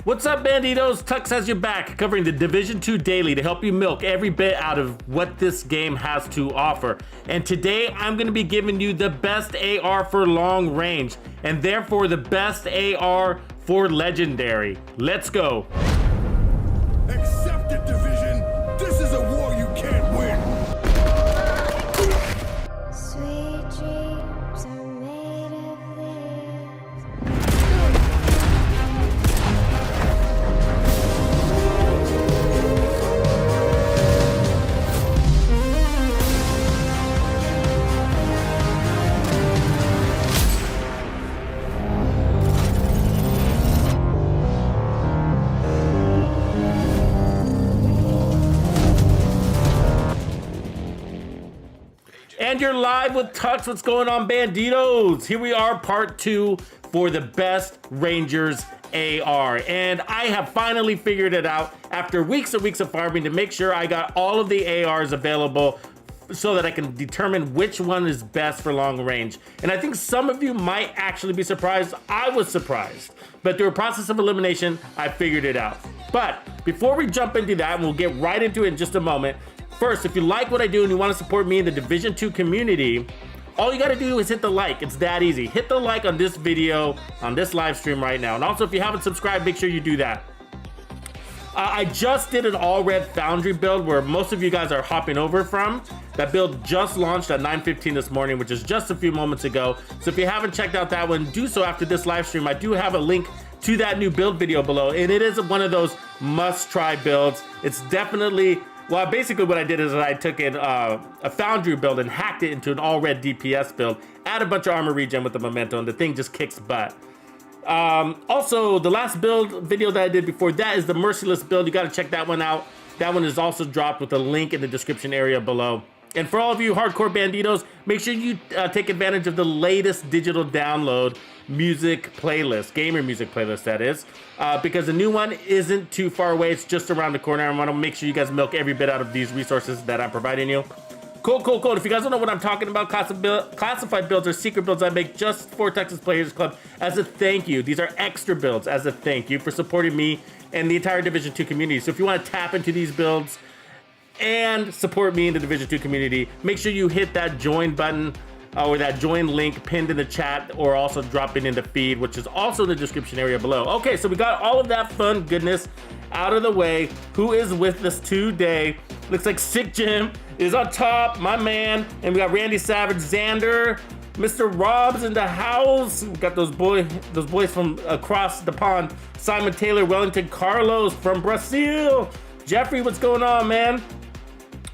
What's up, Bandidos? Tux has your back, covering the Division 2 daily to help you milk every bit out of what this game has to offer. And today, I'm going to be giving you the best AR for long range, and therefore the best AR for legendary. Let's go. Accept it, Division. This is a war you can't win. Sweet dreams are made of this. And you're live with Tux. What's going on, Bandidos? Here we are, part 2 for the best Rangers AR. And I have finally figured it out after weeks and weeks of farming to make sure I got all of the ARs available so that I can determine which one is best for long range. And I think some of you might actually be surprised. I was surprised. But through a process of elimination, I figured it out. But before we jump into that, and we'll get right into it in just a moment, first, if you like what I do and you want to support me in the Division 2 community, all you got to do is hit the like. It's that easy. Hit the like on this video, on this live stream right now. And also, if you haven't subscribed, make sure you do that. I just did an all-red Foundry build where most of you guys are hopping over from. That build just launched at 9:15 this morning, which is just a few moments ago. So if you haven't checked out that one, do so after this live stream. I do have a link to that new build video below, and it is one of those must-try builds. It's definitely... Well, basically what I did is I took in a Foundry build and hacked it into an all-red DPS build, add a bunch of armor regen with the memento, and the thing just kicks butt. Also, the last build video that I did before that is the Merciless build. You got to check that one out. That one is also dropped with a link in the description area below. And for all of you hardcore Bandidos, make sure you take advantage of the latest digital download music playlist, gamer music playlist that is, because the new one isn't too far away. It's just around the corner. I want to make sure you guys milk every bit out of these resources that I'm providing you. Cool. If you guys don't know what I'm talking about, classified builds are secret builds I make just for Texas Players Club as a thank you. These are extra builds as a thank you for supporting me and the entire Division 2 community. So if you want to tap into these builds and support me in the Division 2 community, make sure you hit that join button or that join link pinned in the chat, or also drop it in the feed, which is also in the description area below. Okay, so we got all of that fun goodness out of the way. Who is with us today? Looks like Sick Jim is on top, my man. And we got Randy Savage, Xander, Mr. Rob's in the house. We got those boys from across the pond. Simon Taylor, Wellington, Carlos from Brazil. Jeffrey, what's going on, man?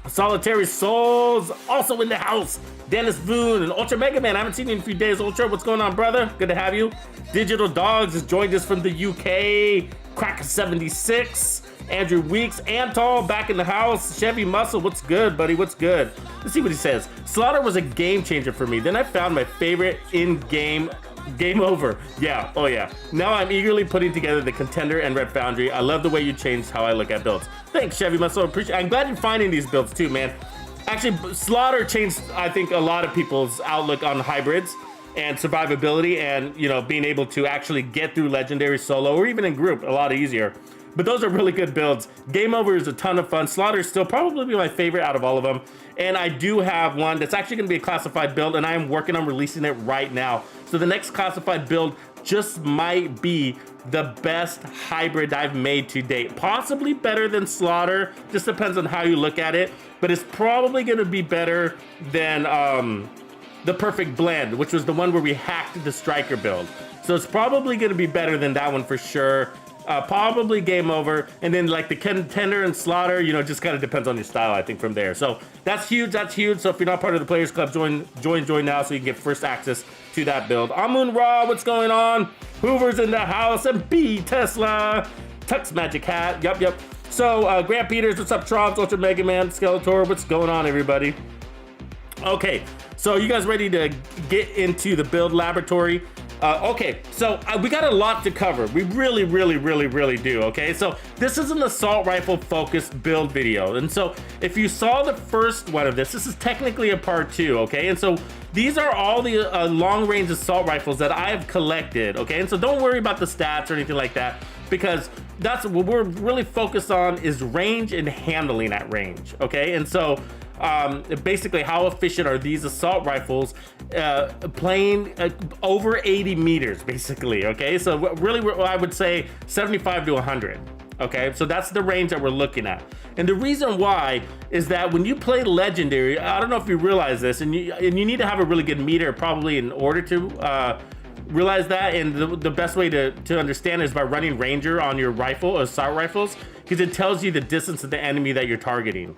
Solitary Souls also in the house. Dennis Boone and Ultra Mega Man. I haven't seen you in a few days. Ultra, what's going on, brother? Good to have you. Digital Dogs has joined us from the UK. Crack 76. Andrew Weeks. Antol back in the house. Chevy Muscle, what's good, buddy? What's good? Let's see what he says. Slaughter was a game changer for me. Then I found my favorite in-game. Game over. Yeah, oh yeah. Now I'm eagerly putting together the Contender and Red Foundry. I love the way you changed how I look at builds. Thanks, Chevy Muscle. Appreciate. I'm glad you're finding these builds too, man. Actually, Slaughter changed, I think, a lot of people's outlook on hybrids and survivability, and, you know, being able to actually get through Legendary solo or even in group a lot easier. But those are really good builds. Game Over is a ton of fun. Slaughter is still probably my favorite out of all of them. And I do have one that's actually going to be a classified build, and I am working on releasing it right now. So the next classified build just might be the best hybrid I've made to date. Possibly better than Slaughter. Just depends on how you look at it. But it's probably going to be better than the Perfect Blend, which was the one where we hacked the Striker build. So it's probably going to be better than that one for sure. Probably Game Over, and then like the Contender and Slaughter, you know, just kind of depends on your style, I think, from there. So that's huge. So if you're not part of the Players Club, join now so you can get first access to that build. Amun Ra, what's going on? Hoover's in the house, and B Tesla, Tux Magic Hat. Yep. So Grant Peters, what's up? Trobs, Ultra Mega Man, Skeletor, what's going on, everybody? Okay, so you guys ready to get into the build laboratory? Okay, so we got a lot to cover. We really do, okay? So this is an assault rifle focused build video. And so if you saw the first one of this is technically a part 2, okay? And so these are all the long range assault rifles that I've collected, okay? And so don't worry about the stats or anything like that. because that's what we're really focused on, is range and handling at range, okay? And so basically, how efficient are these assault rifles playing over 80 meters, basically, okay? So really, I would say 75 to 100, okay? So that's the range that we're looking at. And the reason why is that when you play Legendary, I don't know if you realize this, and you need to have a really good meter probably in order to realize that, and the best way to understand is by running Ranger on your rifle, assault rifles, because it tells you the distance of the enemy that you're targeting.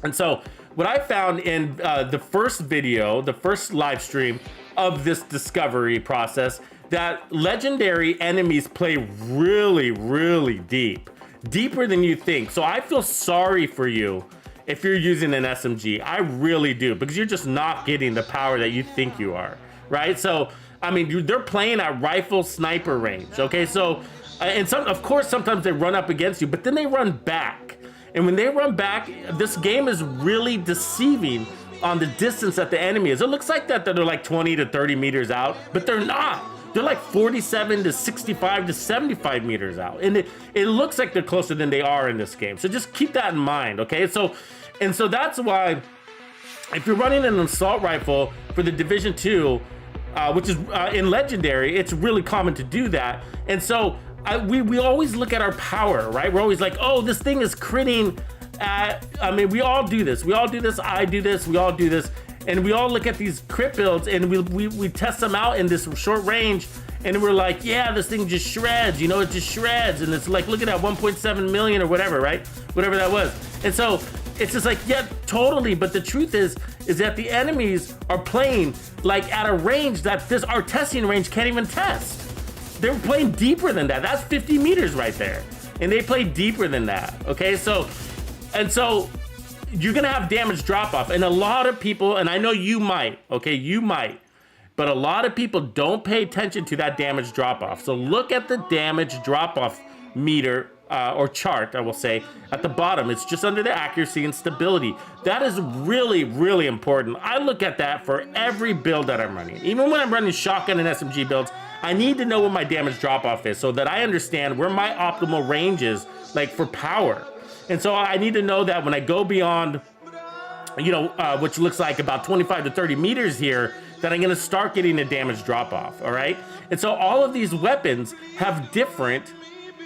And so what I found in the first video, the first live stream of this discovery process, that Legendary enemies play really, really deep, deeper than you think. So I feel sorry for you if you're using an SMG. I really do, because you're just not getting the power that you think you are, right? So, I mean, they're playing at rifle sniper range, okay? So, and of course, sometimes they run up against you, but then they run back. And when they run back, this game is really deceiving on the distance that the enemy is. It looks like that they're like 20 to 30 meters out, but they're not. They're like 47 to 65 to 75 meters out. And it looks like they're closer than they are in this game. So just keep that in mind, okay? So that's why if you're running an assault rifle for the Division 2, which is in Legendary, it's really common to do that. And so we always look at our power, right? We're always like, oh, this thing is critting at, I mean, we all do this. We all do this. I do this. We all do this. And we all look at these crit builds and we test them out in this short range. And we're like, yeah, this thing just shreds, you know, it just shreds. And it's like, look at that 1.7 million or whatever, right? Whatever that was. And so it's just like, yeah, totally. But the truth is that the enemies are playing like at a range that our testing range can't even test. They're playing deeper than that. That's 50 meters right there. And they play deeper than that, okay? So you're gonna have damage drop off. And a lot of people, and I know you might, okay, you might, but a lot of people don't pay attention to that damage drop off. So look at the damage drop off meter or chart, I will say, at the bottom. It's just under the accuracy and stability. That is really, really important. I look at that for every build that I'm running. Even when I'm running shotgun and SMG builds, I need to know what my damage drop off is so that I understand where my optimal range is, like for power. And so I need to know that when I go beyond, you know, which looks like about 25 to 30 meters here, that I'm gonna start getting a damage drop off, all right? And so all of these weapons have different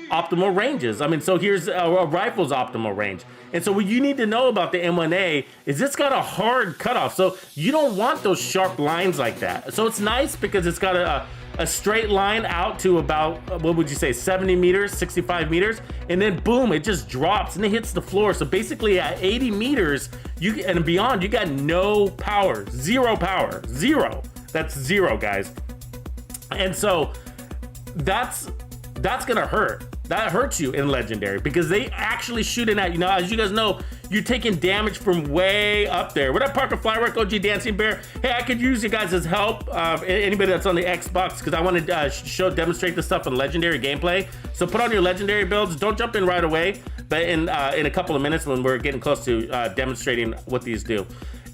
optimal ranges. I mean, so here's a rifle's optimal range. And so what you need to know about the M1A is it's got a hard cutoff. So you don't want those sharp lines like that. So it's nice because it's got a straight line out to about, what would you say, 70 meters, 65 meters, and then boom, it just drops and it hits the floor. So basically at 80 meters and beyond, you got no power, zero power, zero. That's zero, guys. And so that's gonna hurt. That hurts you in Legendary because they actually shooting at you. Now, as you guys know, you're taking damage from way up there. What up, Parker Flywork, OG Dancing Bear? Hey, I could use you guys' help. Anybody that's on the Xbox, because I want to demonstrate this stuff in Legendary gameplay. So put on your Legendary builds. Don't jump in right away, but in a couple of minutes when we're getting close to demonstrating what these do.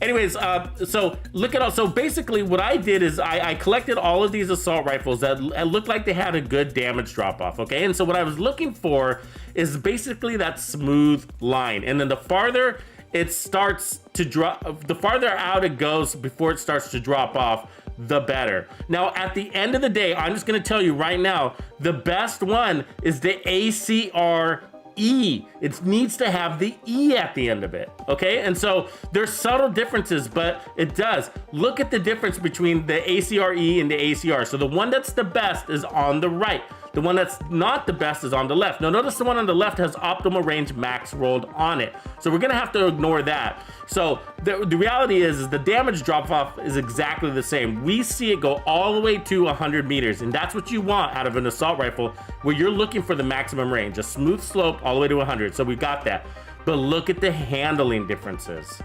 Anyways, so look at all. So basically what I did is I collected all of these assault rifles that looked like they had a good damage drop off, okay? And so what I was looking for is basically that smooth line. And then the farther it starts to drop, the farther out it goes before it starts to drop off, the better. Now, at the end of the day, I'm just gonna tell you right now, the best one is the ACR-E. It needs to have the E at the end of it, okay? And so there's subtle differences, but it does. Look at the difference between the ACR-E and the ACR. So the one that's the best is on the right. The one that's not the best is on the left. Now notice the one on the left has optimal range max rolled on it. So we're gonna have to ignore that. So the reality is the damage drop off is exactly the same. We see it go all the way to 100 meters, and that's what you want out of an assault rifle, where you're looking for the maximum range, a smooth slope all the way to 100. So we got that. But look at the handling differences.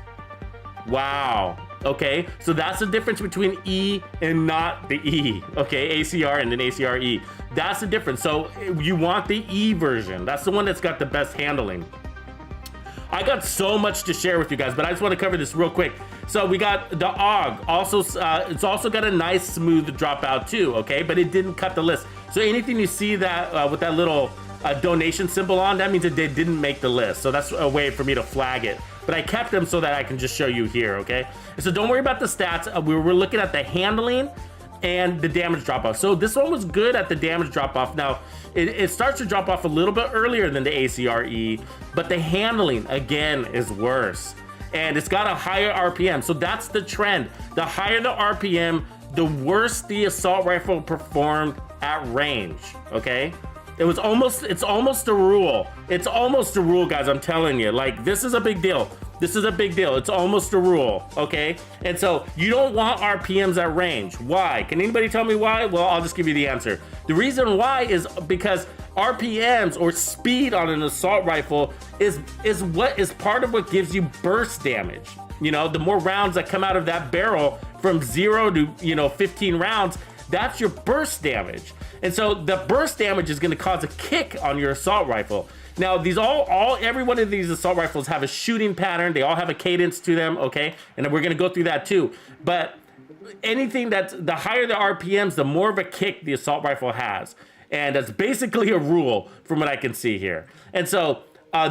Wow. Okay, so that's the difference between E and not the E. Okay, ACR and then ACR-E. That's the difference. So you want the E version. That's the one that's got the best handling. I got so much to share with you guys, but I just want to cover this real quick. So we got the AUG. Also, it's also got a nice smooth dropout too, okay? But it didn't cut the list. So anything you see that with that little donation symbol on, that means that they didn't make the list. So that's a way for me to flag it. But I kept them so that I can just show you here, okay? So don't worry about the stats. We're looking at the handling and the damage drop off. So this one was good at the damage drop off. Now it starts to drop off a little bit earlier than the ACR-E, but the handling again is worse, and it's got a higher RPM. So that's the trend. The higher the RPM, the worse the assault rifle performed at range. Okay, it's almost a rule. It's almost a rule, guys. I'm telling you, like, this is a big deal. This is a big deal. It's almost a rule, okay? And so you don't want RPMs at range. Why? Can anybody tell me why? Well, I'll just give you the answer. The reason why is because RPMs, or speed on an assault rifle, is part of what gives you burst damage. You know, the more rounds that come out of that barrel from 0 to 15 rounds, that's your burst damage. And so the burst damage is going to cause a kick on your assault rifle. Now, these every one of these assault rifles have a shooting pattern. They all have a cadence to them, okay? And we're gonna go through that too. But anything the higher the RPMs, the more of a kick the assault rifle has. And that's basically a rule from what I can see here. And so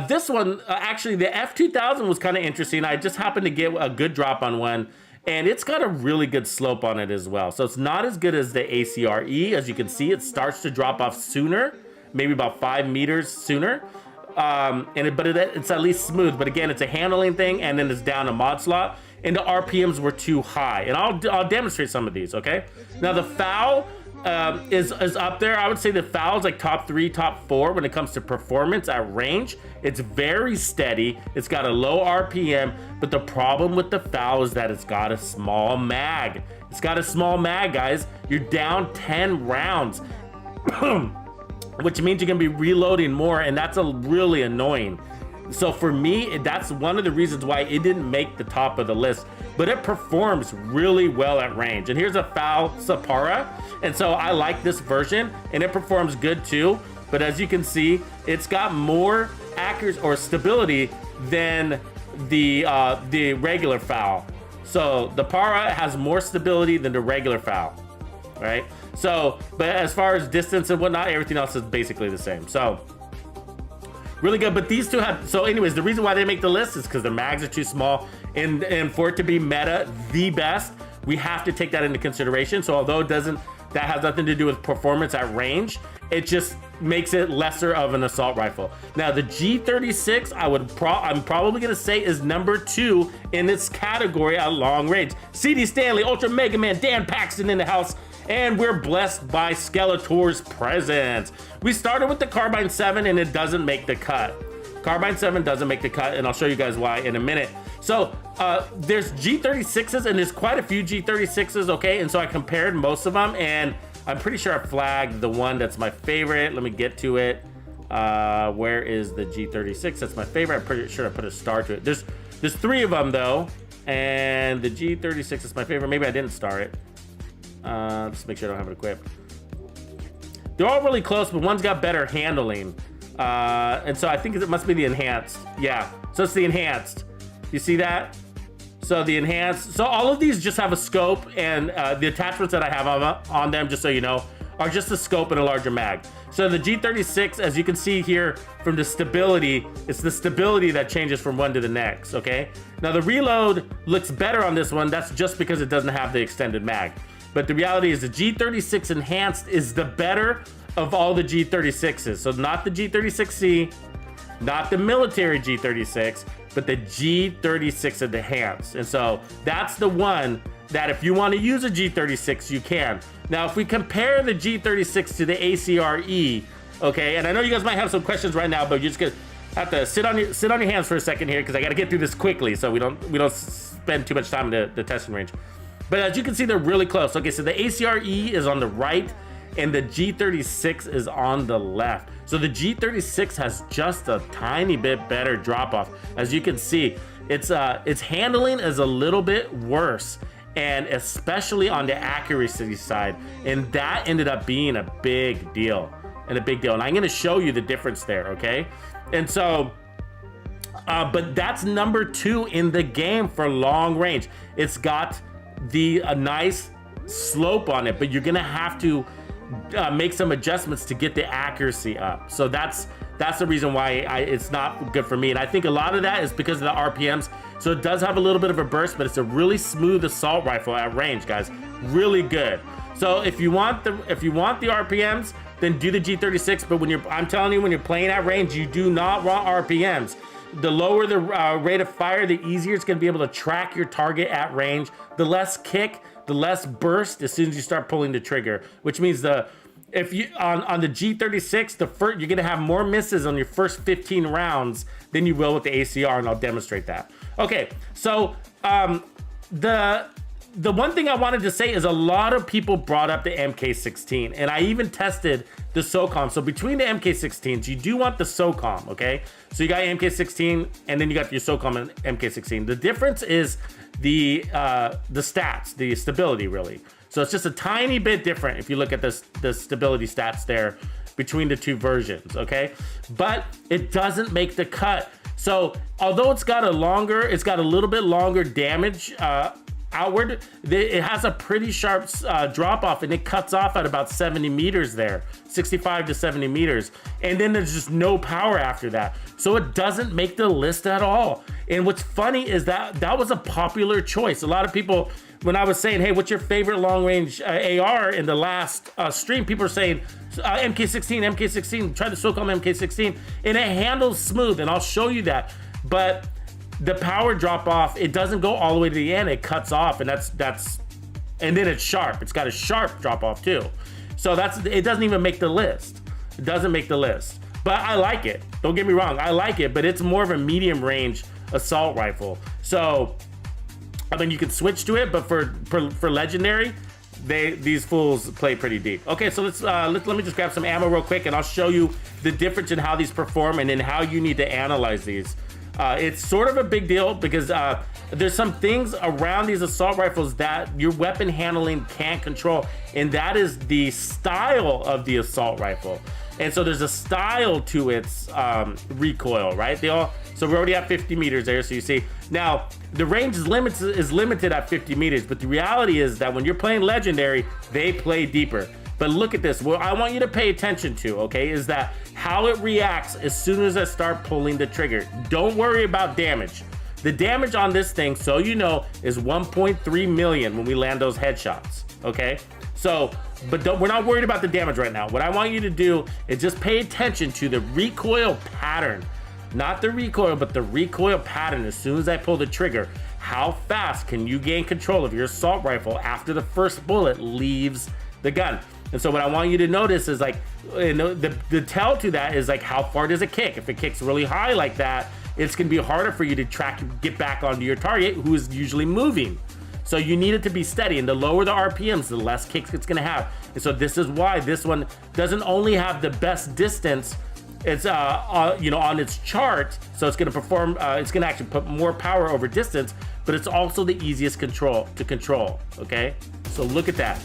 this one, actually the F2000 was kind of interesting. I just happened to get a good drop on one, and it's got a really good slope on it as well. So it's not as good as the ACR-E. As you can see, it starts to drop off sooner, maybe about 5 meters sooner. But it's at least smooth. But again, it's a handling thing, and then it's down a mod slot, and the RPMs were too high. And I'll demonstrate some of these, okay? Now the FAL is up there. I would say the FAL is like top 3, top 4 when it comes to performance at range. It's very steady. It's got a low RPM, but the problem with the FAL is that it's got a small mag. It's got a small mag, guys. You're down 10 rounds. Which means you're gonna be reloading more, and that's really annoying. So for me, that's one of the reasons why it didn't make the top of the list, but it performs really well at range. And here's a FAL Sapara, and so I like this version, and it performs good too. But as you can see, it's got more accuracy or stability than the regular FAL. So the Para has more stability than the regular FAL, right? So, but as far as distance and whatnot, everything else is basically the same. So, really good. But these two have, so anyways, the reason why they make the list is because the mags are too small. And for it to be meta, the best, we have to take that into consideration. So although that has nothing to do with performance at range, it just makes it lesser of an assault rifle. Now the G36, I'm probably gonna say is number 2 in its category at long range. CD Stanley, Ultra Mega Man, Dan Paxton in the house. And we're blessed by Skeletor's presence. We started with the Carbine 7, and it doesn't make the cut. Carbine 7 doesn't make the cut, and I'll show you guys why in a minute. So there's G36s, and there's quite a few G36s, okay? And so I compared most of them, and I'm pretty sure I flagged the one that's my favorite. Let me get to it. Where is the G36? That's my favorite. I'm pretty sure I put a star to it. There's 3 of them, though, and the G36 is my favorite. Maybe I didn't star it. Just make sure I don't have it equipped. They're all really close, but one's got better handling. And so I think it must be the Enhanced. Yeah, so it's the Enhanced. You see that? So the Enhanced. So all of these just have a scope, and the attachments that I have on them, just so you know, are just a scope and a larger mag. So the G36, as you can see here from the stability, it's the stability that changes from one to the next, okay? Now the reload looks better on this one. That's just because it doesn't have the extended mag. But the reality is the G36 Enhanced is the better of all the G36s. So not the G36C, not the military G36, but the G36 Enhanced. And so that's the one that if you want to use a G36, you can. Now, if we compare the G36 to the ACR-E, okay, and I know you guys might have some questions right now, but you're just gonna have to sit on your hands for a second here, because I got to get through this quickly so we don't spend too much time in the testing range. But as you can see, they're really close. Okay, so the ACR-E is on the right, and the G36 is on the left. So the G36 has just a tiny bit better drop-off. As you can see, its handling is a little bit worse, and especially on the accuracy side. And that ended up being a big deal. And I'm gonna show you the difference there, okay? And so But that's number 2 in the game for long range. It's got the nice slope on it, but you're gonna have to make some adjustments to get the accuracy up. So that's the reason why it's not good for me. And I think a lot of that is because of the RPMs. So it does have a little bit of a burst, but it's a really smooth assault rifle at range, guys. Really good. So if you want the RPMs, then do the G36. But I'm telling you, when you're playing at range, you do not want RPMs. The lower the rate of fire, the easier it's going to be able to track your target at range. The less kick, the less burst as soon as you start pulling the trigger, which means if you on the G36, you're going to have more misses on your first 15 rounds than you will with the ACR, and I'll demonstrate that. Okay, so the one thing I wanted to say is a lot of people brought up the MK16, and I even tested the Socom. So between the MK16s, you do want the Socom, okay? So you got MK16, and then you got your Socom and MK16. The difference is the stats, the stability, really. So it's just a tiny bit different if you look at the stability stats there between the two versions, okay? But it doesn't make the cut. So although it's got a little bit longer damage outward, it has a pretty sharp drop off, and it cuts off at about 70 meters there, 65 to 70 meters. And then there's just no power after that. So it doesn't make the list at all. And what's funny is that was a popular choice. A lot of people, when I was saying, hey, what's your favorite long range AR in the last stream, people are saying MK16, try the Socom MK16, and it handles smooth, and I'll show you that. But the power drop off, it doesn't go all the way to the end, it cuts off, and and then it's sharp. It's got a sharp drop off too. So it doesn't even make the list. It doesn't make the list. But I like it. Don't get me wrong, I like it, but it's more of a medium range assault rifle. So I mean, you can switch to it, but for legendary, these fools play pretty deep. Okay, so let me just grab some ammo real quick, and I'll show you the difference in how these perform and then how you need to analyze these. It's sort of a big deal because there's some things around these assault rifles that your weapon handling can't control, and that is the style of the assault rifle. And so there's a style to its recoil, right? So we already have 50 meters there, so you see. Now, the range is limited at 50 meters, but the reality is that when you're playing Legendary, they play deeper. But look at this. What I want you to pay attention to, okay, is that how it reacts as soon as I start pulling the trigger. Don't worry about damage. The damage on this thing, so you know, is 1.3 million when we land those headshots, okay? So, but we're not worried about the damage right now. What I want you to do is just pay attention to the recoil pattern. Not the recoil, but the recoil pattern as soon as I pull the trigger. How fast can you gain control of your assault rifle after the first bullet leaves the gun? And so what I want you to notice is like, the tell to that is like, how far does it kick? If it kicks really high like that, it's gonna be harder for you to get back onto your target, who is usually moving. So you need it to be steady, and the lower the RPMs, the less kicks it's gonna have. And so this is why this one doesn't only have the best distance, it's on its chart, so it's gonna perform, it's gonna actually put more power over distance, but it's also the easiest to control, okay? So look at that.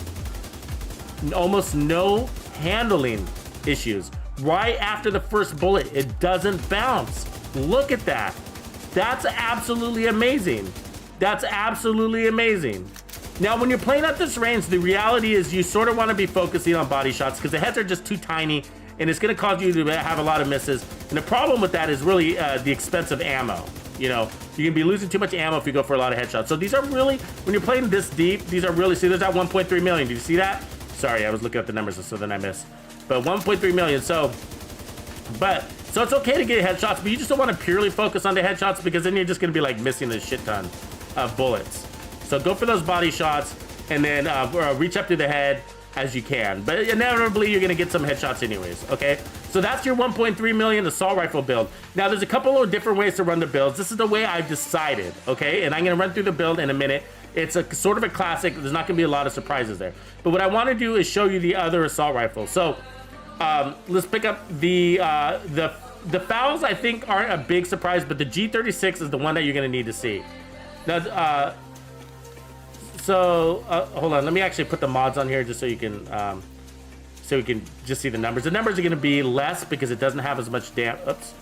Almost no handling issues. Right after the first bullet, it doesn't bounce. Look at that. That's absolutely amazing. That's absolutely amazing. Now, when you're playing at this range, the reality is you sort of want to be focusing on body shots because the heads are just too tiny, and it's going to cause you to have a lot of misses. And the problem with that is really the expensive ammo. You know, you can be losing too much ammo if you go for a lot of headshots. So these are really, when you're playing this deep, these are really, see, there's that 1.3 million. Do you see that? Sorry, I was looking at the numbers, so then I missed. But 1.3 million, so it's okay to get headshots, but you just don't want to purely focus on the headshots because then you're just going to be like missing a shit ton of bullets. So go for those body shots and then reach up to the head as you can. But inevitably, you're going to get some headshots anyways, okay? So that's your 1.3 million assault rifle build. Now, there's a couple of different ways to run the builds. This is the way I've decided, okay? And I'm going to run through the build in a minute. It's a sort of a classic. There's not going to be a lot of surprises there. But what I want to do is show you the other assault rifles. So let's pick up the fouls. I think aren't a big surprise, but the G36 is the one that you're going to need to see. Now, hold on. Let me actually put the mods on here just so you can just see the numbers. The numbers are going to be less because it doesn't have as much damage. Oops.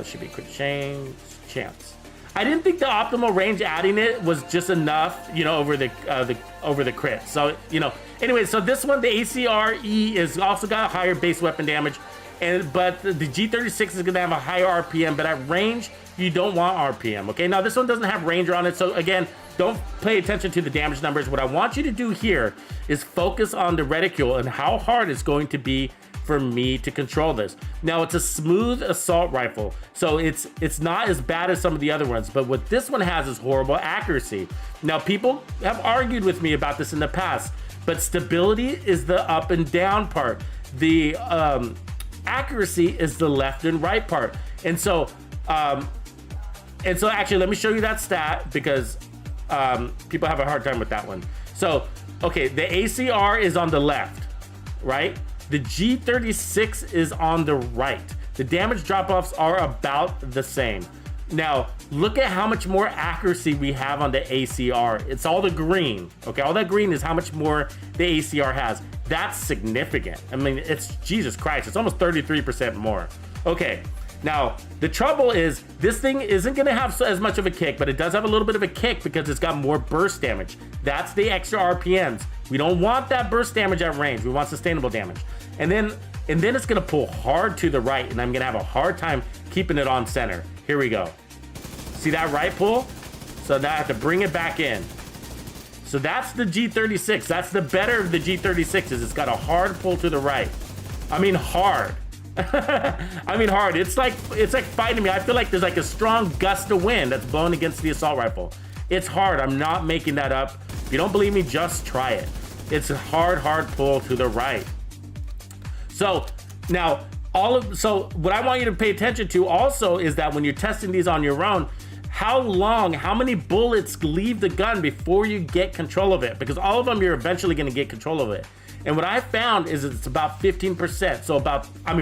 Should be quick change chance. I didn't think the optimal range adding it was just enough, you know, over the crit. So, you know, anyway, so this one, the ACR-E is also got a higher base weapon damage, but the G36 is gonna have a higher RPM, but at range, you don't want RPM, okay? Now, this one doesn't have Ranger on it, so again, don't pay attention to the damage numbers. What I want you to do here is focus on the reticule and how hard it's going to be for me to control this. Now, it's a smooth assault rifle, so it's not as bad as some of the other ones, but what this one has is horrible accuracy. Now, people have argued with me about this in the past, but stability is the up and down part. The accuracy is the left and right part. And so actually, let me show you that stat because people have a hard time with that one. So, okay, the ACR is on the left, right? The G36 is on the right. The damage drop-offs are about the same. Now, look at how much more accuracy we have on the ACR. It's all the green, okay? All that green is how much more the ACR has. That's significant. I mean, it's Jesus Christ. It's almost 33% more. Okay, now, the trouble is this thing isn't gonna have as much of a kick, but it does have a little bit of a kick because it's got more burst damage. That's the extra RPMs. We don't want that burst damage at range. We want sustainable damage. And then it's gonna pull hard to the right, and I'm gonna have a hard time keeping it on center. Here we go. See that right pull? So now I have to bring it back in. So that's the G36. That's the better of the G36s. It's got a hard pull to the right. I mean hard. I mean hard. It's like fighting me. I feel like there's like a strong gust of wind that's blowing against the assault rifle. It's hard. I'm not making that up. If you don't believe me, just try it. It's a hard pull to the right. So now so what I want you to pay attention to also is that when you're testing these on your own, how many bullets leave the gun before you get control of it? Because all of them, you're eventually going to get control of it. And what I found is it's about 15%. So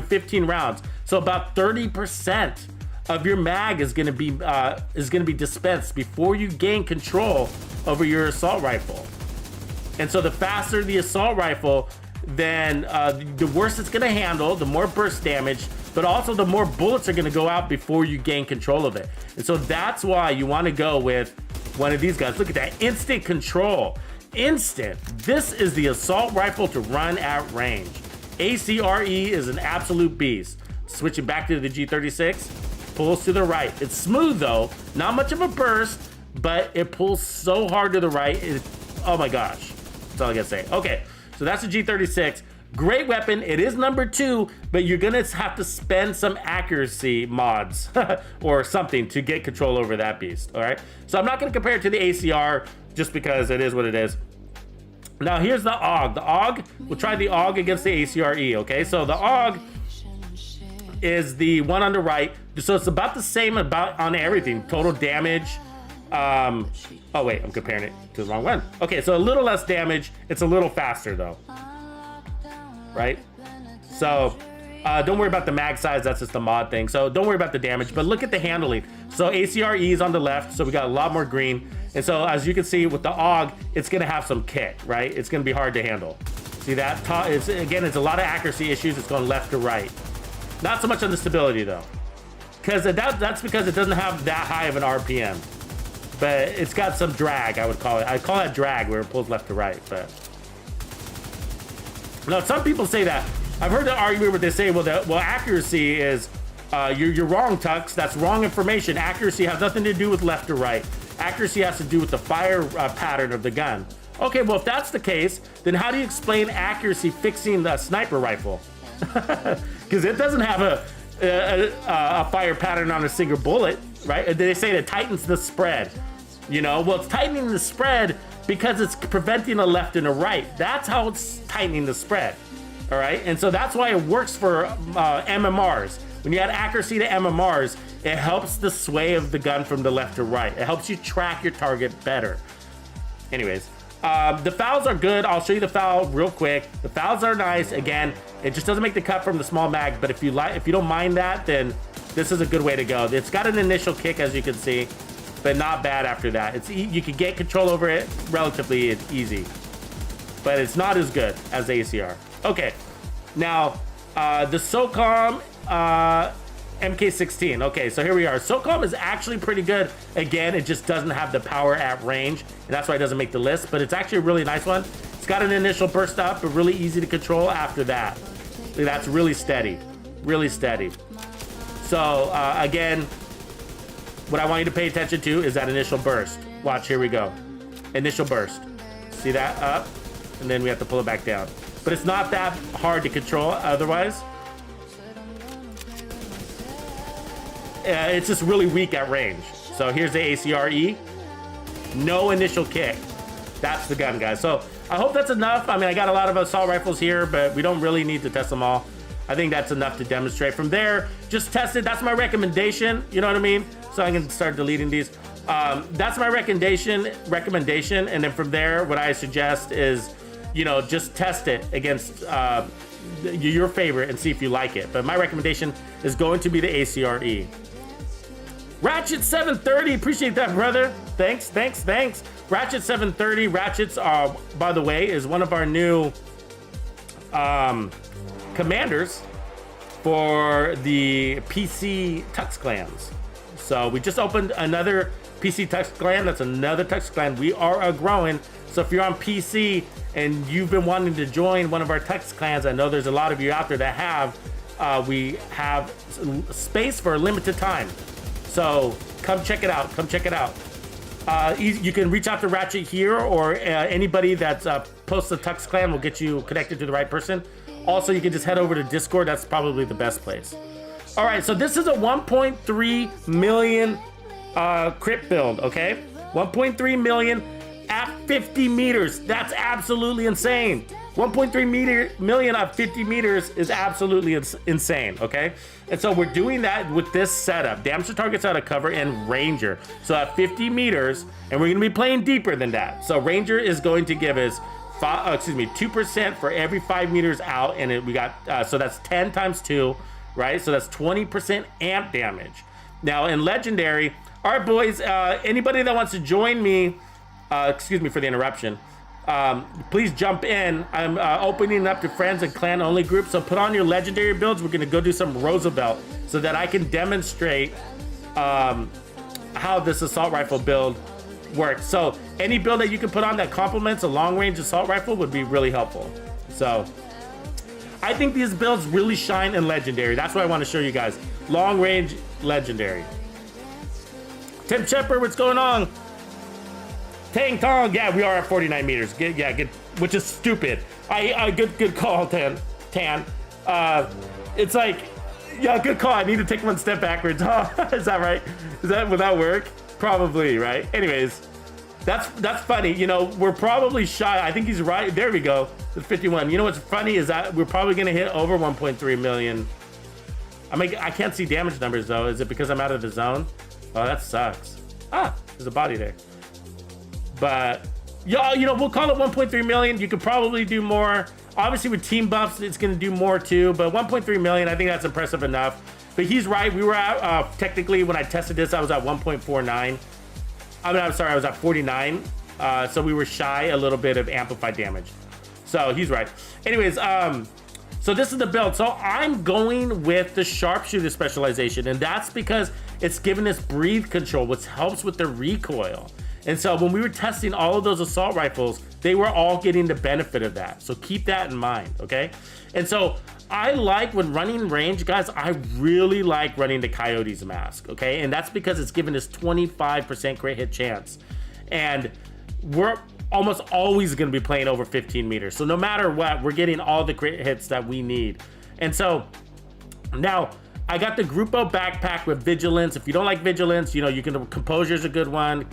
15 rounds. So about 30% of your mag is going to be dispensed before you gain control over your assault rifle. And so the faster the assault rifle, then the worse it's going to handle, the more burst damage, but also the more bullets are going to go out before you gain control of it. And so that's why you want to go with one of these guys. Look at that, instant control. Instant. This is the assault rifle to run at range. ACR-E is an absolute beast. Switching back to the G36, pulls to the right. It's smooth though, not much of a burst, but it pulls so hard to the right. Oh my gosh, that's all I gotta say. Okay, so that's the G36. Great weapon. It is number 2, but you're gonna have to spend some accuracy mods or something to get control over that beast. All right, so I'm not gonna compare it to the ACR just because it is what it is. Now here's the AUG. The AUG, we'll try the AUG against the ACR-E, okay? So the AUG is the one on the right. So it's about the same on everything. Total damage. Oh wait, I'm comparing it to the wrong one. Okay, so a little less damage. It's a little faster though. Right? So don't worry about the mag size, that's just a mod thing. So don't worry about the damage, but look at the handling. So ACR-E is on the left, so we got a lot more green. And so as you can see with the AUG, it's gonna have some kick, right? It's gonna be hard to handle. See that? Again, it's a lot of accuracy issues. It's going left to right. Not so much on the stability though. That's because it doesn't have that high of an RPM. But it's got some drag, I would call it. I call that drag where it pulls left to right, but. Now, some people say that. I've heard the argument where they say, well, accuracy is, you're wrong, Tux. That's wrong information. Accuracy has nothing to do with left or right. Accuracy has to do with the fire pattern of the gun. Okay, well, if that's the case, then how do you explain accuracy fixing the sniper rifle? Because it doesn't have a fire pattern on a single bullet, right? They say it tightens the spread. You know, well, it's tightening the spread because it's preventing a left and a right. That's how it's tightening the spread. All right, and so that's why it works for MMRs. When you add accuracy to MMRs, it helps the sway of the gun from the left to right. It helps you track your target better. Anyways, the fouls are good. I'll show you the foul real quick. The fouls are nice. Again, it just doesn't make the cut from the small mag, but if you don't mind that, then this is a good way to go. It's got an initial kick, as you can see, but not bad after that. You can get control over it relatively easy, but it's not as good as the ACR. Okay, now the Socom MK16. Okay, so here we are. Socom is actually pretty good. Again, it just doesn't have the power at range, and that's why it doesn't make the list, but it's actually a really nice one. It's got an initial burst up, but really easy to control after that. That's really steady. Really steady. So, again, what I want you to pay attention to is that initial burst. Watch, here we go. Initial burst. See that? Up, and then we have to pull it back down. But it's not that hard to control otherwise. It's just really weak at range. So here's the ACR-E. No initial kick. That's the gun, guys. So I hope that's enough. I mean, I got a lot of assault rifles here, but we don't really need to test them all. I think that's enough to demonstrate. From there, just test it. That's my recommendation. You know what I mean? So I can start deleting these. That's my recommendation. And then from there, what I suggest is, you know, just test it against your favorite and see if you like it. But my recommendation is going to be the ACR-E. Ratchet 730, appreciate that, brother. Thanks. Ratchet 730, Ratchets, by the way, is one of our new commanders for the PC Tux clans. So we just opened another PC Tux clan. That's another Tux clan. We are growing. So if you're on PC and you've been wanting to join one of our Tux clans, I know there's a lot of you out there that have. We have space for a limited time. So come check it out. You can reach out to Ratchet here, or anybody that's posts the Tux clan will get you connected to the right person. Also, you can just head over to Discord. That's probably the best place. All right, so this is a 1.3 million crit build, okay? 1.3 million at 50 meters. That's absolutely insane. 1.3 million at 50 meters is absolutely insane, okay? And so we're doing that with this setup. Damage to targets out of cover and Ranger. So at 50 meters, and we're gonna be playing deeper than that. So Ranger is going to give us 2% for every 5 meters out, and we got, so that's 10 times 2, right? So that's 20% amp damage. Now in Legendary, all right, boys, anybody that wants to join me, excuse me for the interruption, please jump in. I'm opening up to friends and clan only groups, so put on your Legendary builds. We're gonna go do some Rsvlt so that I can demonstrate how this assault rifle build works. So any build that you can put on that complements a long range assault rifle would be really helpful. So I think these builds really shine in Legendary. That's what I want to show you guys. Long range Legendary. Tim Shepard, what's going on? Tang Tong, yeah, we are at 49 meters. Good, which is stupid. Good call, Tan. It's like, yeah, good call. I need to take one step backwards. Huh? Is that right? Would that work? Probably, right? Anyways, that's funny. You know, we're probably shy. I think he's right. There we go. The 51. You know what's funny is that we're probably gonna hit over 1.3 million. I mean, I can't see damage numbers though. Is it because I'm out of the zone? Oh, that sucks. Ah, there's a body there. But yeah, you know, we'll call it 1.3 million. You could probably do more. Obviously with team buffs, it's gonna do more too, but 1.3 million, I think that's impressive enough. But he's right, we were at, technically when I tested this, I was at 1.49. I mean, I'm sorry, I was at 49. So we were shy a little bit of amplified damage. So he's right. Anyways, so this is the build. So I'm going with the sharpshooter specialization, and that's because it's giving us breathe control, which helps with the recoil. And so when we were testing all of those assault rifles, they were all getting the benefit of that. So keep that in mind, okay? And so I like when running range, guys, I really like running the Coyote's mask, okay? And that's because it's giving us 25% crit hit chance. And we're almost always gonna be playing over 15 meters. So no matter what, we're getting all the crit hits that we need. And so now, I got the Grupo backpack with Vigilance. If you don't like Vigilance, you know, you can, Composure's a good one.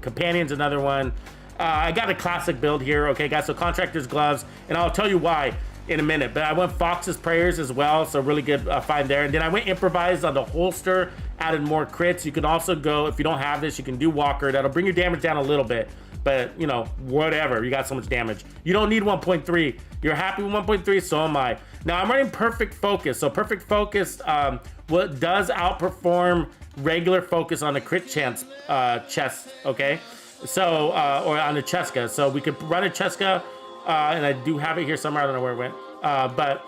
Companion's another one. I got a classic build here, okay, guys? So Contractor's Gloves, and I'll tell you why in a minute. But I went Fox's Prayers as well, so really good find there. And then I went Improvised on the holster, added more crits. You can also go, if you don't have this, you can do Walker. That'll bring your damage down a little bit. But, you know, whatever. You got so much damage. You don't need 1.3. You're happy with 1.3, so am I. Now, I'm running Perfect Focus. So Perfect Focus what does outperform regular focus on the crit chance chest, okay? So, or on the Cheska. So we could run a Cheska, and I do have it here somewhere. I don't know where it went. But,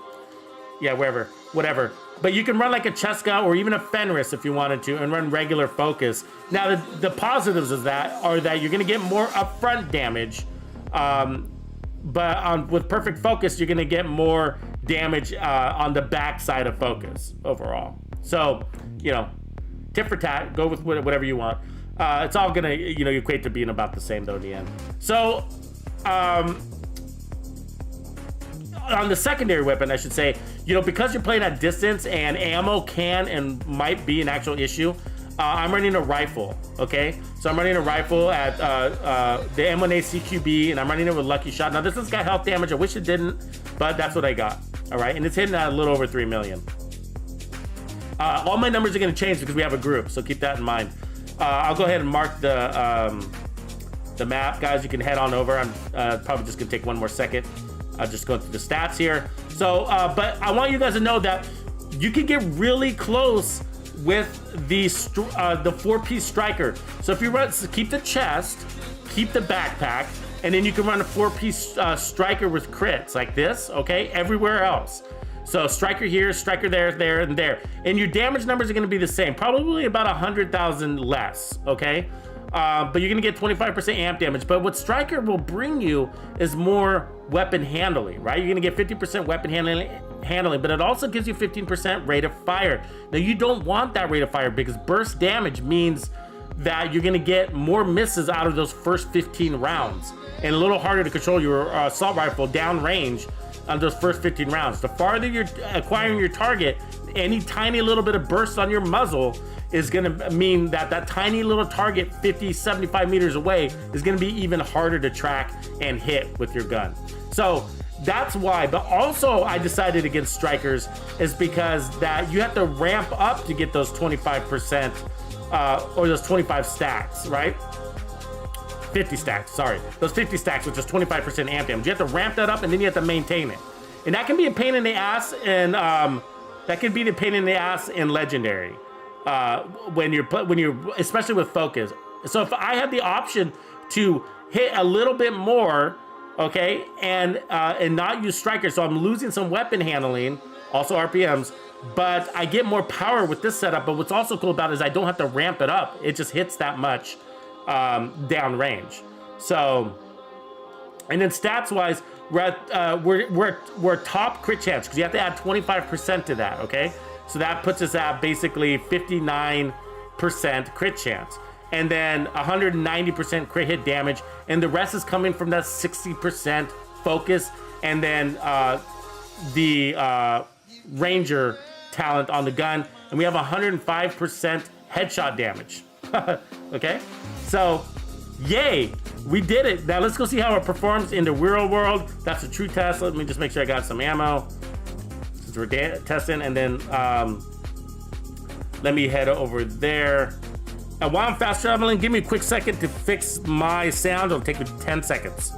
yeah, wherever, whatever. But you can run like a Cheska or even a Fenris if you wanted to, and run regular focus. Now the positives of that are that you're gonna get more upfront damage, but with perfect focus, you're gonna get more damage on the back side of focus overall. So, you know, tit for tat, go with whatever you want. It's all gonna, you know, equate to being about the same though in the end. So, on the secondary weapon, I should say, you know, because you're playing at distance and ammo can and might be an actual issue, I'm running a rifle, okay? So I'm running a rifle at the M1A3-CQC, and I'm running it with Lucky Shot. Now, this has got health damage. I wish it didn't, but that's what I got, all right? And it's hitting at a little over 3 million. All my numbers are gonna change because we have a group, so keep that in mind. I'll go ahead and mark the map, guys. You can head on over. I'm probably just gonna take one more second. I'll just go through the stats here. So, but I want you guys to know that you can get really close with the 4-piece striker. So if you run, keep the chest, keep the backpack, and then you can run a 4-piece striker with crits like this, okay? Everywhere else. So striker here, striker there, there, and there. And your damage numbers are gonna be the same, probably about 100,000 less, okay? But you're gonna get 25% amp damage. But what striker will bring you is more weapon handling, right? You're gonna get 50% weapon handling, but it also gives you 15% rate of fire. Now you don't want that rate of fire because burst damage means that you're gonna get more misses out of those first 15 rounds and a little harder to control your assault rifle down range on those first 15 rounds. The farther you're acquiring your target, any tiny little bit of burst on your muzzle is gonna mean that that tiny little target 50, 75 meters away is gonna be even harder to track and hit with your gun. So that's why, but also I decided against strikers is because that you have to ramp up to get those 25% or those 25 stacks, right? 50 stacks, sorry. Those 50 stacks, which is 25% amp damage. You have to ramp that up and then you have to maintain it. And that can be a pain in the ass, and that can be the pain in the ass in Legendary. When you're especially with focus. So if I had the option to hit a little bit more, okay, and not use strikers, so I'm losing some weapon handling, also RPMs, but I get more power with this setup. But what's also cool about it is I don't have to ramp it up. It just hits that much down range. So, and then stats wise, we're top crit chance because you have to add 25% to that, okay? So that puts us at basically 59% crit chance. And then 190% crit hit damage. And the rest is coming from that 60% focus. And then the Ranger talent on the gun. And we have 105% headshot damage. Okay? So, yay! We did it. Now let's go see how it performs in the real world. That's a true test. Let me just make sure I got some ammo. We're testing, and then let me head over there. And while I'm fast traveling, give me a quick second to fix my sound. It'll take me 10 seconds.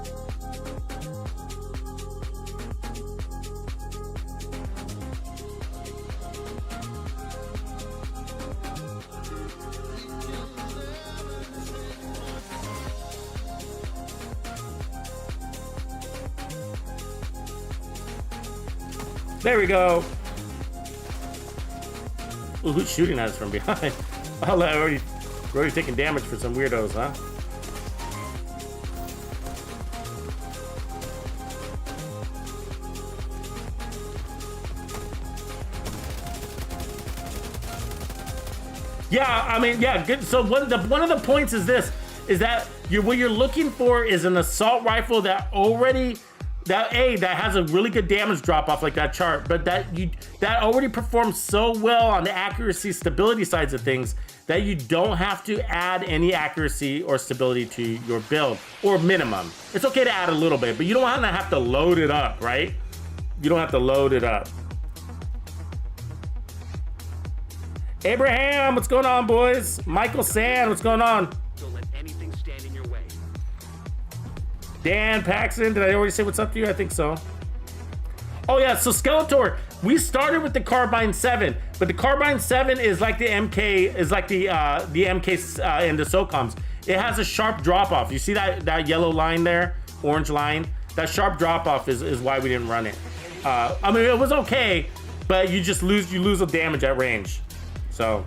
There we go. Ooh, who's shooting at us from behind? Oh, we're already taking damage for some weirdos, huh? Yeah, I mean, yeah, good. So one of the points is this: is that what you're looking for is an assault rifle that has a really good damage drop off like that chart, but that already performs so well on the accuracy stability sides of things that you don't have to add any accuracy or stability to your build, or minimum. It's okay to add a little bit, but you don't want to have to load it up, right? You don't have to load it up. Abraham, what's going on, boys? Michael Sand, what's going on? Don't let anything stand in your way. Dan Paxton, did I already say what's up to you? I think so. Oh yeah, so Skeletor, we started with the Carbine 7, but the Carbine 7 is like the MK, is like the MK and the Socoms. It has a sharp drop off. You see that yellow line there, orange line? That sharp drop off is why we didn't run it. I mean, it was okay, but you just lose the damage at range. So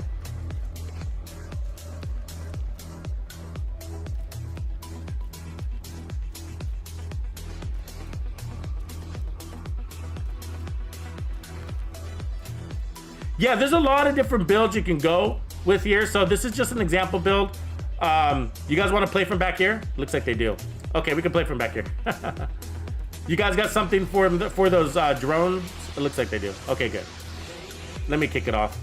yeah, there's a lot of different builds you can go with here. So this is just an example build. You guys want to play from back here? Looks like they do. Okay, we can play from back here. You guys got something for those drones? It looks like they do. Okay, good. Let me kick it off.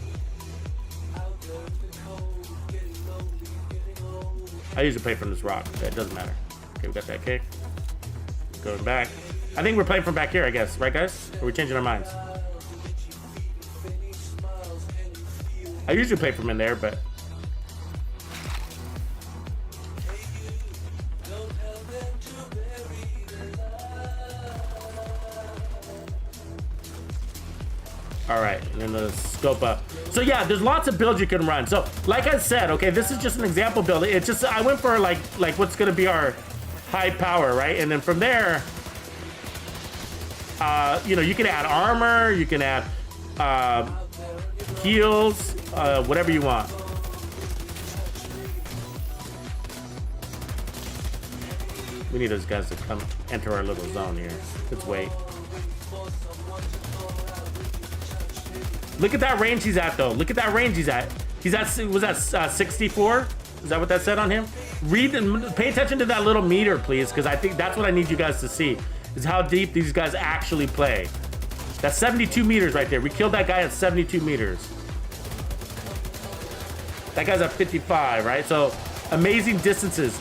I usually play from this rock. It doesn't matter. Okay, we got that kick. Going back. I think we're playing from back here, I guess. Right, guys? Or are we changing our minds? I usually play from in there, but... All right, and then the scope up. So yeah, there's lots of builds you can run. So like I said, okay, this is just an example build. It's just, I went for like what's gonna be our high power, right? And then from there, you know, you can add armor, you can add heals, whatever you want. We need those guys to come enter our little zone here. Let's wait. Look at that range he's at, though. Look at that range he's at. He's at, was that 64? Is that what that said on him? Read and pay attention to that little meter, please, because I think that's what I need you guys to see, is how deep these guys actually play. That's 72 meters right there. We killed that guy at 72 meters. That guy's at 55, right? So amazing distances.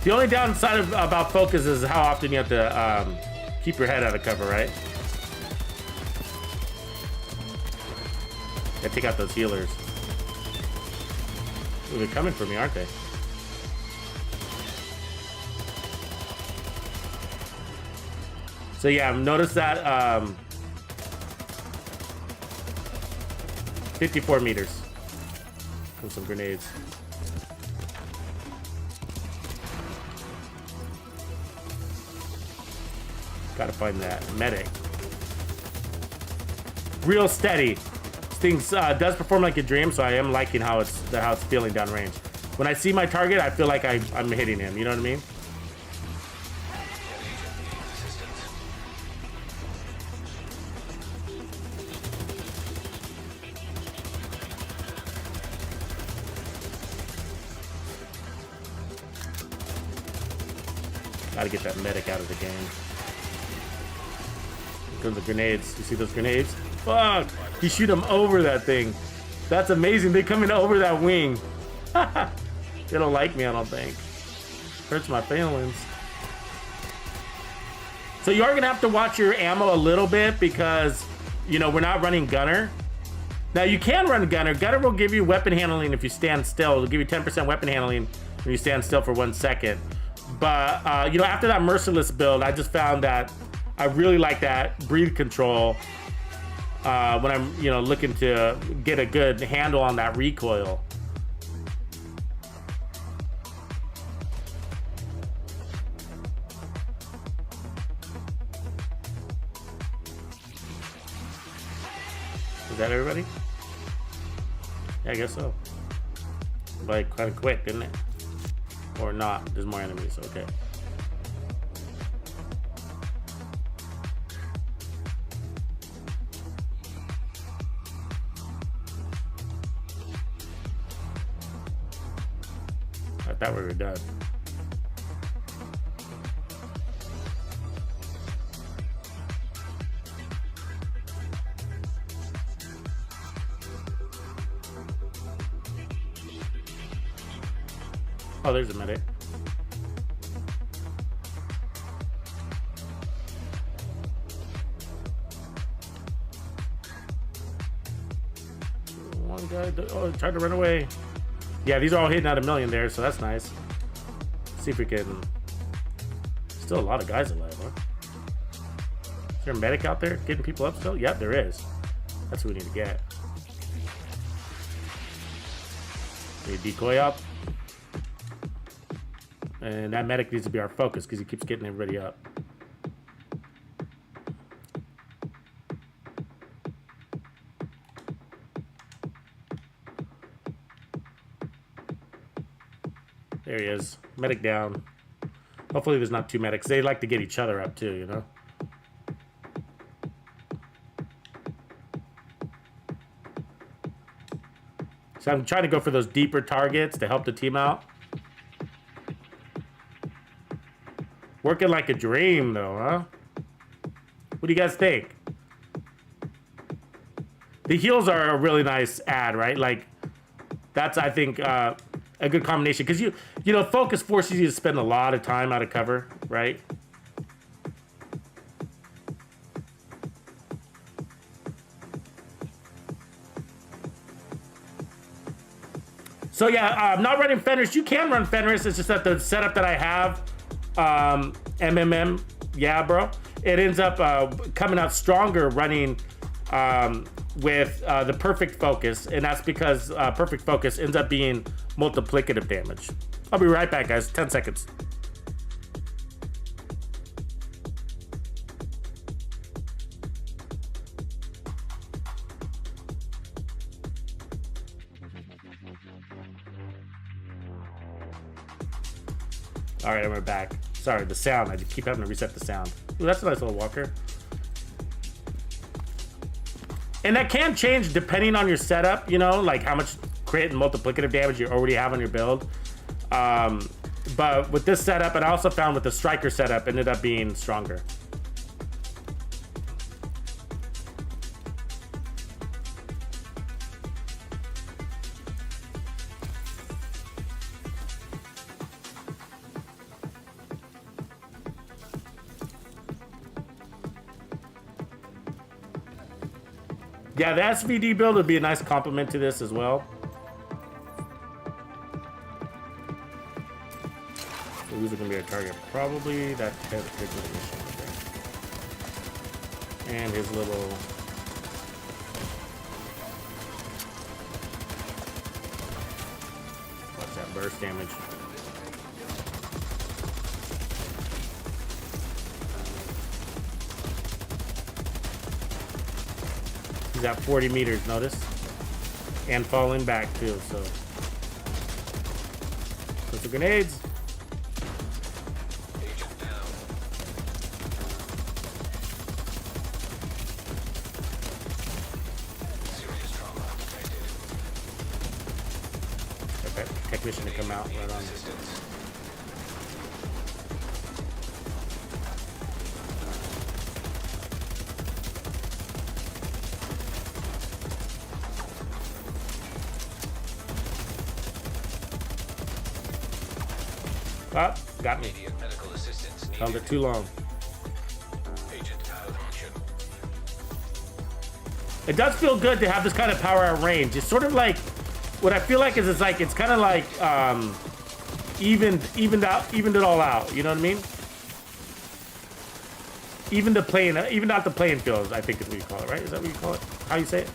The only downside about focus is how often you have to keep your head out of cover, right? Gotta take out those healers. Ooh, they're coming for me, aren't they? So yeah, notice that 54 meters. With some grenades. Gotta find that medic. Real steady. This thing does perform like a dream, so I am liking how it's feeling downrange. When I see my target, I feel like I'm hitting him. You know what I mean? Gotta get that medic out of the game. The grenades. You see those grenades? Fuck! You shoot them over that thing. That's amazing. They come in over that wing. They don't like me, I don't think. Hurts my feelings. So you are gonna have to watch your ammo a little bit because, you know, we're not running gunner. Now you can run gunner. Gunner will give you weapon handling if you stand still. It'll give you 10% weapon handling when you stand still for 1 second. But you know, after that merciless build, I just found that I really like that breathe control when I'm, you know, looking to get a good handle on that recoil. Is that everybody? Yeah, I guess so. Like, kind of quick, didn't it? Or not? There's more enemies. Okay. I thought we were done. Oh, there's a medic. One guy, oh, tried to run away. Yeah, these are all hitting out 1,000,000 there, so that's nice. See if we can... Still a lot of guys alive, huh? Is there a medic out there getting people up still? Yep, there is. That's what we need to get. Need a decoy up. And that medic needs to be our focus because he keeps getting everybody up. There he is. Medic down. Hopefully there's not two medics. They like to get each other up too, you know? So I'm trying to go for those deeper targets to help the team out. Working like a dream though, huh? What do you guys think? The heals are a really nice add, right? Like, that's, I think, a good combination. Because, you know, focus forces you to spend a lot of time out of cover, right? So, yeah, I'm not running Fenris. You can run Fenris. It's just that the setup that I have, MMM, yeah, bro. It ends up coming out stronger running with the perfect focus, and that's because perfect focus ends up being multiplicative damage. I'll be right back, guys. 10 seconds. All right, we're back. Sorry, the sound. I just keep having to reset the sound. Ooh, that's a nice little walker. And that can change depending on your setup, you know, like how much crit and multiplicative damage you already have on your build. But with this setup, and I also found with the striker setup, ended up being stronger. Yeah, the SVD build would be a nice complement to this as well. So who's going to be our target? Probably that head mission right there. And his little... What's that? Burst damage. He's at 40 meters, notice? And falling back too, so. Put the grenades. Agent down. Serious trauma detected. Okay, technician to come out right on. Assistance. Ah, got me. Immediate medical assistance needed. Held it too long. Agent out of action. It does feel good to have this kind of power at range. It's sort of like, what I feel like is it's kind of like evened it all out. You know what I mean? Evened out the playing field, I think is what you call it, right? Is that what you call it? How you say it?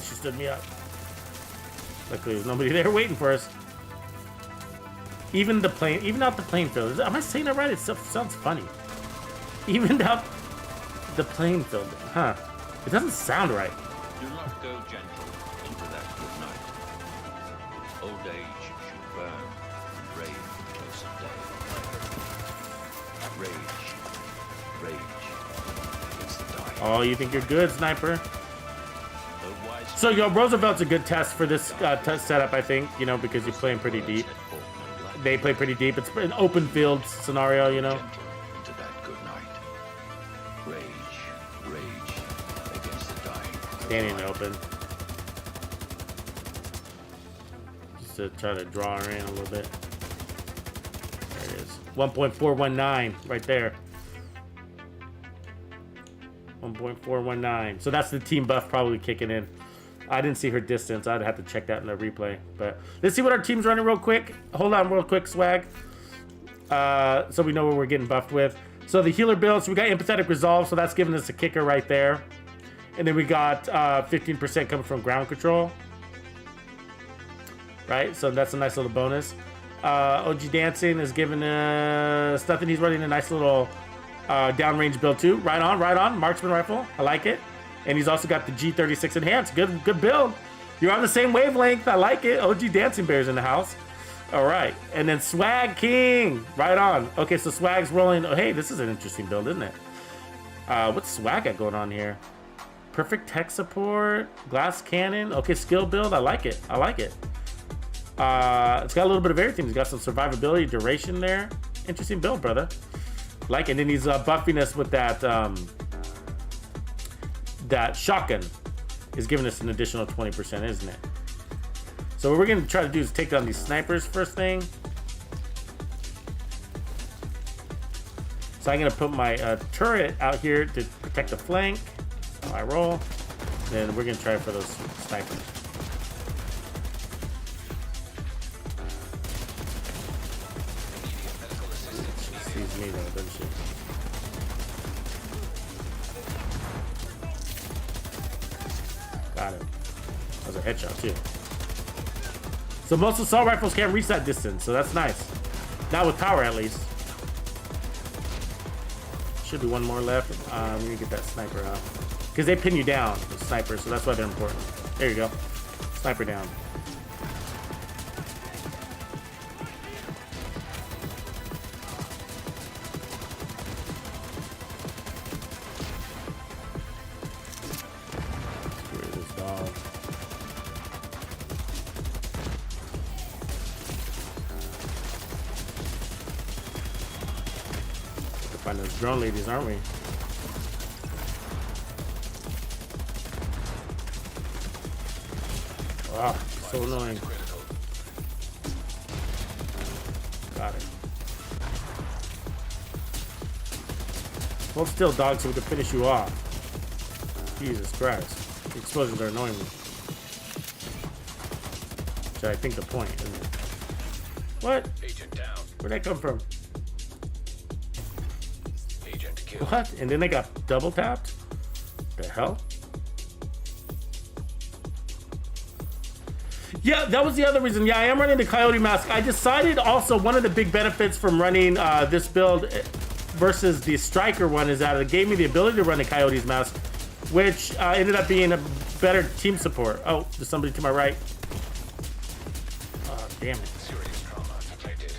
She stood me up. Luckily, there's nobody there waiting for us. Even out the playing field. Am I saying that right? It sounds funny. Even out the playing field. Huh. It doesn't sound right. Do not go gentle into that good night. Old age should burn and rave close of day. Rage against the dying. Oh, you think you're good, sniper? The wise So, yo, Roosevelt's a good test for this test setup, I think, you know, because you're playing pretty deep. had fought no black. They play pretty deep. It's an open field scenario, you know. Gentle into that good night. Rage against the dying. Standing in the open. Just to try to draw her in a little bit. There it is. 1.419 right there. 1.419. So that's the team buff probably kicking in. I didn't see her distance. I'd have to check that in the replay. But let's see what our team's running real quick. Hold on real quick, Swag. So we know what we're getting buffed with. So the healer build, so we got empathetic resolve, so that's giving us a kicker right there. And then we got 15% coming from ground control. Right, so that's a nice little bonus. OG Dancing is giving us nothing. He's running a nice little downrange build too. Right on, right on. Marksman rifle, I like it. And he's also got the G36 Enhanced. Good build. You're on the same wavelength. I like it. OG Dancing Bear's in the house. All right, and then Swag King, right on. Okay, so Swag's rolling. Oh, hey, this is an interesting build, isn't it? What's Swag got going on here? Perfect tech support, glass cannon. Okay, skill build. I like it. I like it. It's got a little bit of everything. He's got some survivability, duration there. Interesting build, brother. Like it. And then he's buffing us with that that shotgun. Is giving us an additional 20%, isn't it? So what we're gonna try to do is take down these snipers first thing. So I'm gonna put my turret out here to protect the flank. That's how I roll. Then we're gonna try for those snipers. Sees me though, doesn't she? Got it. That was a headshot too. So most assault rifles can't reach that distance, so that's nice. Not with power, at least. Should be one more left. We need to get that sniper out. Because they pin you down, the snipers, so that's why they're important. There you go. Sniper down. Get rid of this dog. Find those drone ladies, aren't we? Wow, so annoying. Got it. Hold still, dog, so we can finish you off. Jesus Christ. The explosions are annoying me. Which I think the point, isn't it? What? Agent down. Where'd that come from? Agent killed. What? And then they got double tapped? The hell? Yeah, that was the other reason. Yeah, I am running the Coyote Mask. I decided also one of the big benefits from running this build versus the Striker one is that it gave me the ability to run the Coyote's Mask, which ended up being a better team support. Oh, there's somebody to my right. Oh, damn it. Serious trauma detected.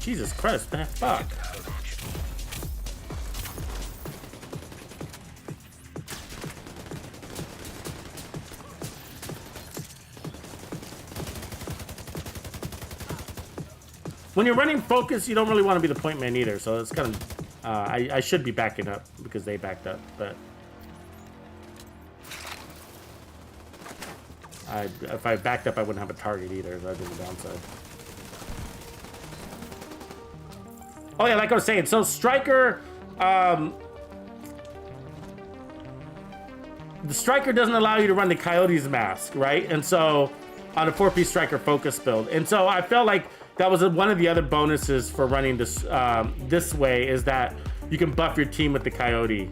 Jesus Christ, man, fuck. Out of action. When you're running focus, you don't really want to be the point man either. So it's kind of, I should be backing up because they backed up, but if I backed up, I wouldn't have a target either. That'd be the downside. Oh yeah, like I was saying, so Striker, the Striker doesn't allow you to run the Coyote's Mask, right? And so on a 4-piece Striker focus build, and so I felt like that was one of the other bonuses for running this this way is that you can buff your team with the Coyote.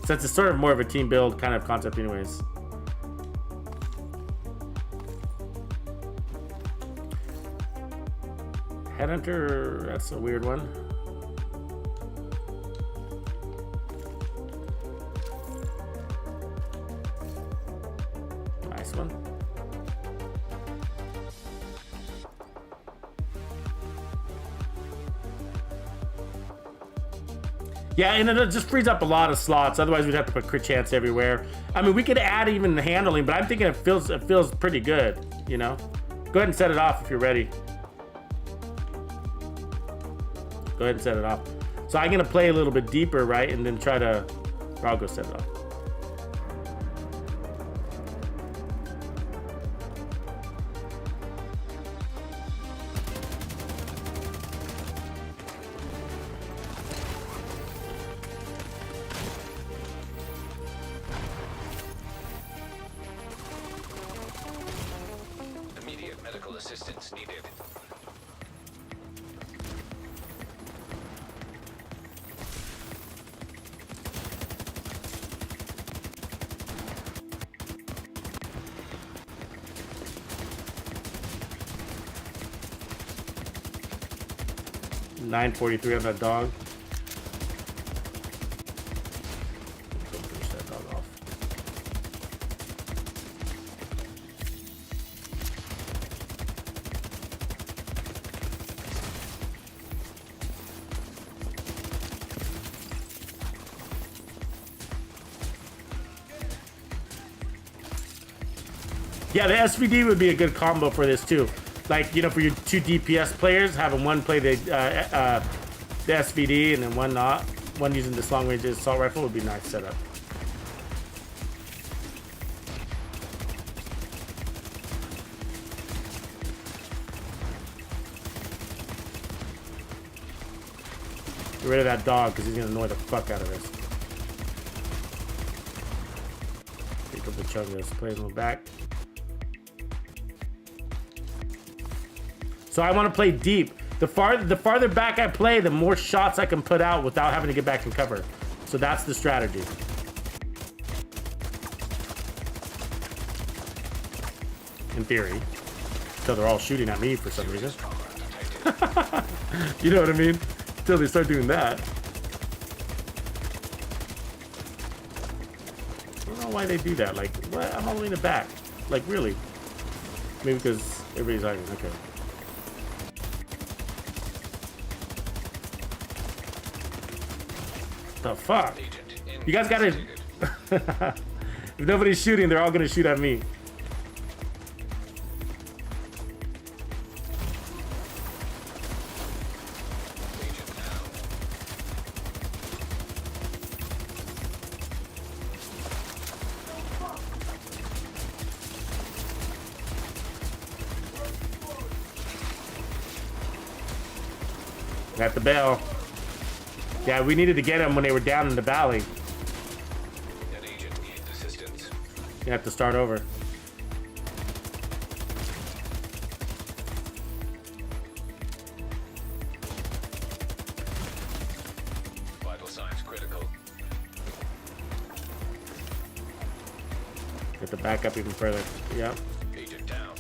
Since it's sort of more of a team build kind of concept anyways. Headhunter, that's a weird one. Nice one. Yeah, and it just frees up a lot of slots. Otherwise, we'd have to put crit chance everywhere. I mean, we could add even the handling, but I'm thinking it feels pretty good. You know, go ahead and set it off if you're ready. Go ahead and set it off. So I'm gonna play a little bit deeper, right, and then try to. Or I'll go set it off. assistance needed. $9.43 on that dog. Go finish that dog off. Yeah, the SVD would be a good combo for this too. Like, you know, for your 2 DPS players, having one play the SVD and then one not. One using this long range assault rifle would be a nice setup. Get rid of that dog because he's gonna annoy the fuck out of us. Pick up the chug of this, play him back. So I want to play deep. The farther back I play, the more shots I can put out without having to get back in cover. So that's the strategy. In theory. Until they're all shooting at me for some reason. You know what I mean? Until they start doing that. I don't know why they do that. Like, what? I'm all the way in the back. Like, really? Maybe because everybody's hiding. Okay. The fuck? You guys gotta... If nobody's shooting, they're all gonna shoot at me. Got the bell. Yeah, we needed to get them when they were down in the valley. That agent needs assistance. You have to start over. Vital signs critical. Get the back up even further. Yep. Agent down.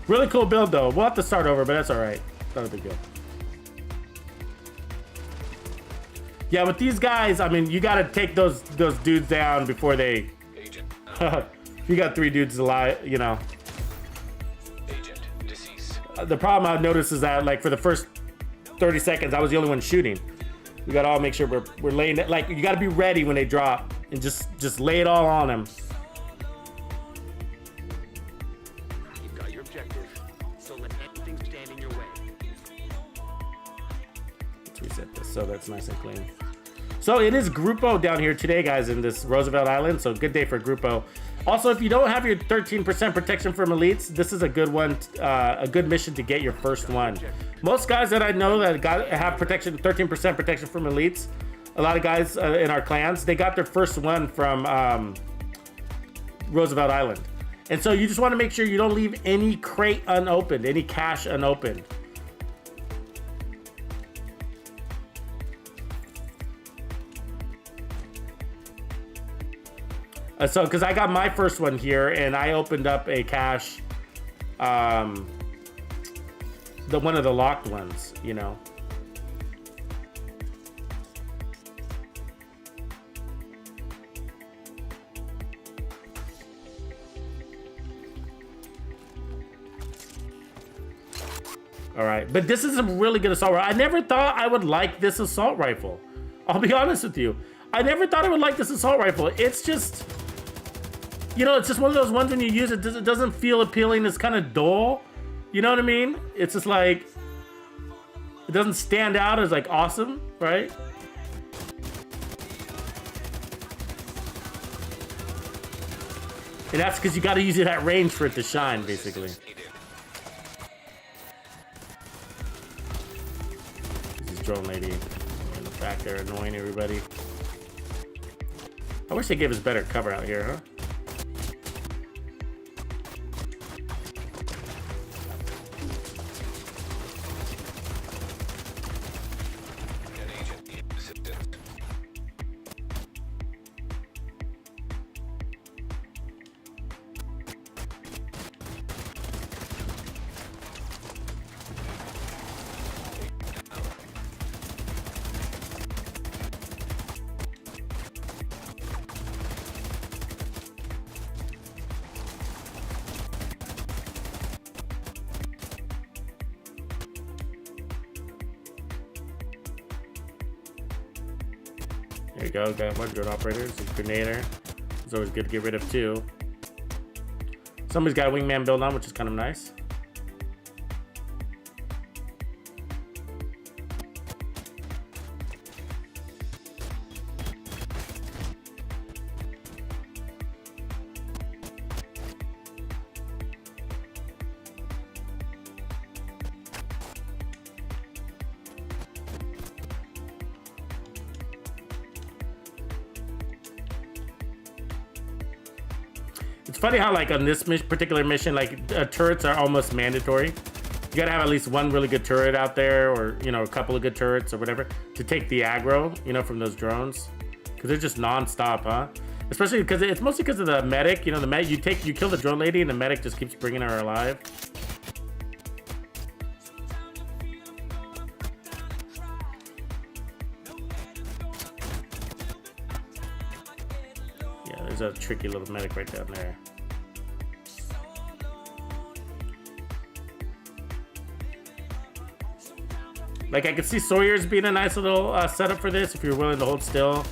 Really cool build though. We'll have to start over, but that's alright. Not a big deal. Yeah, with these guys, I mean, you gotta take those dudes down before they... Agent. You got 3 dudes alive, you know. Agent deceased. The problem I've noticed is that, like, for the first 30 seconds, I was the only one shooting. We gotta all make sure we're laying it. Like, you gotta be ready when they drop and just lay it all on them. You've got your objective, so let anything stand in your way. Let's reset this so that's nice and clean. So it is Grupo down here today, guys, in this Rsvlt Island. So good day for Grupo. Also, if you don't have your 13% protection from elites, this is a good one, a good mission to get your first one. Most guys that I know that have protection, 13% protection from elites, a lot of guys in our clans, they got their first one from Rsvlt Island. And so you just want to make sure you don't leave any crate unopened, any cache unopened. So, because I got my first one here, and I opened up a cache, one of the locked ones, you know. All right, but this is a really good assault rifle. I never thought I would like this assault rifle. I'll be honest with you. I never thought I would like this assault rifle. It's just... You know, it's just one of those ones when you use it, it doesn't feel appealing. It's kind of dull. You know what I mean? It's just like, it doesn't stand out as like awesome, right? And that's because you got to use it at range for it to shine, basically. This is drone lady in the back there annoying everybody. I wish they gave us better cover out here, huh? An agent needs assistance. There you go, got one drone operators, a grenader. It's always good to get rid of too. Somebody's got a wingman build on, which is kind of nice. It's funny how like on this particular mission, like turrets are almost mandatory. You gotta have at least one really good turret out there, or you know, a couple of good turrets or whatever to take the aggro, you know, from those drones, because they're just non-stop, huh? Especially because it's mostly because of the medic. You know, the medic, you kill the drone lady and the medic just keeps bringing her alive. Yeah, there's a tricky little medic right down there. Like, I could see Sawyer's being a nice little setup for this if you're willing to hold still.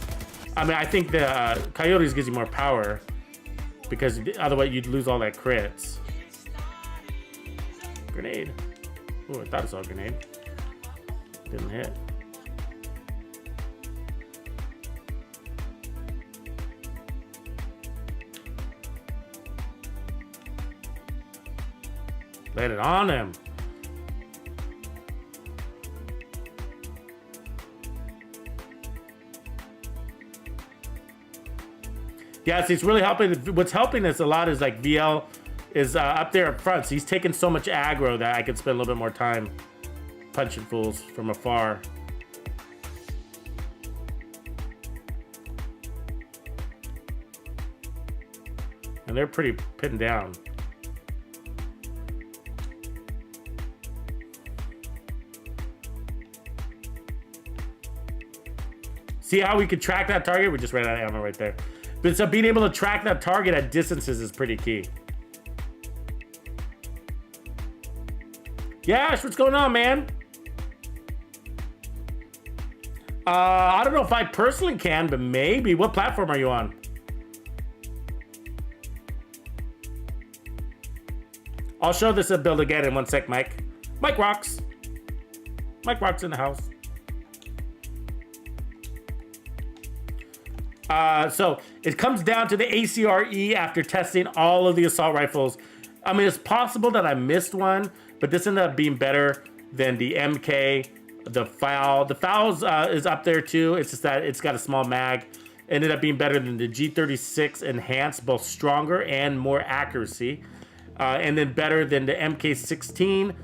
I mean, I think the Coyotes gives you more power because otherwise you'd lose all that crits. Grenade. Oh, I thought I saw a grenade. Didn't hit. Let it on him. Yeah, so it's really helping. What's helping us a lot is like VL is up there up front. So he's taking so much aggro that I can spend a little bit more time punching fools from afar. And they're pretty pinned down. See how we could track that target? We just ran out of ammo right there. But so being able to track that target at distances is pretty key. Yash, what's going on, man? I don't know if I personally can, but maybe. What platform are you on? I'll show this build again in one sec, Mike. Mike rocks. Mike rocks in the house. So it comes down to the ACR-E after testing all of the assault rifles. I mean, it's possible that I missed one, but this ended up being better than the MK, the FAL. The FAL's is up there too. It's just that it's got a small mag. Ended up being better than the G36 Enhanced, both stronger and more accuracy. And then better than the MK16,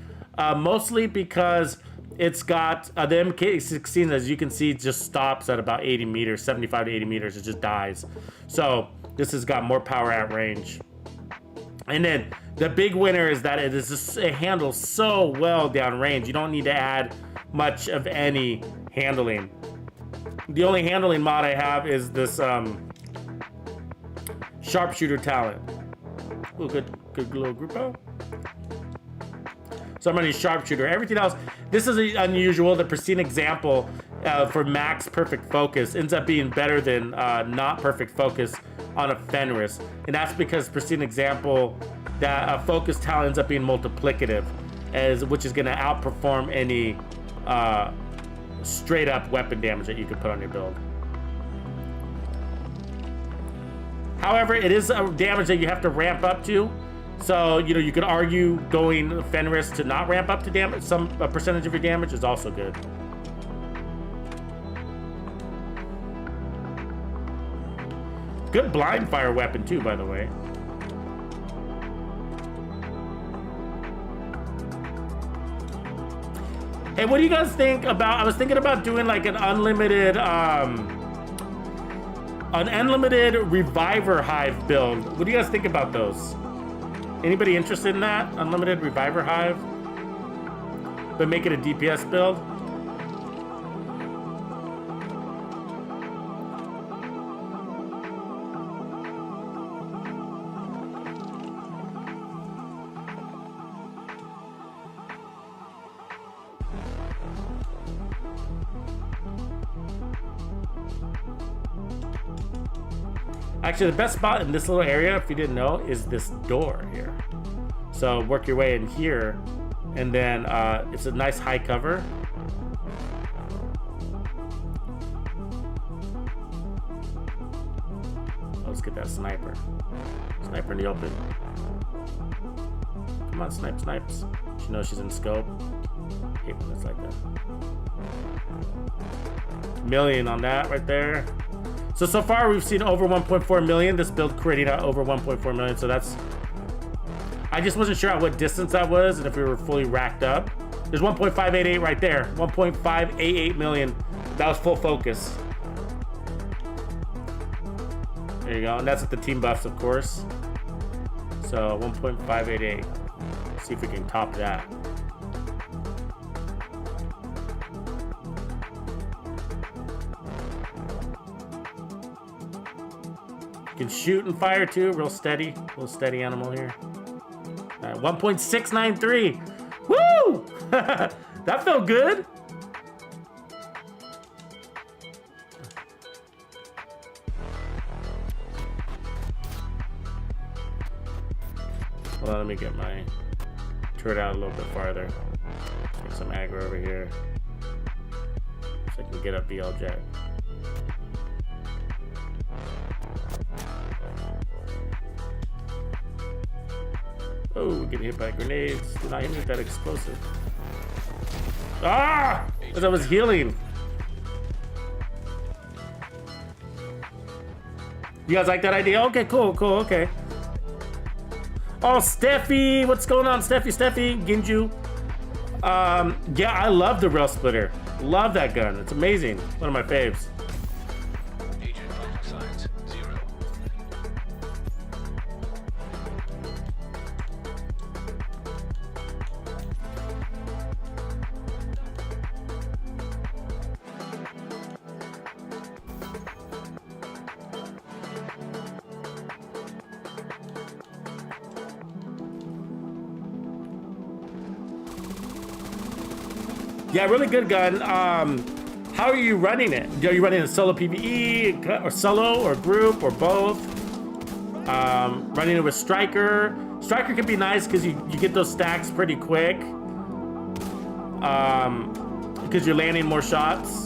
mostly because it's got the MK16, as you can see, just stops at about 80 meters, 75 to 80 meters. It just dies. So this has got more power at range. And then the big winner is that it handles so well down range. You don't need to add much of any handling. The only handling mod I have is this sharpshooter talent. Ooh, good little groupo. So I'm running sharpshooter. Everything else, this is unusual. The pristine example for max perfect focus ends up being better than not perfect focus on a Fenris, and that's because pristine example, that focus talent ends up being multiplicative, which is going to outperform any straight up weapon damage that you could put on your build. However, it is a damage that you have to ramp up to. So, you know, you could argue going Fenris to not ramp up to damage, a percentage of your damage is also good. Good blind fire weapon too, by the way. Hey, what do you guys think about, I was thinking about doing like an unlimited reviver hive build. What do you guys think about those? Anybody interested in that? Unlimited reviver hive? But make it a DPS build? Actually, the best spot in this little area, if you didn't know, is this door here. So work your way in here, and then it's a nice high cover. Let's get that sniper. Sniper in the open. Come on, snipes. She knows she's in scope. I hate when it's like that. Million on that right there. So far we've seen over 1.4 million. This build creating out over 1.4 million. So that's, I just wasn't sure at what distance that was and if we were fully racked up. There's 1.588 right there. 1.588 million. That was full focus. There you go. And that's with the team buffs, of course. So 1.588. See if we can top that. Can shoot and fire too, real steady, little steady animal here. 1.693, woo! That felt good. Hold on, let me get my turret out a little bit farther. Get some aggro over here, so I can get up BL jet. Oh, getting hit by grenades. Did not hit me with that explosive. Ah! As I was healing. You guys like that idea? Okay, cool, okay. Oh, Steffi! What's going on, Steffi, Ginju? Yeah, I love the rail splitter. Love that gun. It's amazing. One of my faves. Agent vital signs 0. Yeah, really good gun. How are you running it? Are you running a solo PvE or solo or group or both? Running it with Striker. Striker can be nice because you get those stacks pretty quick. Because you're landing more shots.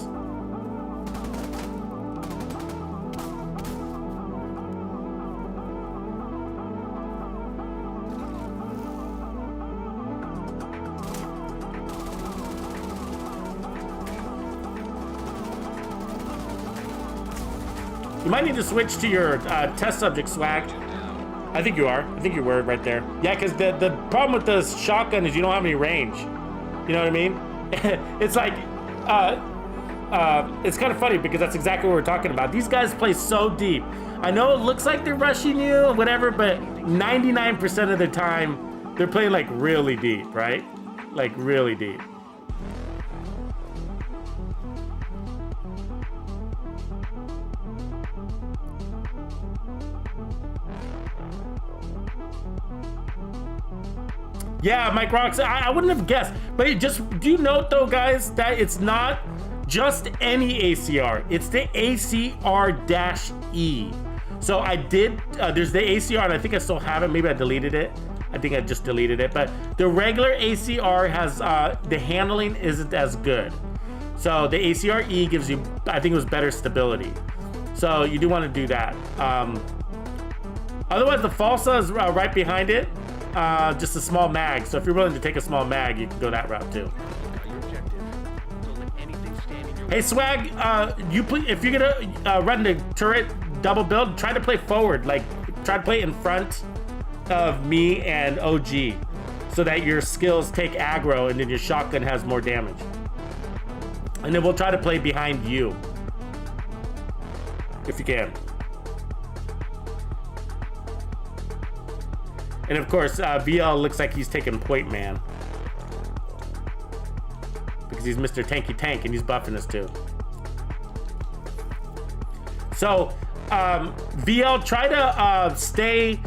You might need to switch to your test subject swag. I think you are. I think you were right there. Yeah, because the problem with the shotgun is you don't have any range. You know what I mean? It's like, it's kind of funny because that's exactly what we're talking about. These guys play so deep. I know it looks like they're rushing you or whatever, but 99% of the time, they're playing like really deep, right? Like really deep. Yeah, Mike Rocks, I wouldn't have guessed. But just, do you note though, guys, that it's not just any ACR. It's the ACR-E. So I did, there's the ACR, and I think I still have it. Maybe I deleted it. I think I just deleted it. But the regular ACR has, the handling isn't as good. So the ACR-E gives you, I think it was better stability. So you do want to do that. Otherwise, the Falsa is right behind it. Just a small mag. So if you're willing to take a small mag, you can go that route too. Hey Swag, you please, if you're gonna run the turret, double build, try to play forward. Like, try to play in front of me and OG so that your skills take aggro and then your shotgun has more damage. And then we'll try to play behind you. If you can. And of course, VL looks like he's taking point man. Because he's Mr. Tanky Tank and he's buffing us too. So, VL, try to stay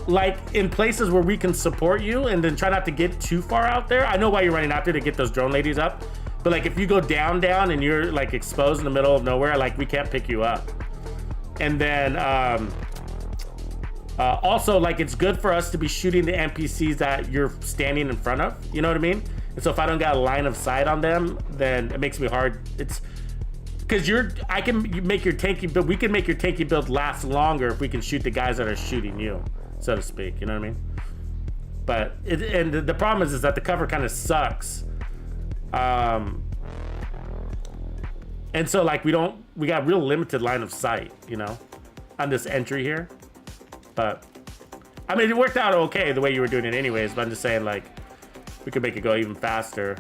like in places where we can support you and then try not to get too far out there. I know why you're running out there to get those drone ladies up. But like if you go down and you're like exposed in the middle of nowhere, like we can't pick you up. And then also like it's good for us to be shooting the NPCs that you're standing in front of. You know what I mean? And so if I don't got a line of sight on them, then it makes me hard. It's because I can make your tanky build. We can make your tanky build last longer if we can shoot the guys that are shooting you, so to speak. You know what I mean? But the problem is that the cover kind of sucks. And so like we got real limited line of sight, you know, on this entry here. But I mean, it worked out okay the way you were doing it anyways, but I'm just saying like we could make it go even faster.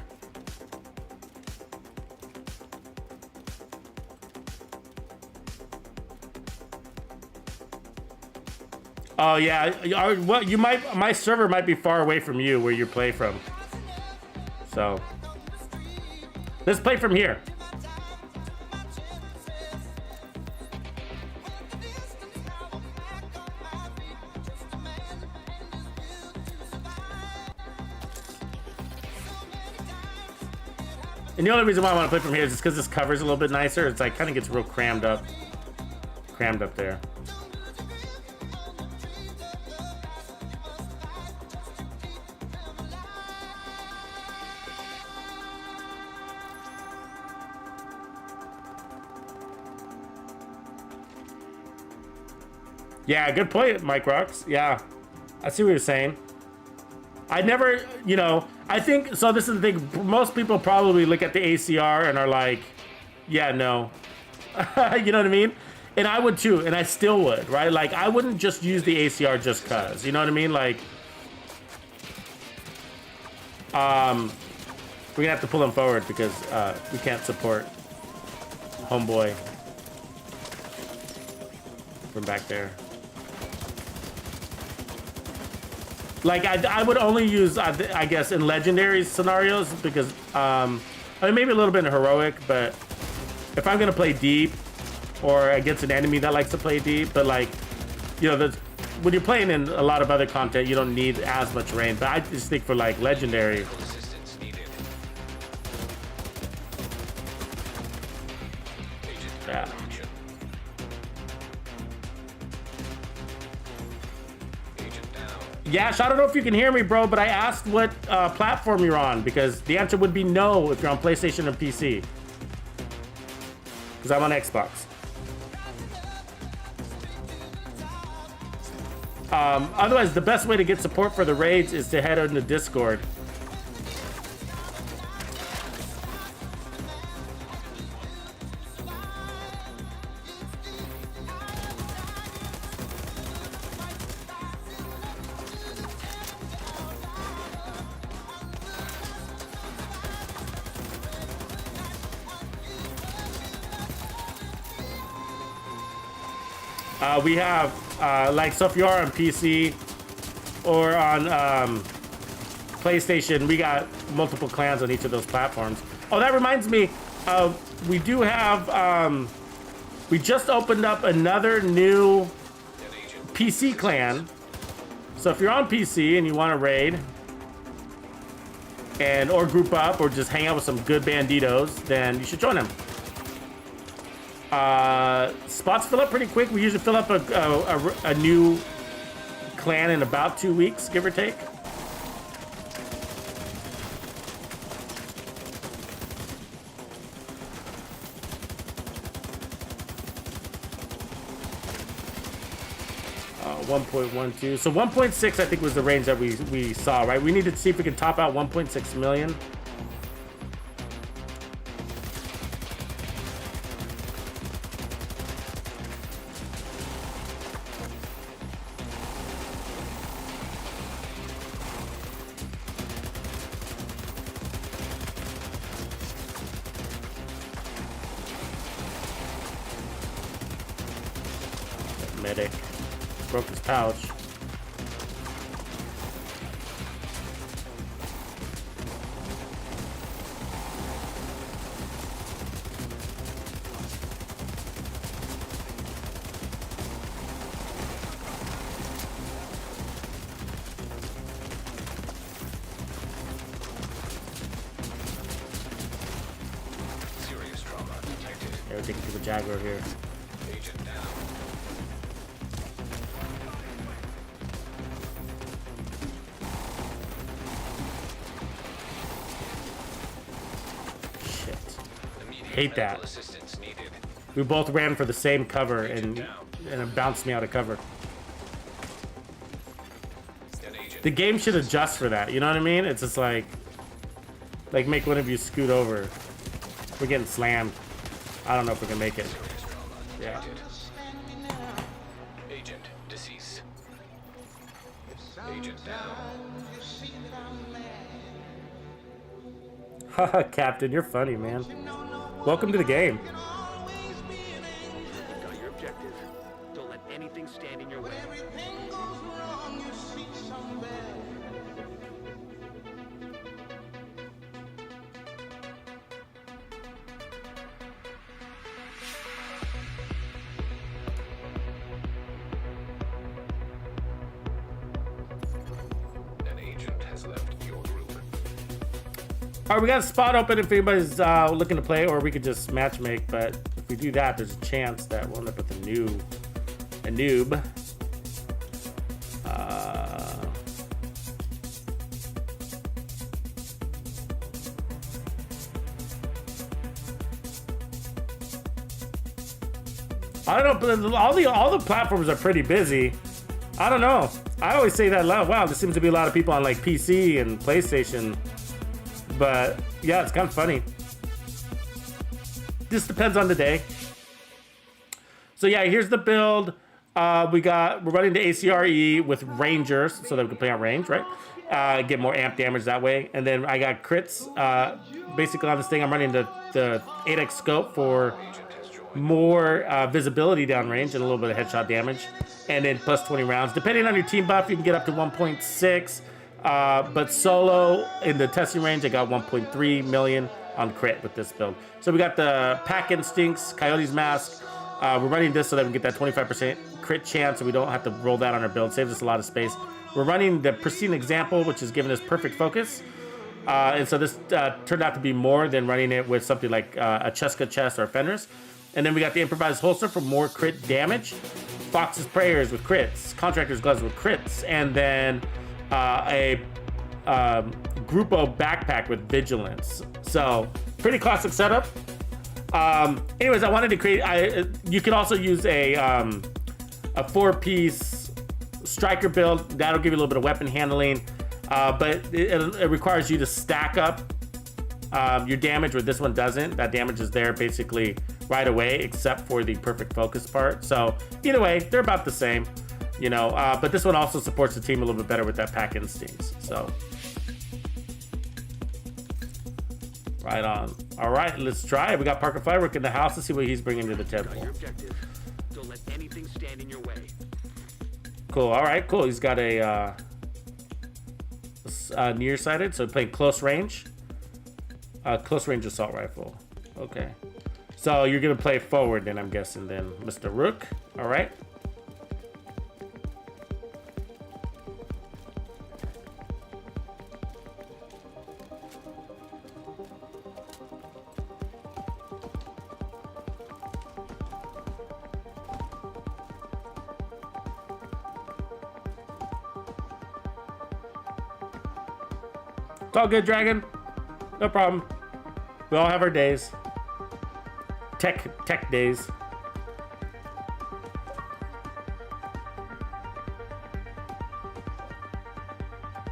Oh yeah, well my server might be far away from you where you play from. So let's play from here. And the only reason why I want to play from here is just because this cover's a little bit nicer. It's like kind of gets real crammed up there. Yeah, good point, Mike Rocks. Yeah, I see what you're saying. I never, you know, I think, so this is the thing, most people probably look at the ACR and are like, yeah, no. You know what I mean? And I would too, and I still would, right? Like, I wouldn't just use the ACR just cause, you know what I mean? Like, we're gonna have to pull him forward because we can't support homeboy from back there. Like I would only use I guess in legendary scenarios because I mean maybe a little bit in heroic, but if I'm gonna play deep or against an enemy that likes to play deep, but like you know when you're playing in a lot of other content you don't need as much range. But I just think for like legendary, Assistance needed. Agent yeah. malfunction. Agent down. Yash, I don't know if you can hear me, bro, but I asked what platform you're on because the answer would be no if you're on PlayStation or PC. Because I'm on Xbox. Otherwise, the best way to get support for the raids is to head into Discord. We have, like, so if you are on PC or on PlayStation, we got multiple clans on each of those platforms. Oh, that reminds me, we do have, we just opened up another new PC clan. So if you're on PC and you want to raid and or group up or just hang out with some good banditos, then you should join them. Spots fill up pretty quick. We usually fill up a new clan in about 2 weeks, give or take. Uh, 1.12. So 1.6, I think, was the range that we saw, right? We need to see if we can top out 1.6 million. Medic. Broke his pouch. Serious trauma detected. Yeah, we're taking to the Jaguar here. Agent down. Shit. Immediate Hate that. medical assistance needed. We both ran for the same cover and it bounced me out of cover. An agent. The game should adjust for that, you know what I mean? It's just like make one of you scoot over. We're getting slammed. I don't know if we can make it. Serious trauma Yeah. detected. Agent deceased. Agent down. Haha, Captain, you're funny, man. Welcome to the game. Got your objective. Don't let anything stand in your way. An agent has left your group. All right, we got a spot open if anybody's looking to play, or we could just match make. But if we do that, there's a chance that we'll end up with a noob. I don't know, but all the platforms are pretty busy. I don't know. I always say that loud. Wow, there seems to be a lot of people on like PC and PlayStation. But yeah, it's kind of funny. Just depends on the day. So yeah, here's the build. We're running the ACR-E with Rangers so that we can play on range, right? Get more amp damage that way. And then I got crits. Basically on this thing, I'm running the 8x scope for more visibility downrange and a little bit of headshot damage. And then plus 20 rounds. Depending on your team buff, you can get up to 1.6. But solo in the testing range, I got 1.3 million on crit with this build. So we got the Pack Instincts, Coyote's Mask. We're running this so that we can get that 25% crit chance, so we don't have to roll that on our build. Saves us a lot of space. We're running the Pristine Example, which is giving us perfect focus. And so this turned out to be more than running it with something like a Cheska chest or Fenris. And then we got the Improvised Holster for more crit damage. Fox's Prayers with crits. Contractor's Gloves with crits. And then a Grupo backpack with Vigilance. So pretty classic setup. Anyways, I wanted to create. You can also use a 4-piece striker build. That'll give you a little bit of weapon handling, but it requires you to stack up your damage, where this one doesn't. That damage is there basically right away, except for the perfect focus part. So either way, they're about the same, you know. But this one also supports the team a little bit better with that Pack Instincts. So right on. All right, let's try it. We got Parker Firework in the house. Let's see what he's bringing to the Got table. your objective. Don't let anything stand in your way. Cool. All right, cool. He's got a nearsighted, so playing close range. Close range assault rifle. Okay. So you're gonna play forward then, I'm guessing then, Mr. Rook. All right. It's all good, Dragon. No problem. We all have our days. Tech days.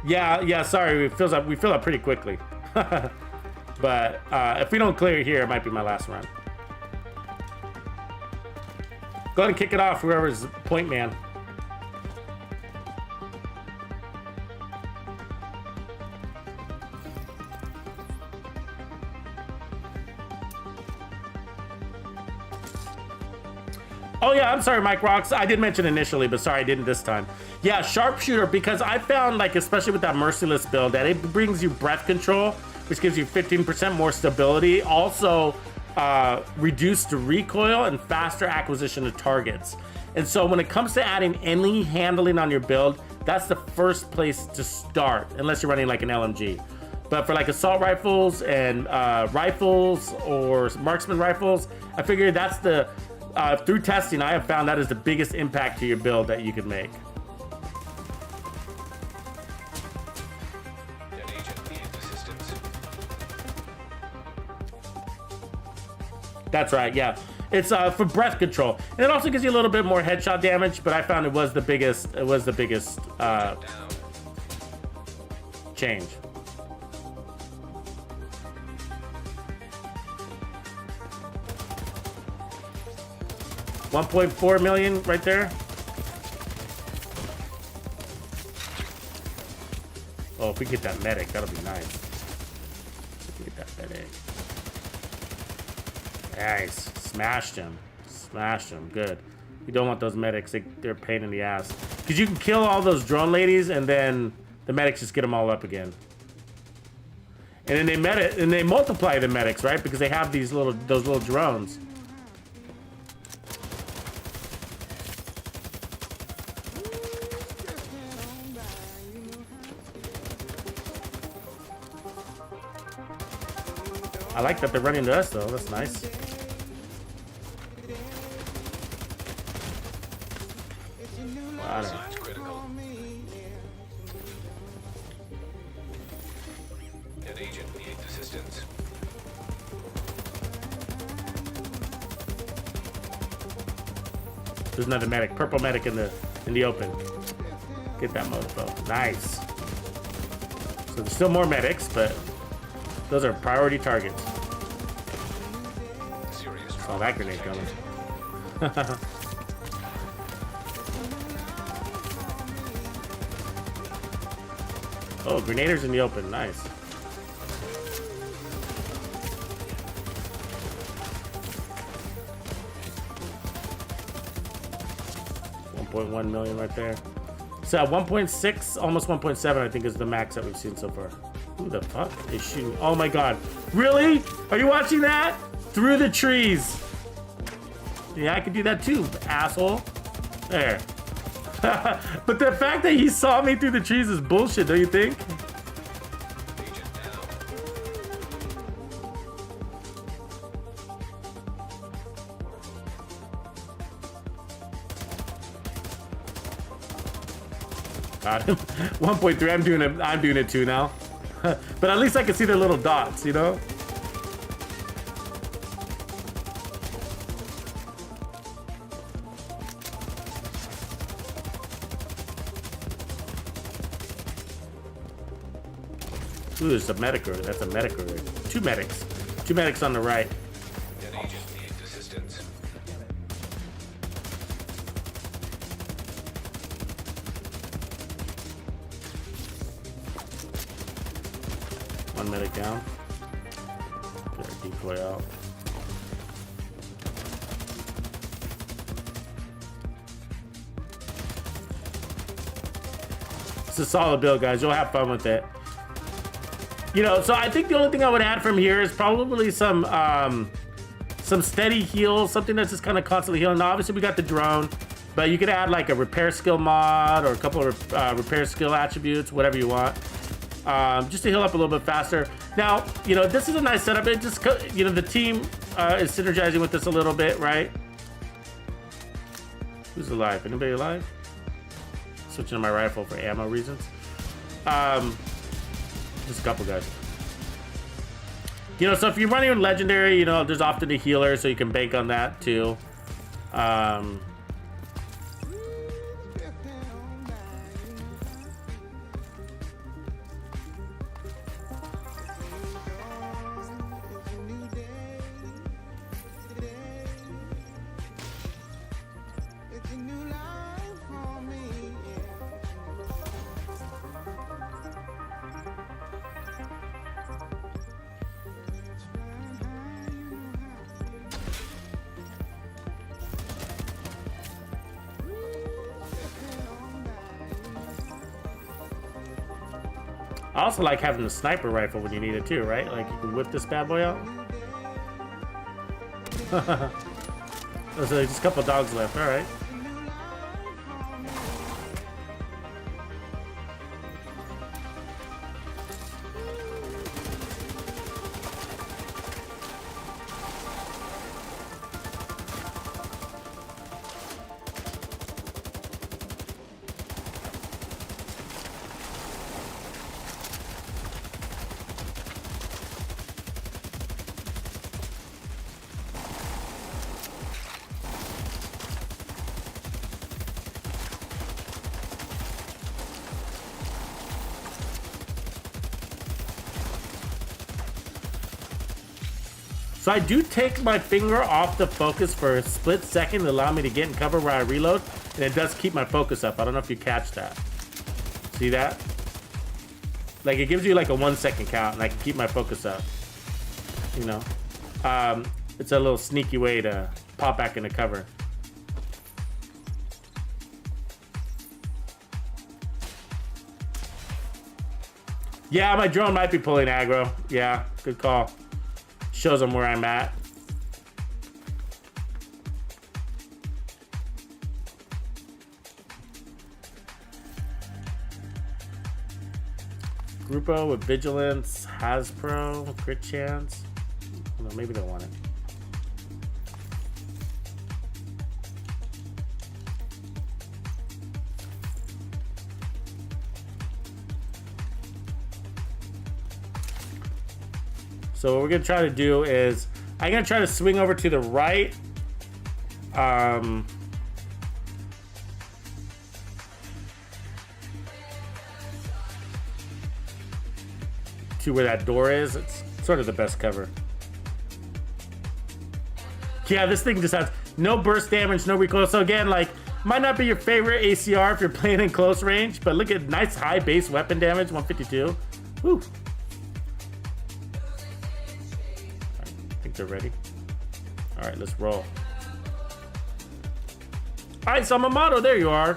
Yeah. Sorry, we fill up pretty quickly. But if we don't clear here, it might be my last run. Go ahead and kick it off, whoever's point man. Oh yeah, I'm sorry, Mike Rocks. I did mention initially, but sorry, I didn't this time. Yeah, sharpshooter, because I found, like, especially with that merciless build, that it brings you breath control, which gives you 15% more stability. Also, reduced recoil and faster acquisition of targets. And so when it comes to adding any handling on your build, that's the first place to start, unless you're running like an LMG. But for like assault rifles and rifles or marksman rifles, I figured that's the, through testing, I have found that is the biggest impact to your build that you could make. Dead agent needs assistance. That's right, yeah. It's for breath control, and it also gives you a little bit more headshot damage. But I found it was the biggest. It was the biggest Down. change. $1.4 million right there. Oh, if we get that medic, that'll be nice. If we get that medic. Nice. Smashed him. Smashed him. Good. You don't want those medics. They're a pain in the ass. Because you can kill all those drone ladies, and then the medics just get them all up again. And then they multiply the medics, right? Because they have those little drones. I like that they're running to us, though. That's nice. Wow. Signs critical. Dead agent needs assistance. There's another medic. Purple medic in the open. Get that motherfucker. Nice. So there's still more medics, but those are priority targets. Serious Oh, trauma. that grenade coming. Oh, grenaders in the open. Nice. $1.1 million right there. So 1.6, almost 1.7, I think is the max that we've seen so far. Who the fuck is shooting? Oh my god. Really? Are you watching that? Through the trees. Yeah, I could do that too, asshole. There. But the fact that he saw me through the trees is bullshit, don't you think? Agent down. Got him. 1.3, I'm doing it too now. But at least I can see their little dots, you know? Ooh, there's a medic. That's a medic. Two medics. Two medics on the right. Dead agent needs assistance. One medic down. Get our decoy out. It's a solid build, guys. You'll have fun with it. You know, so I think the only thing I would add from here is probably some steady heals, something that's just kind of constantly healing. Now, obviously, we got the drone, but you could add like a repair skill mod or a couple of repair skill attributes, whatever you want, just to heal up a little bit faster. Now, you know, this is a nice setup. It just, you know, the team is synergizing with this a little bit, right? Who's alive? Anybody alive? Switching to my rifle for ammo reasons. Just a couple guys. You know, so if you're running legendary, you know, there's often a healer, so you can bank on that too. I also like having the sniper rifle when you need it too, right? Like you can whip this bad boy out. There's just a couple dogs left. All right. So I do take my finger off the focus for a split second to allow me to get in cover where I reload, and it does keep my focus up. I don't know if you catch that. See that? Like it gives you like a 1 second count, and I can keep my focus up. You know, it's a little sneaky way to pop back into cover. Yeah, my drone might be pulling aggro. Yeah, good call. Shows them where I'm at. Grupo with Vigilance, Hasbro, crit chance. Well, maybe they want it. So what we're gonna try to do is, I'm gonna try to swing over to the right. To where that door is. It's sort of the best cover. Yeah, this thing just has no burst damage, no recoil. So again, like, might not be your favorite ACR if you're playing in close range, but look at nice high base weapon damage, 152. Woo. They're ready. All right, let's roll. All right, Samamoto, there you are.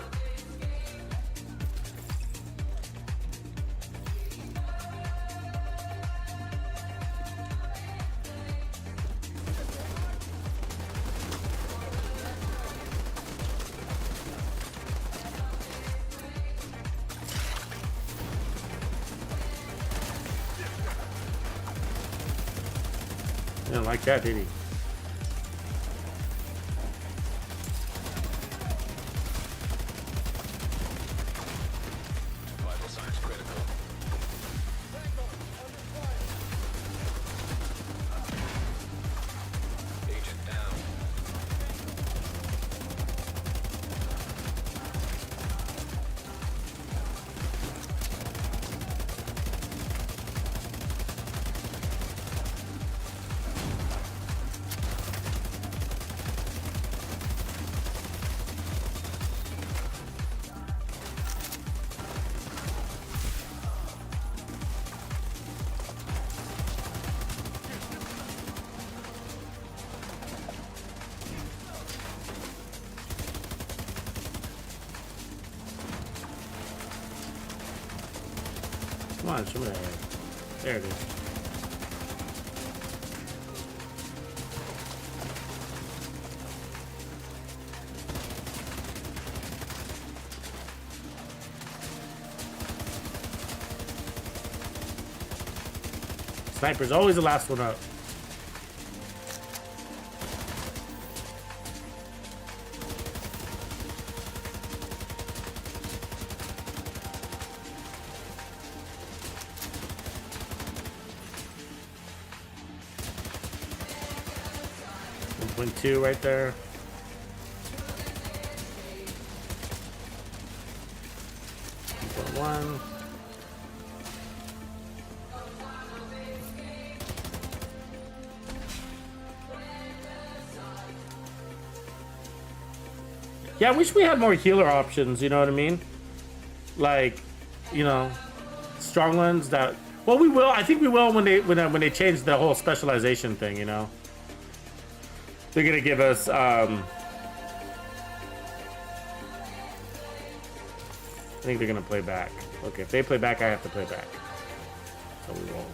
Didn't like that, did he? Vital signs critical. Agent down. Come on, show me that. There it is. Sniper's always the last one up. Win 2 right there. One. Yeah, I wish we had more healer options, you know what I mean? Like, you know, strong ones that, well, we will, I think we will when they change the whole specialization thing, you know? They're gonna give us I think they're gonna play back. Okay, if they play back, I have to play back. So we won't.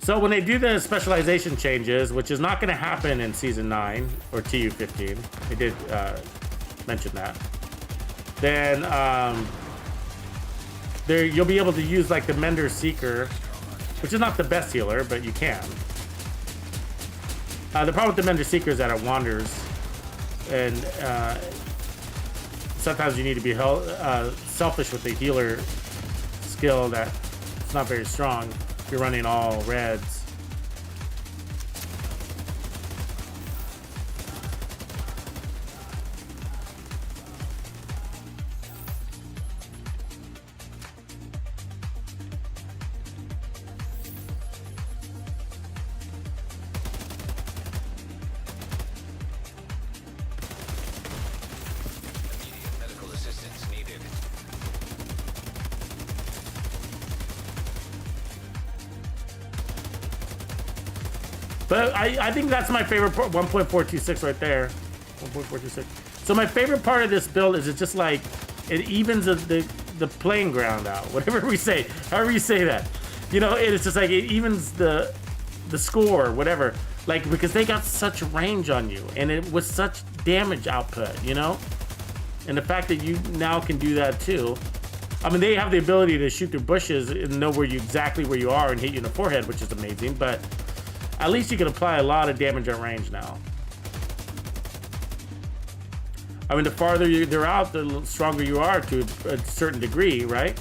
So when they do the specialization changes, which is not going to happen in Season 9 or TU15, they did mention that, then there you'll be able to use like the Mender Seeker, which is not the best healer, but you can. The problem with the Mender Seeker is that it wanders, and sometimes you need to be selfish with the healer skill that it's not very strong. You're running all reds. Immediate medical assistance needed. But I think that's my favorite part, 1.426 right there. 1.426. So my favorite part of this build is it's just like, it evens the playing ground out. Whatever we say, however you say that. You know, it's just like, it evens the score, whatever. Like, because they got such range on you, and it was such damage output, you know? And the fact that you now can do that too. I mean, they have the ability to shoot through bushes and know exactly where you are and hit you in the forehead, which is amazing, but at least you can apply a lot of damage on range now. I mean, the farther they're out, the stronger you are to a certain degree, right?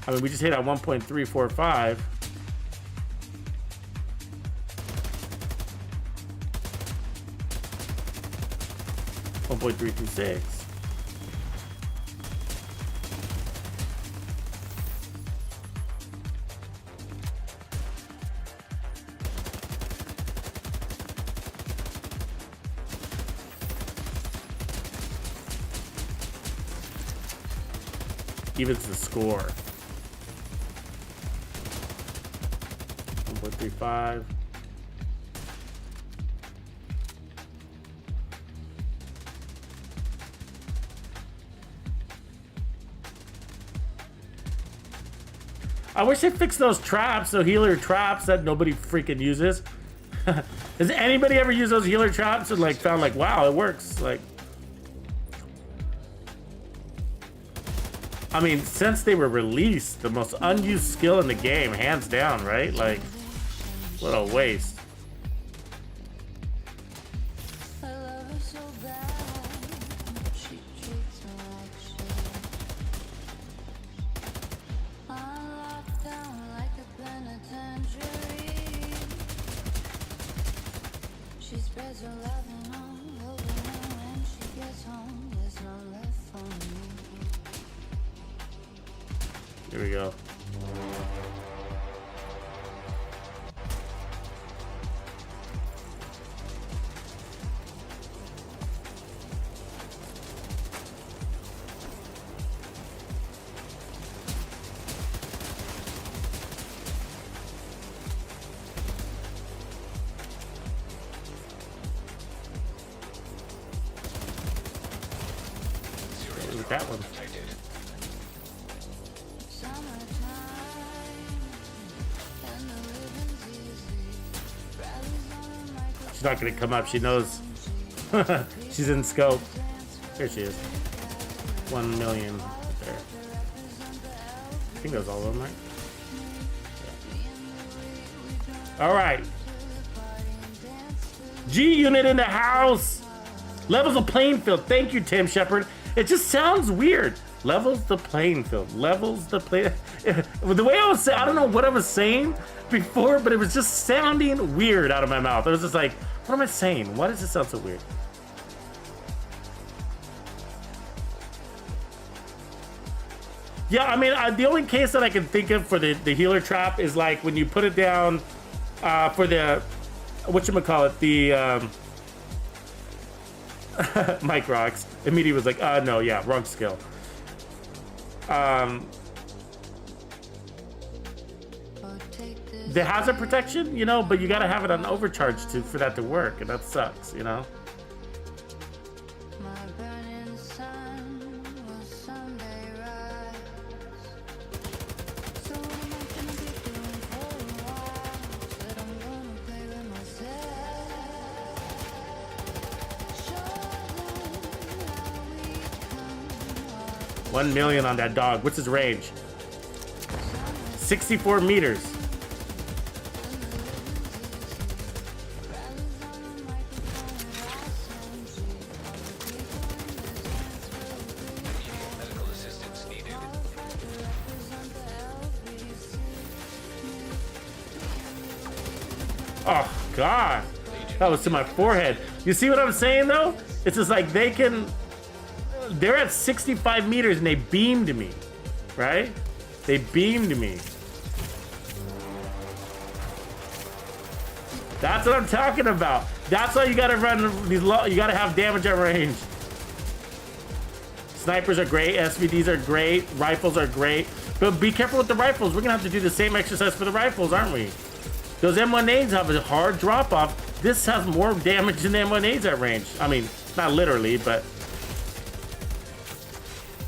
I mean, we just hit at 1.345. .326. Evens the score. 1.35. I wish they fixed those traps, those healer traps that nobody freaking uses. Has anybody ever used those healer traps and like found like, wow, it works? Like, I mean, since they were released, the most unused skill in the game, hands down, right? Like, what a waste. Here we go. Look at that one. She's not gonna come up. She knows she's in scope. Here she is. 1 million right there. I think that was all of them, right? Yeah. All right. G unit in the house. Levels the playing field. Thank you, Tim Shepard. It just sounds weird. Levels the playing field. Levels the play. The way I was saying, I don't know what I was saying before, but it was just sounding weird out of my mouth. It was just like, what am I saying? Why does it sound so weird? Yeah, I mean, the only case that I can think of for the healer trap is like when you put it down for the, whatchamacallit, the Mike Rocks. Immediately was like, no, yeah, wrong skill. the hazard protection, you know, but you gotta have it on overcharge for that to work, and that sucks, you know. $1 million on that dog. What's his range? 64 meters. Medical assistance needed. Oh, God. That was to my forehead. You see what I'm saying, though? It's just like they can... They're at 65 meters and they beamed me, right? They beamed me. That's what I'm talking about. That's why you gotta run these you gotta have damage at range. Snipers are great, SVDs are great, rifles are great, but be careful with the rifles. We're gonna have to do the same exercise for the rifles, aren't we? Those M1As have a hard drop off. This has more damage than the M1As at range. I mean, not literally, but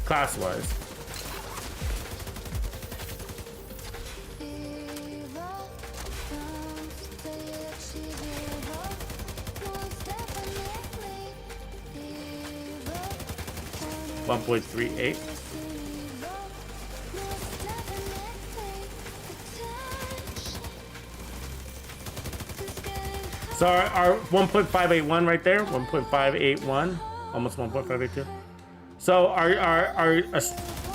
class-wise. $1.38. So our 1.581 right there, 1.581, almost 1.582. So our here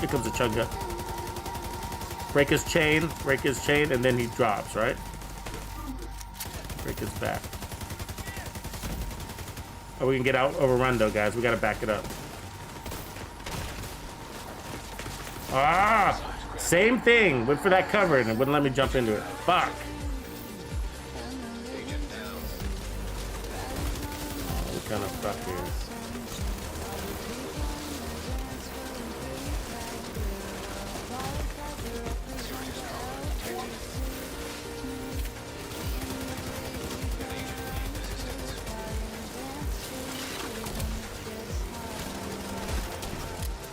comes a chugga. Break his chain, and then he drops, right? Break his back. Oh, we can get out overrun though, guys. We gotta back it up. Ah, same thing. Went for that cover and it wouldn't let me jump into it. Fuck. Oh, we kind of stuck here.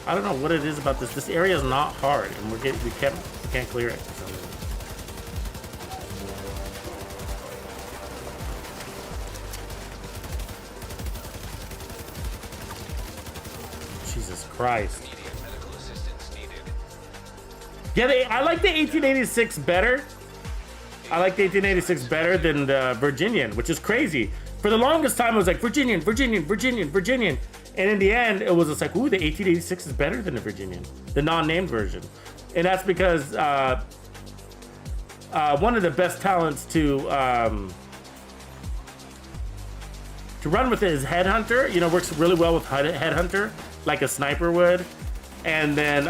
I don't know what it is about this. This area is not hard, and we can't clear it. Jesus Christ. Medical assistance needed. Yeah, I like the 1886 better. I like the 1886 better than the Virginian, which is crazy. For the longest time, it was like Virginian. And in the end, it was just like, ooh, the 1886 is better than the Virginian, the non-named version. And that's because one of the best talents to run with it is Headhunter. You know, works really well with Headhunter, like a sniper would. And then,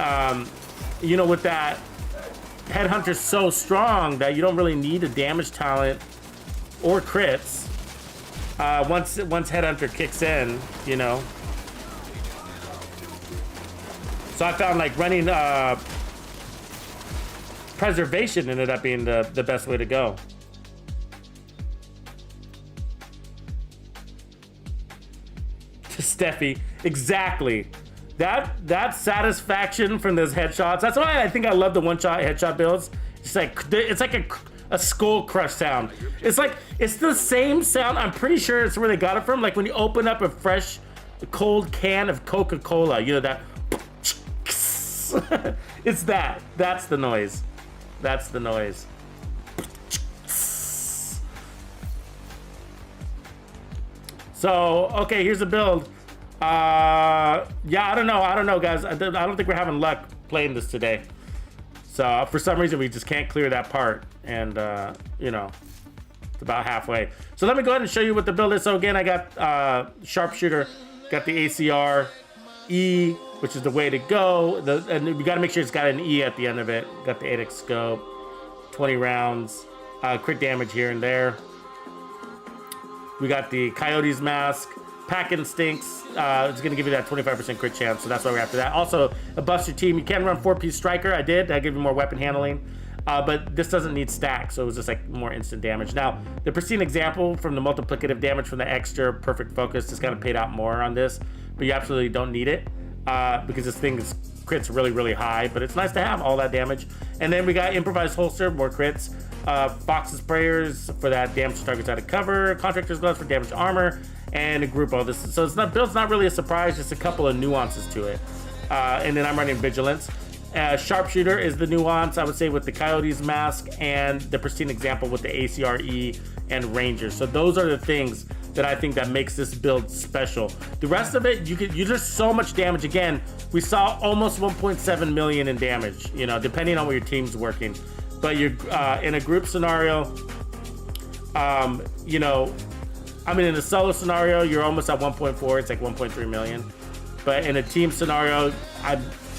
you know, with that, Headhunter's so strong that you don't really need a damage talent or crits. Once Headhunter kicks in, you know. So I found like running preservation ended up being the best way to go. Steffi, exactly. That satisfaction from those headshots. That's why I think I love the one-shot headshot builds. It's like a skull crush sound. It's the same sound. I'm pretty sure it's where they got it from. Like when you open up a fresh, cold can of Coca-Cola, you know that. It's that. That's the noise. That's the noise. So, okay, here's a build. Yeah, I don't know, guys. I don't think we're having luck playing this today. So, for some reason, we just can't clear that part. And, you know, it's about halfway. So, let me go ahead and show you what the build is. So, again, I got Sharpshooter, got the ACR-E, which is the way to go. And we got to make sure it's got an E at the end of it. Got the 8x scope, 20 rounds, crit damage here and there. We got the Coyote's Mask, Pack Instincts. It's going to give you that 25% crit chance, so that's why we're after that. Also, a Buster Team. You can run 4-piece Striker. I did. That gave you more weapon handling. but this doesn't need stacks, so it was just like more instant damage. Now, the pristine example from the multiplicative damage from the extra perfect focus is kind of paid out more on this, but you absolutely don't need it because this thing is crits really, really high, but it's nice to have all that damage. And then we got improvised holster, more crits. Boxes sprayers for that damage to targets out of cover. Contractor's gloves for damage to armor, and a group of this. So it's not build's not really a surprise, just a couple of nuances to it. And then I'm running vigilance. Sharpshooter is the nuance, I would say, with the Coyote's mask and the pristine example with the ACR-E and Ranger. So those are the things that I think that makes this build special. The rest of it, you just so much damage. Again, we saw almost 1.7 million in damage, you know, depending on where your team's working. But you're in a group scenario, you know, I mean, in a solo scenario, you're almost at 1.4. It's like 1.3 million. But in a team scenario,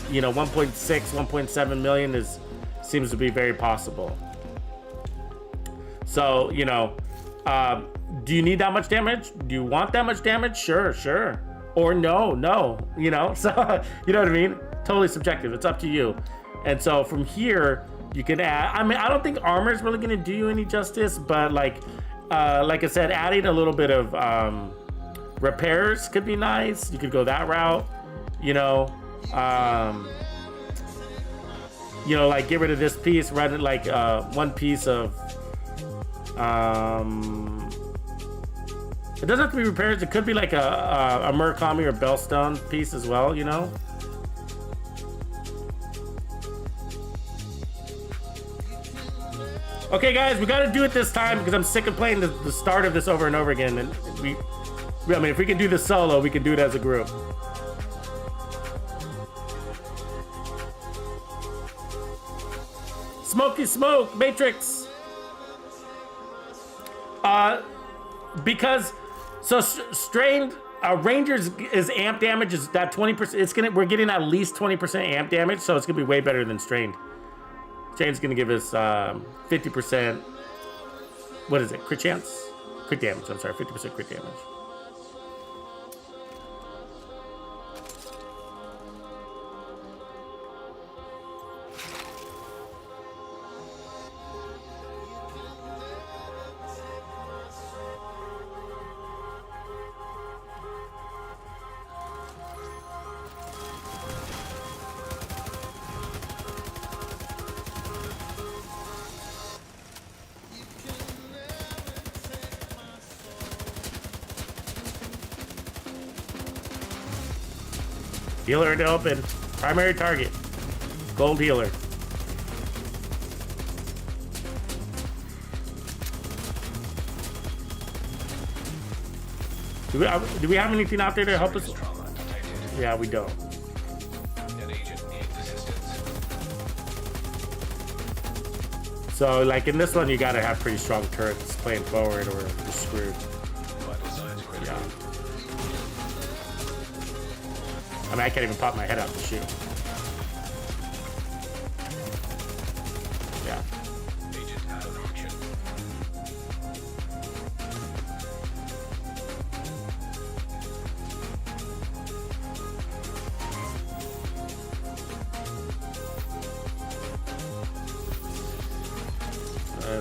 you know, 1.6, 1.7 million seems to be very possible. So, you know, do you need that much damage? Do you want that much damage? Sure, sure. Or no, you know? So, you know what I mean? Totally subjective. It's up to you. And so from here, you can add, I mean, I don't think armor is really going to do you any justice, but like I said, adding a little bit of repairs could be nice. You could go that route, you know. You know, like get rid of this piece, run it like one piece of it doesn't have to be repairs. It could be like a Murakami or Bellstone piece as well, you know. Okay, guys, we got to do it this time because I'm sick of playing the start of this over and over again. And I mean, if we can do this solo, we can do it as a group. Smoky smoke, Matrix. Because so strained Rangers is amp damage is that 20%. We're getting at least 20% amp damage, so it's gonna be way better than strained. Strained's gonna give us 50%. What is it? Crit chance? Crit damage. I'm sorry, 50% crit damage. Healer to open. Primary target. Gold healer. Do we have anything out there to help us? Yeah, we don't. An agent needs assistance. So, like in this one, you gotta have pretty strong turrets playing forward, or you're screwed. Vital signs critical. Yeah. I mean, I can't even pop my head out to shoot. Yeah. Agent out of action.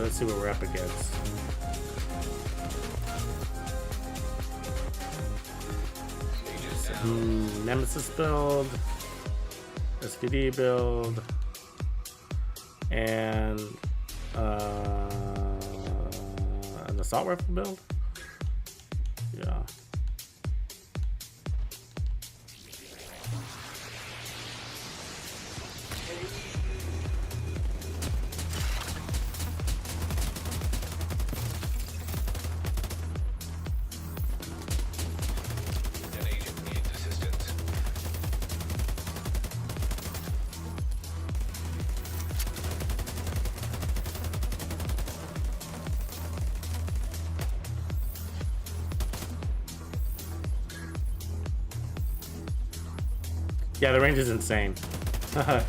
Let's see what we're up against. Nemesis build, SVD build, and an assault rifle build. Yeah. An agent needs assistance. Yeah, the range is insane. But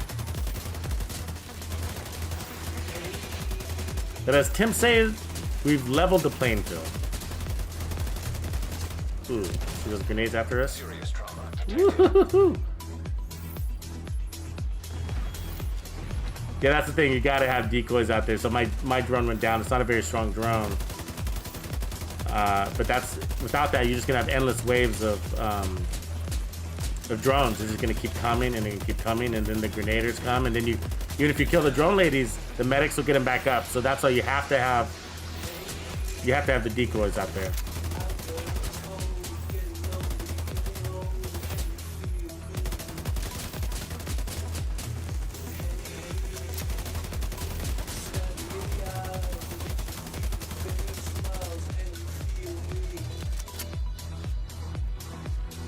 as Tim says, we've leveled the playing field. Ooh, see those grenades after us? Serious trauma. Woo-hoo-hoo-hoo. Yeah, that's the thing. You gotta have decoys out there. So my drone went down. It's not a very strong drone. But without that, you're just gonna have endless waves of drones. They're just gonna keep coming and then keep coming, and then the grenaders come, and then even if you kill the drone ladies, the medics will get them back up. So that's why you have to have the decoys out there.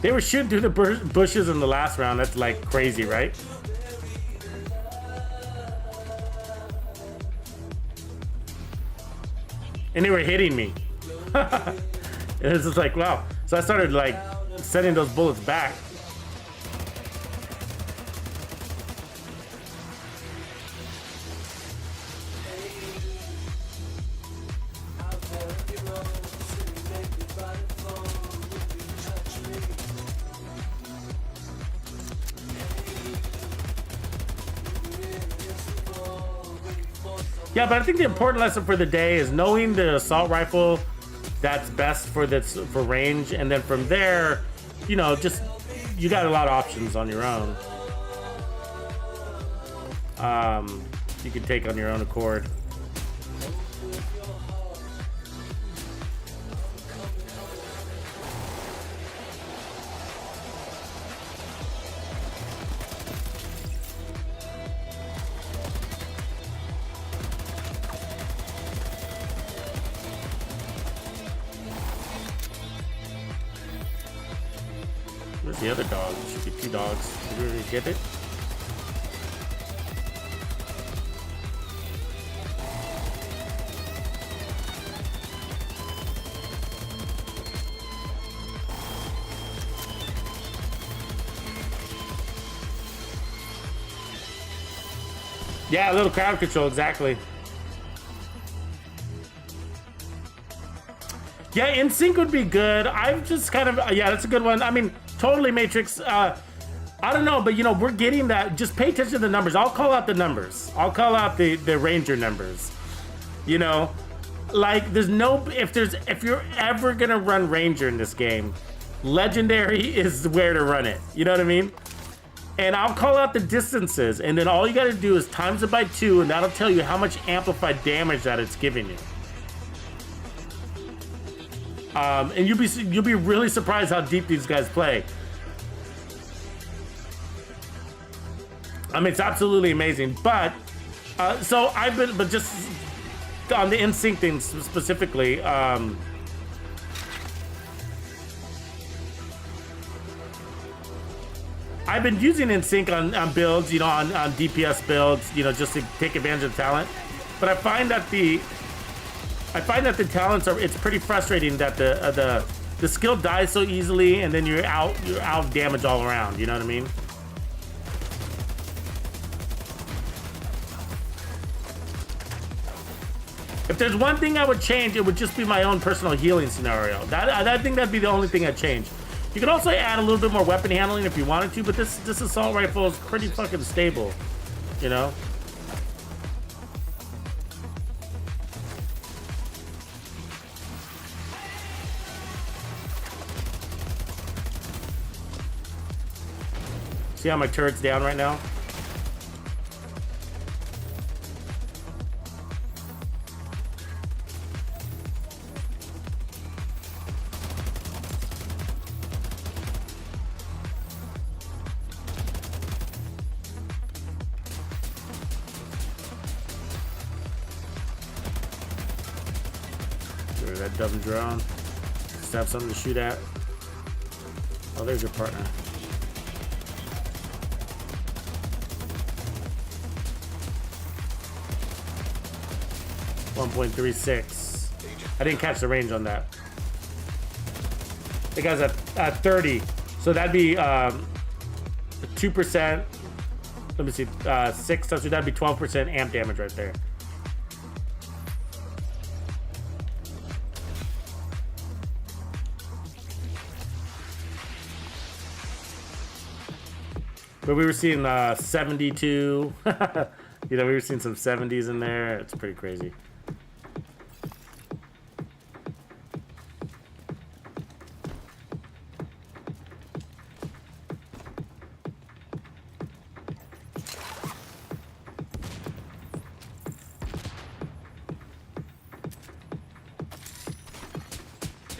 They were shooting through the bushes in the last round. That's like crazy, right? And they were hitting me. And it's just like, wow. So I started like sending those bullets back. Yeah, but I think the important lesson for the day is knowing the assault rifle that's best for range, and then from there, you know, just you got a lot of options on your own. You can take on your own accord. Where's the other dog? There should be 2 dogs. Did we already get it? Yeah, a little crowd control, exactly. Yeah, in sync would be good. I've just kind of, yeah, that's a good one. I mean, totally Matrix. I don't know, but you know, we're getting that. Just pay attention to the numbers. I'll call out the numbers. I'll call out the Ranger numbers. You know, like there's no, if you're ever gonna run Ranger in this game, Legendary is where to run it. You know what I mean? And I'll call out the distances, and then all you gotta do is times it by 2, and that'll tell you how much amplified damage that it's giving you. And you'll be really surprised how deep these guys play. I mean, it's absolutely amazing. But but just on the in-sync thing specifically, I've been using in-sync on builds, you know, on DPS builds, you know, just to take advantage of talent. But I find that the talents it's pretty frustrating that the skill dies so easily, and then you're out damage all around. You know what I mean? If there's one thing I would change, it would just be my own personal healing scenario. I think that'd be the only thing I'd change. You could also add a little bit more weapon handling if you wanted to, but this assault rifle is pretty fucking stable, you know? See how my turret's down right now? That dumb drone. Just have something to shoot at. Oh, there's your partner. .36. I didn't catch the range on that. The guy's at 30, so that'd be 2%. Let me see, 6, so that'd be 12% amp damage right there. But we were seeing 72, You know, we were seeing some 70s in there. It's pretty crazy.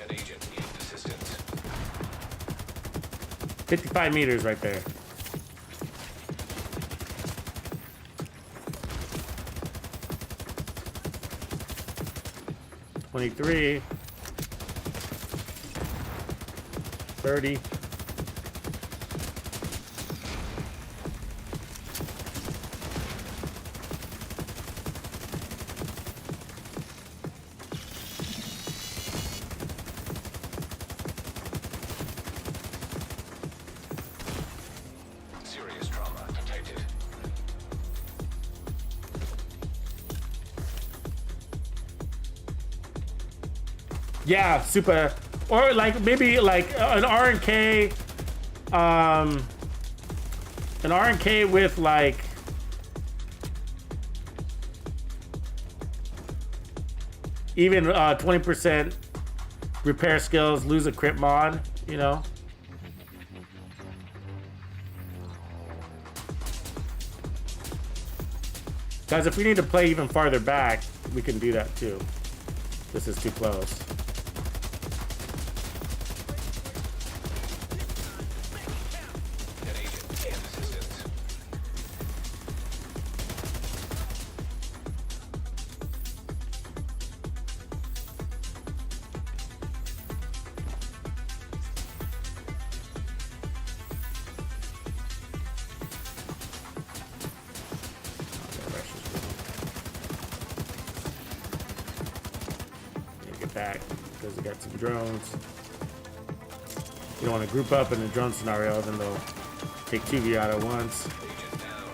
An agent needs assistance. 55 meters right there. $23, $30. Serious trauma detected. Yeah, super. Or like maybe like an RNK, an RNK with like even 20% repair skills, lose a crit mod, you know. Guys, if we need to play even farther back, we can do that too. This is too close. An agent needs assistance. Get back because we got some drones. You don't want to group up in a drone scenario, then they'll take 2 of you out at once. Agent down.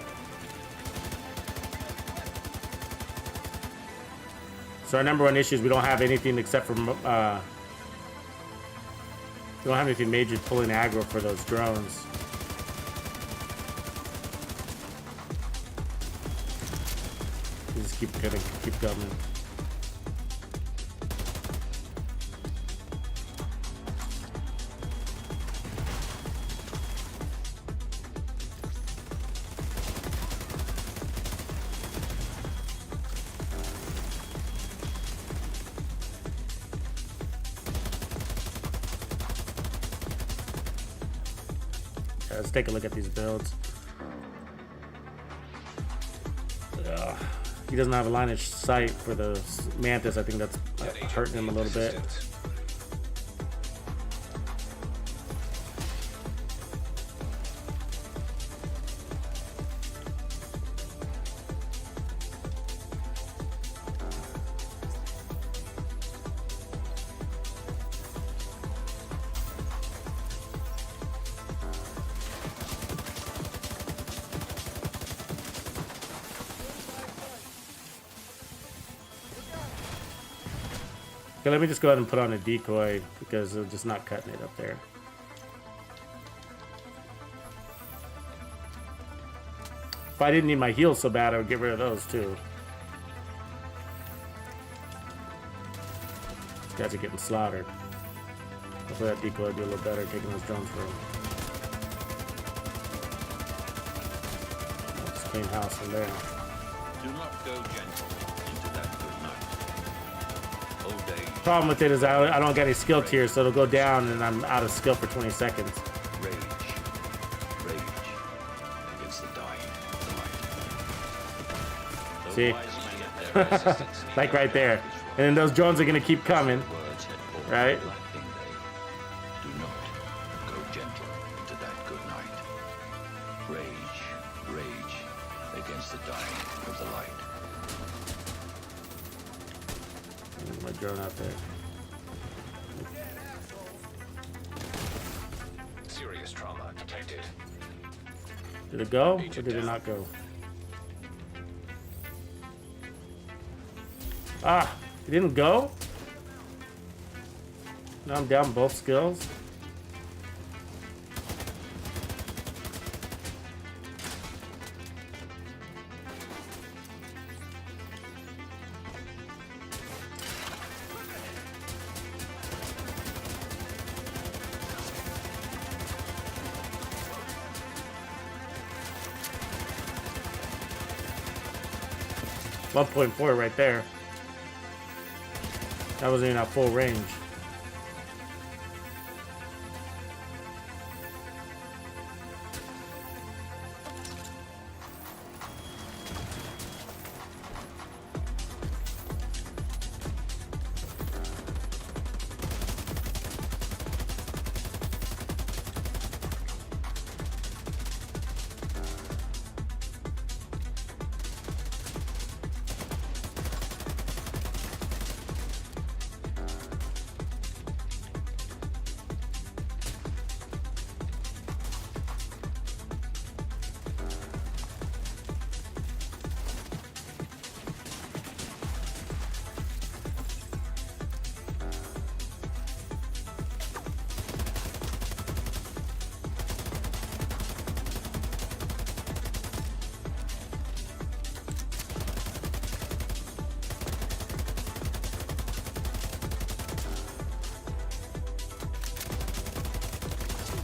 So our number one issue is we don't have anything except for we don't have anything major pulling aggro for those drones. We just keep coming. Let's take a look at these builds. He doesn't have a line of sight for the Mantis. I think that's An agent hurting him a needs little bit. assistance. Okay, let me just go ahead and put on a decoy because they're just not cutting it up there. If I didn't need my heals so bad, I would get rid of those too. These guys are getting slaughtered. Hopefully that decoy will do a little better taking those drones for him. Let's clean house from there. Do not go gentle into that good night. Old age, Problem with it is I don't get any skill tiers, so it'll go down and I'm out of skill for 20 seconds. rage against the dying of the light. See? Wise men Their assistance needed. Like right there. And then those drones are gonna keep coming. words had fallen Right. like thing they. Do not go gentle into that good night. Rage against the dying of the light. My drone out there. Serious trauma detected. Did it go or did it not go? Ah, it didn't go? Now I'm down both skills. 1.4 right there. That wasn't even at full range.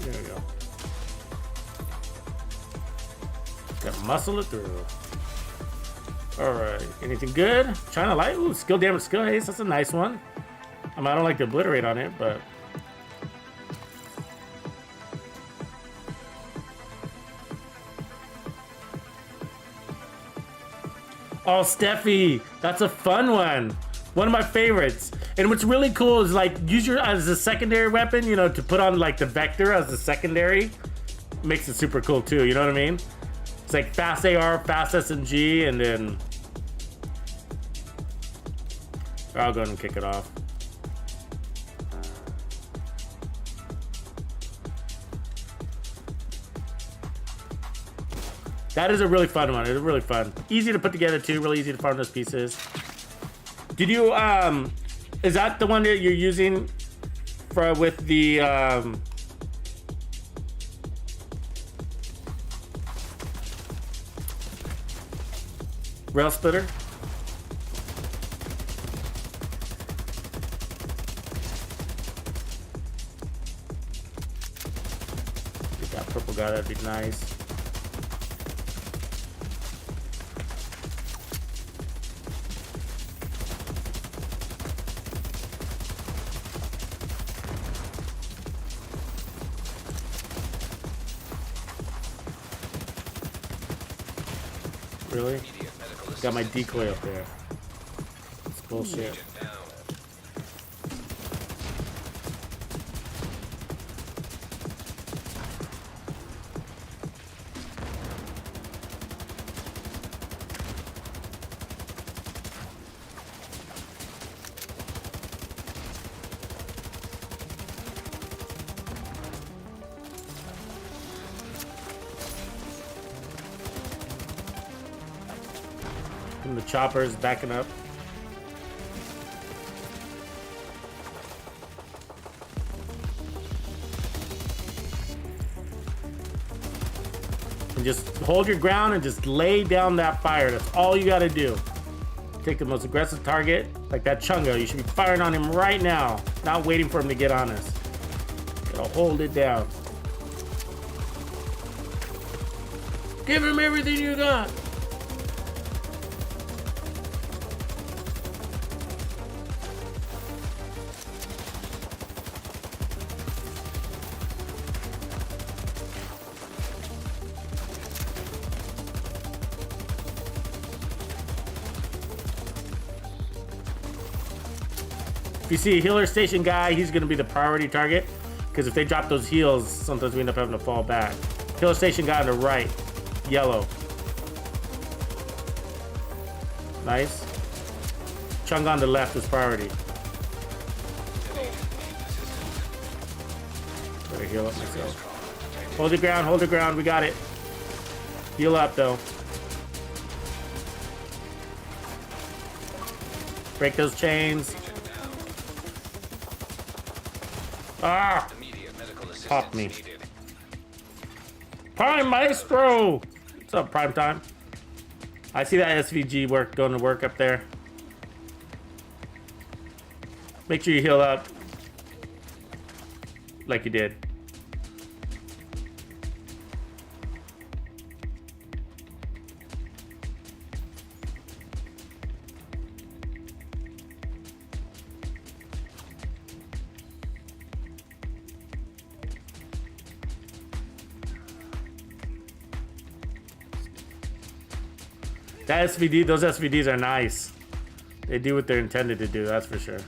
There we go. Gotta muscle it through. Alright, anything good? China Light? Ooh, skill damage, skill haste. That's a nice one. I mean, I don't like to obliterate on it, but. Oh, Steffi, that's a fun one. One of my favorites. And what's really cool is like use your as a secondary weapon, you know, to put on like the vector as the secondary. Makes it super cool too, you know what I mean? It's like fast AR, fast SMG, and then I'll go ahead and kick it off. That is a really fun one. It's really fun. Easy to put together too, really easy to farm those pieces. Did you is that the one that you're using for with the rail splitter? Get that purple guy, that'd be nice. Really? Got my decoy up there. It's bullshit. And the chopper is backing up. And just hold your ground and just lay down that fire. That's all you gotta do. Take the most aggressive target, like that Chunga. You should be firing on him right now, not waiting for him to get on us. Gotta hold it down. Give him everything you got. If you see a healer station guy, he's gonna be the priority target, because if they drop those heals, sometimes we end up having to fall back. Healer station guy on the right, yellow. Nice. Chung on the left is priority. Better heal up myself. Hold the ground, we got it. Heal up though. Break those chains. Ah! Pop me. Prime Maestro! What's up, Prime Time? I see that SVG going to work up there. Make sure you heal up. Like you did. That SVD, those SVDs are nice. They do what they're intended to do, that's for sure.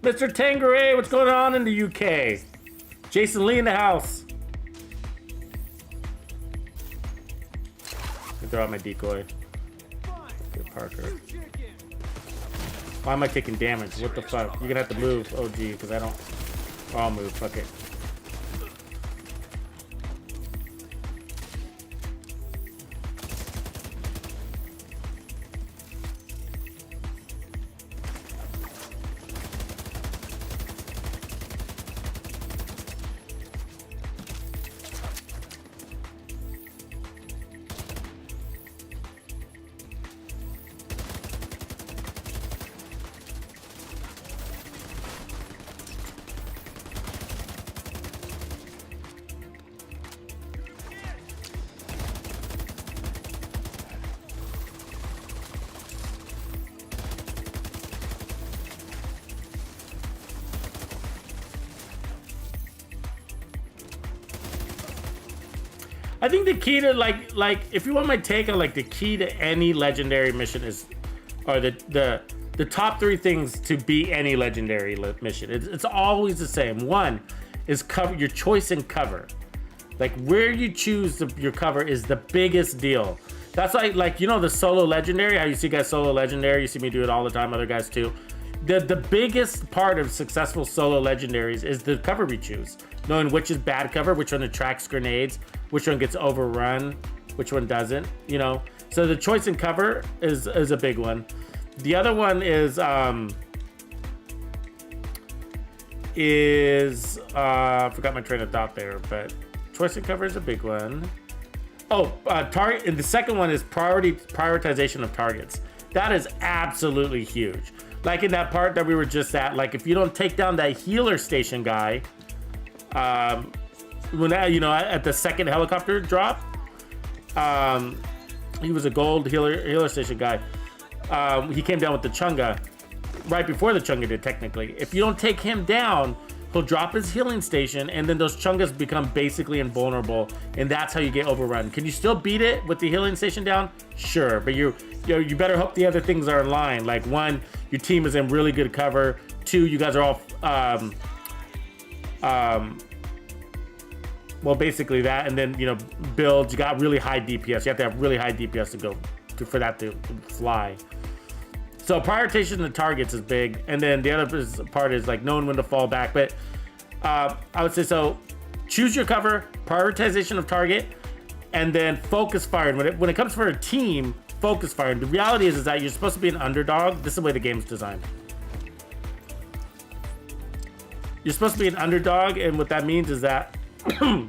Mr. Tangeray, what's going on in the UK? Jason Lee in the house. I throw out my decoy. Okay, Parker. Why am I taking damage? What the fuck? You're gonna have to move, OG, because I don't. I'll move, fuck it. I think the key to like if you want my take on like the key to any legendary mission is, or the top 3 things to beat any legendary mission. It's always the same. One is cover, your choice in cover. Like where you choose your cover is the biggest deal. That's like you know the solo legendary. How you see guys solo legendary. You see me do it all the time. Other guys too. The biggest part of successful solo legendaries is the cover we choose. Knowing which is bad cover, which one attracts grenades, which one gets overrun, which one doesn't, you know? So the choice in cover is a big one. The other one is I forgot my train of thought there, but choice in cover is a big one. Oh, target, and the second one is prioritization of targets. That is absolutely huge. Like in that part that we were just at, like if you don't take down that healer station guy, when you know at the second helicopter drop, he was a gold healer station guy. He came down with the Chunga right before the Chunga did technically. If you don't take him down, he'll drop his healing station, and then those Chungas become basically invulnerable, and that's how you get overrun. Can you still beat it with the healing station down? Sure, but you better hope the other things are in line. Like one, your team is in really good cover. Two, you guys are all well, basically that, and then you know builds. You got really high DPS. You have to have really high DPS to go for that to fly. So prioritization of targets is big, and then the other part is like knowing when to fall back. But I would say so. Choose your cover, prioritization of target, and then focus firing. When it comes for a team, focus firing. The reality is that you're supposed to be an underdog. This is the way the game's designed. You're supposed to be an underdog, and what that means is that you're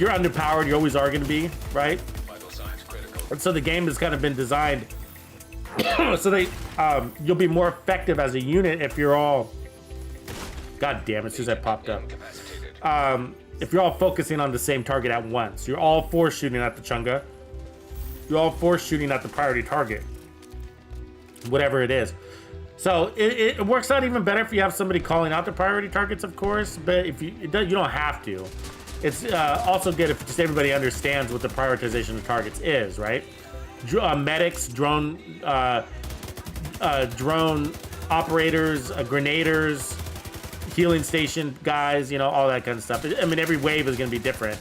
underpowered. You always are going to be, right? Vital signs critical. And so the game has kind of been designed so they you'll be more effective as a unit if you're all. God damn it! As soon as I popped up, Incapacitated. if you're all focusing on the same target at once, you're all four shooting at the Chunga. You're all four shooting at the priority target, whatever it is. So it works out even better if you have somebody calling out the priority targets, of course. But if you don't have to. It's also good if just everybody understands what the prioritization of targets is, right? Medics, drone operators, grenaders, healing station guys, you know, all that kind of stuff. I mean, every wave is going to be different.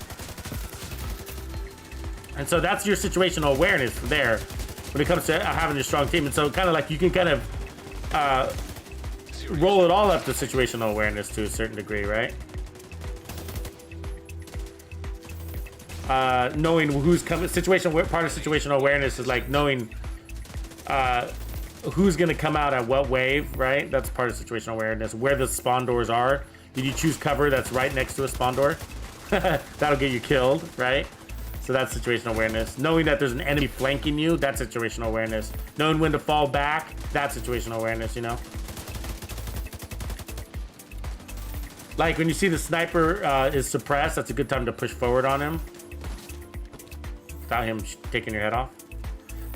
And so that's your situational awareness there when it comes to having a strong team. And so kind of like you can kind of roll it all up to situational awareness to a certain degree, right? Knowing who's coming, part of situational awareness is like knowing who's going to come out at what wave, right? That's part of situational awareness. Where the spawn doors are. Did you choose cover that's right next to a spawn door? That'll get you killed, right? So that's situational awareness. Knowing that there's an enemy flanking you, that's situational awareness. Knowing when to fall back, that's situational awareness, you know? Like when you see the sniper is suppressed, that's a good time to push forward on him. without him taking your head off.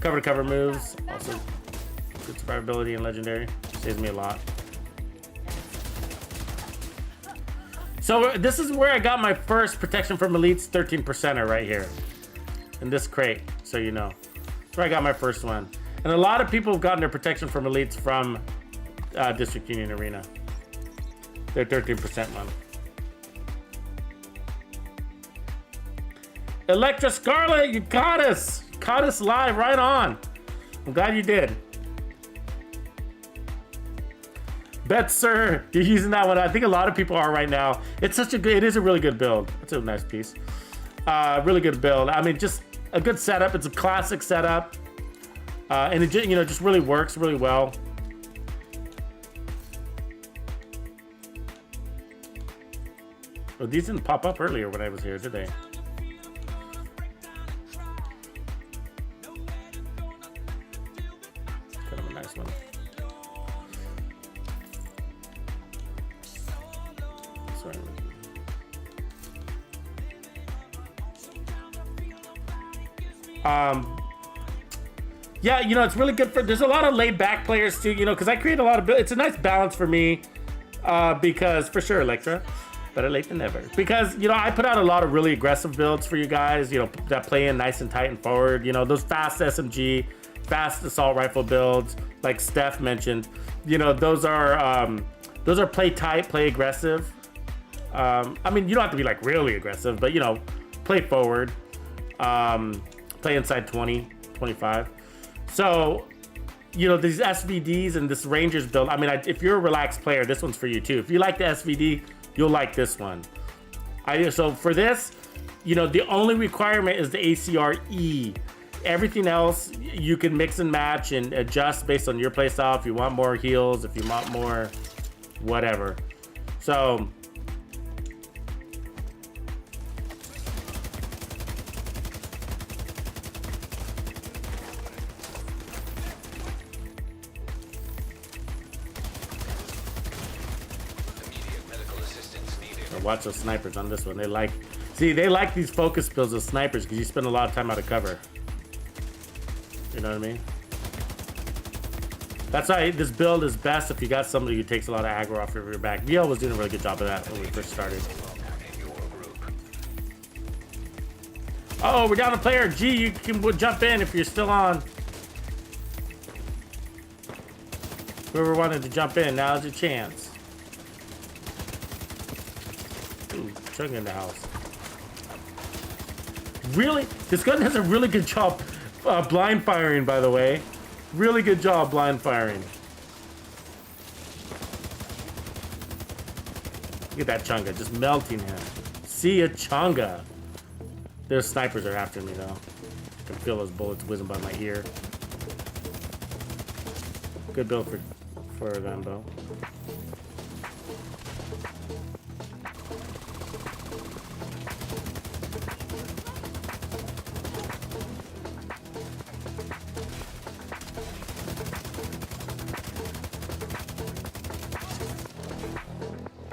Cover to cover moves, also good survivability and legendary. Saves me a lot. So this is where I got my first protection from elites 13%er right here. In this crate, so you know. That's where I got my first one. And a lot of people have gotten their protection from elites from District Union Arena. Their 13% one. Electra Scarlet, you caught us. You caught us live, right on. I'm glad you did. Bet, sir, you're using that one. I think a lot of people are right now. It's such a good, it is a really good build. It's a nice piece. Really good build. I mean, just a good setup. It's a classic setup. And it, you know, just really works really well. Well, these didn't pop up earlier when I was here, did they? Kind of a nice one. Sorry. Yeah, you know, it's really good for, there's a lot of laid back players too, you know, because I create a lot of, it's a nice balance for me, because for sure, Electra, better late than never. Because, you know, I put out a lot of really aggressive builds for you guys, you know, that play in nice and tight and forward, you know, those fast SMG, fast assault rifle builds, like Steph mentioned, you know, those are play tight, play aggressive. I mean, you don't have to be like really aggressive, but, you know, play forward, play inside 20, 25. So, you know, these SVDs and this Rangers build, I mean, if you're a relaxed player, this one's for you too. If you like the SVD, you'll like this one. So for this, you know, the only requirement is the ACR-E. Everything else, you can mix and match and adjust based on your playstyle. If you want more heals, if you want more whatever. So, watch those snipers on this one. They like these focus builds of snipers because you spend a lot of time out of cover. You know what I mean? That's why this build is best if you got somebody who takes a lot of aggro off of your back. VL was doing a really good job of that when we first started. Oh, we're down a player. G, you can jump in if you're still on. Whoever wanted to jump in, now's your chance. Ooh, Chung in the house. Really? This gun does a really good job blind firing, by the way. Really good job blind firing. Look at that Chunga, just melting him. See ya, Chunga. Their snipers are after me, though. I can feel those bullets whizzing by my ear. Good build for them, though.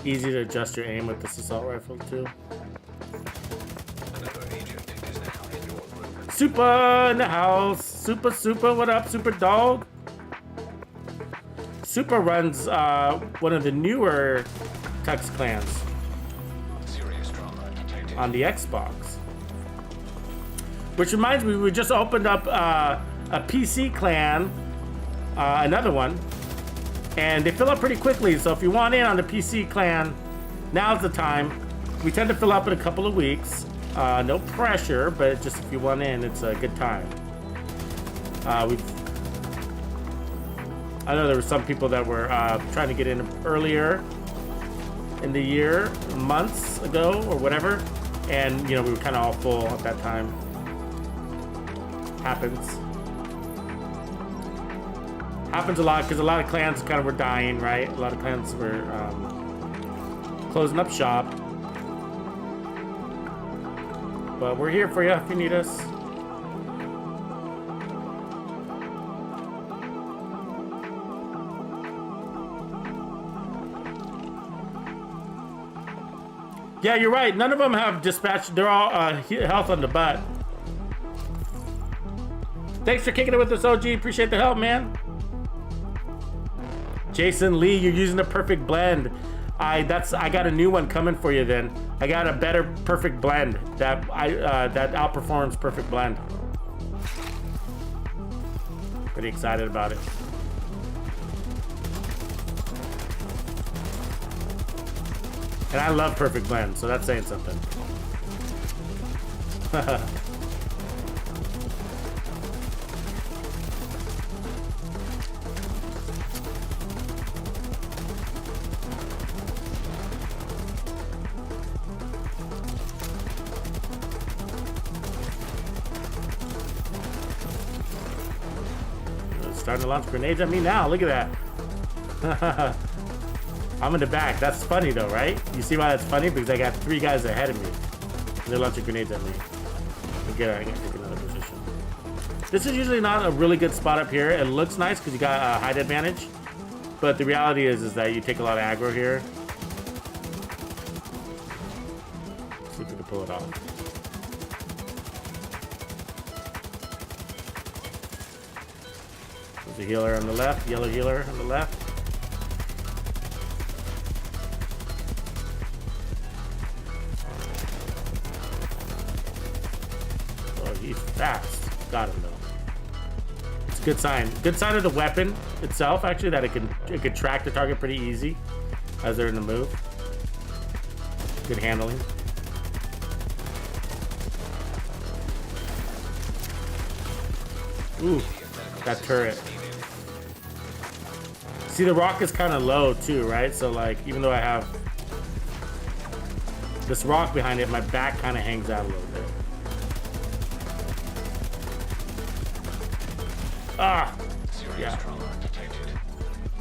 Easy to adjust your aim with this assault rifle too. Super in the house. Super, what up, Super Dog? Super runs one of the newer Tux clans on the Xbox. Which reminds me, we just opened up a PC clan, another one. And they fill up pretty quickly, so if you want in on the PC clan, now's the time. We tend to fill up in a couple of weeks. No pressure, but just if you want in, it's a good time. I know there were some people that were trying to get in earlier in the year, months ago or whatever, and you know we were kind of all full at that time. Happens a lot because a lot of clans kind of were dying, right? A lot of clans were closing up shop. But we're here for you if you need us. Yeah, you're right. None of them have dispatch. They're all health on the butt. Thanks for kicking it with us, OG. Appreciate the help, man. Jason Lee, you're using the perfect blend. I got a new one coming for you then. I got a better perfect blend that outperforms perfect blend. Pretty excited about it. And I love perfect blend, so that's saying something. Starting to launch grenades at me now. Look at that. I'm in the back. That's funny though, right? You see why that's funny? Because I got 3 guys ahead of me. They're launching grenades at me. I gotta take another position. This is usually not a really good spot up here. It looks nice because you got a height advantage. But the reality is that you take a lot of aggro here. See if we can pull it off. There's a healer on the left, yellow healer on the left. Oh, he's fast. Got him though. It's a good sign. Good sign of the weapon itself, actually, that it can track the target pretty easy as they're in the move. Good handling. Ooh, that turret. See, the rock is kind of low too, right? So like, even though I have this rock behind it, my back kind of hangs out a little bit. Ah! Yeah.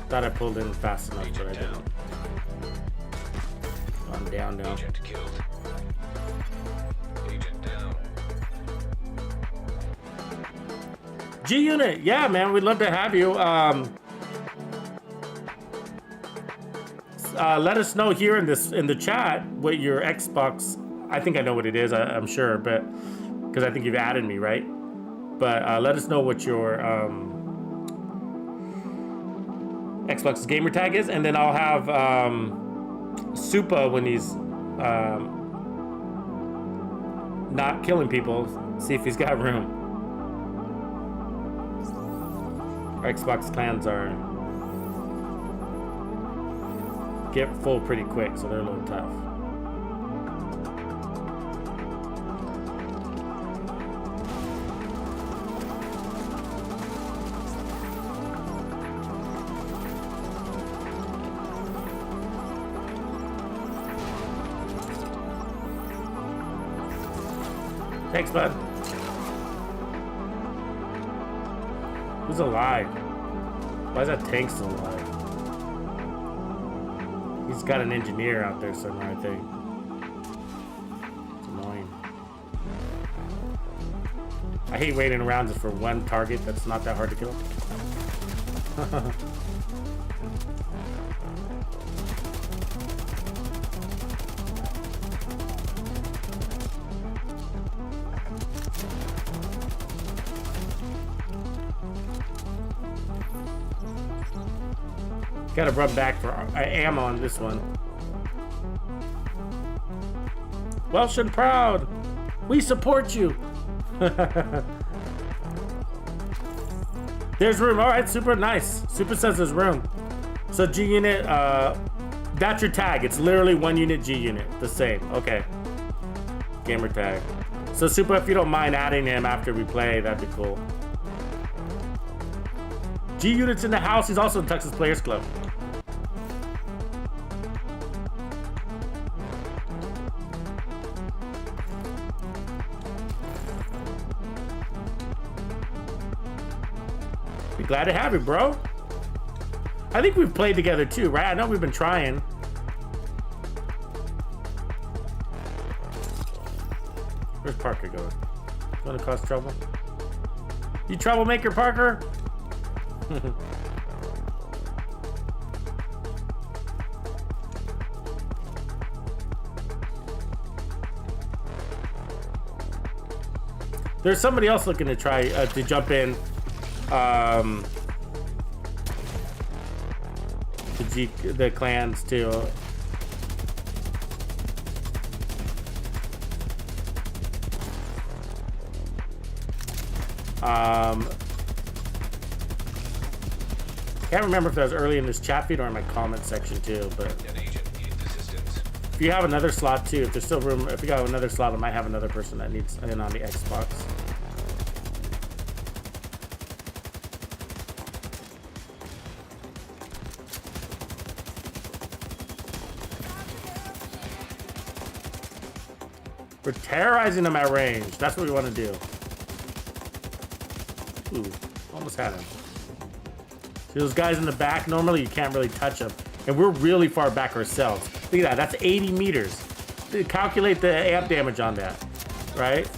Thought I pulled in fast enough, but I didn't. I'm down now. Agent killed. Agent down. G-Unit, yeah, man, we'd love to have you. Let us know here in the chat what your Xbox. I think I know what it is. I'm sure, but because I think you've added me, right? But let us know what your Xbox gamer tag is, and then I'll have Supa when he's not killing people. See if he's got room. Our Xbox clans get full pretty quick, so they're a little tough. Thanks, bud. Who's alive? Why is that tank still alive? He's got an engineer out there somewhere, I think. It's annoying. I hate waiting around just for one target that's not that hard to kill. Gotta run back for ammo on this one. Welsh and proud. We support you. There's room. All right, super nice. Super says there's room. So G unit, that's your tag. It's literally 1 unit G unit. The same. Okay. Gamer tag. So Super, if you don't mind adding him after we play, that'd be cool. G unit's in the house. He's also in Texas Players Club. Be glad to have you, bro. I think we've played together too, right? I know we've been trying. Where's Parker going? Gonna cause trouble? You troublemaker, Parker? There's somebody else looking to try to jump in. The clans too. Can't remember if that was early in this chat feed or in my comment section too, but An agent needs assistance. if you have another slot too, if there's still room, if you got another slot, I might have another person that needs in on the Xbox. We're terrorizing them at range. That's what we want to do. Ooh, almost had him. See those guys in the back? Normally you can't really touch them. And we're really far back ourselves. Look at that, that's 80 meters. Calculate the amp damage on that, right?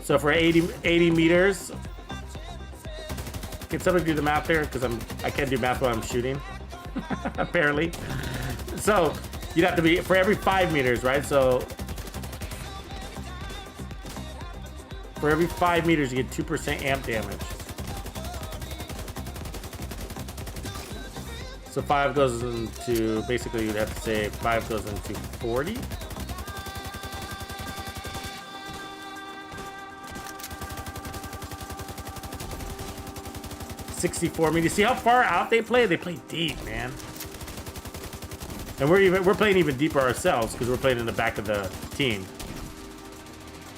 So for 80 meters, can somebody do the math there? Because I can't do math while I'm shooting, apparently. So you'd have to be, for every 5 meters, right? So for every 5 meters, you get 2% amp damage. So 5 goes into, basically you'd have to say 5 goes into 40. $64 meters. See how far out they play? They play deep, man. And we're playing even deeper ourselves because we're playing in the back of the team.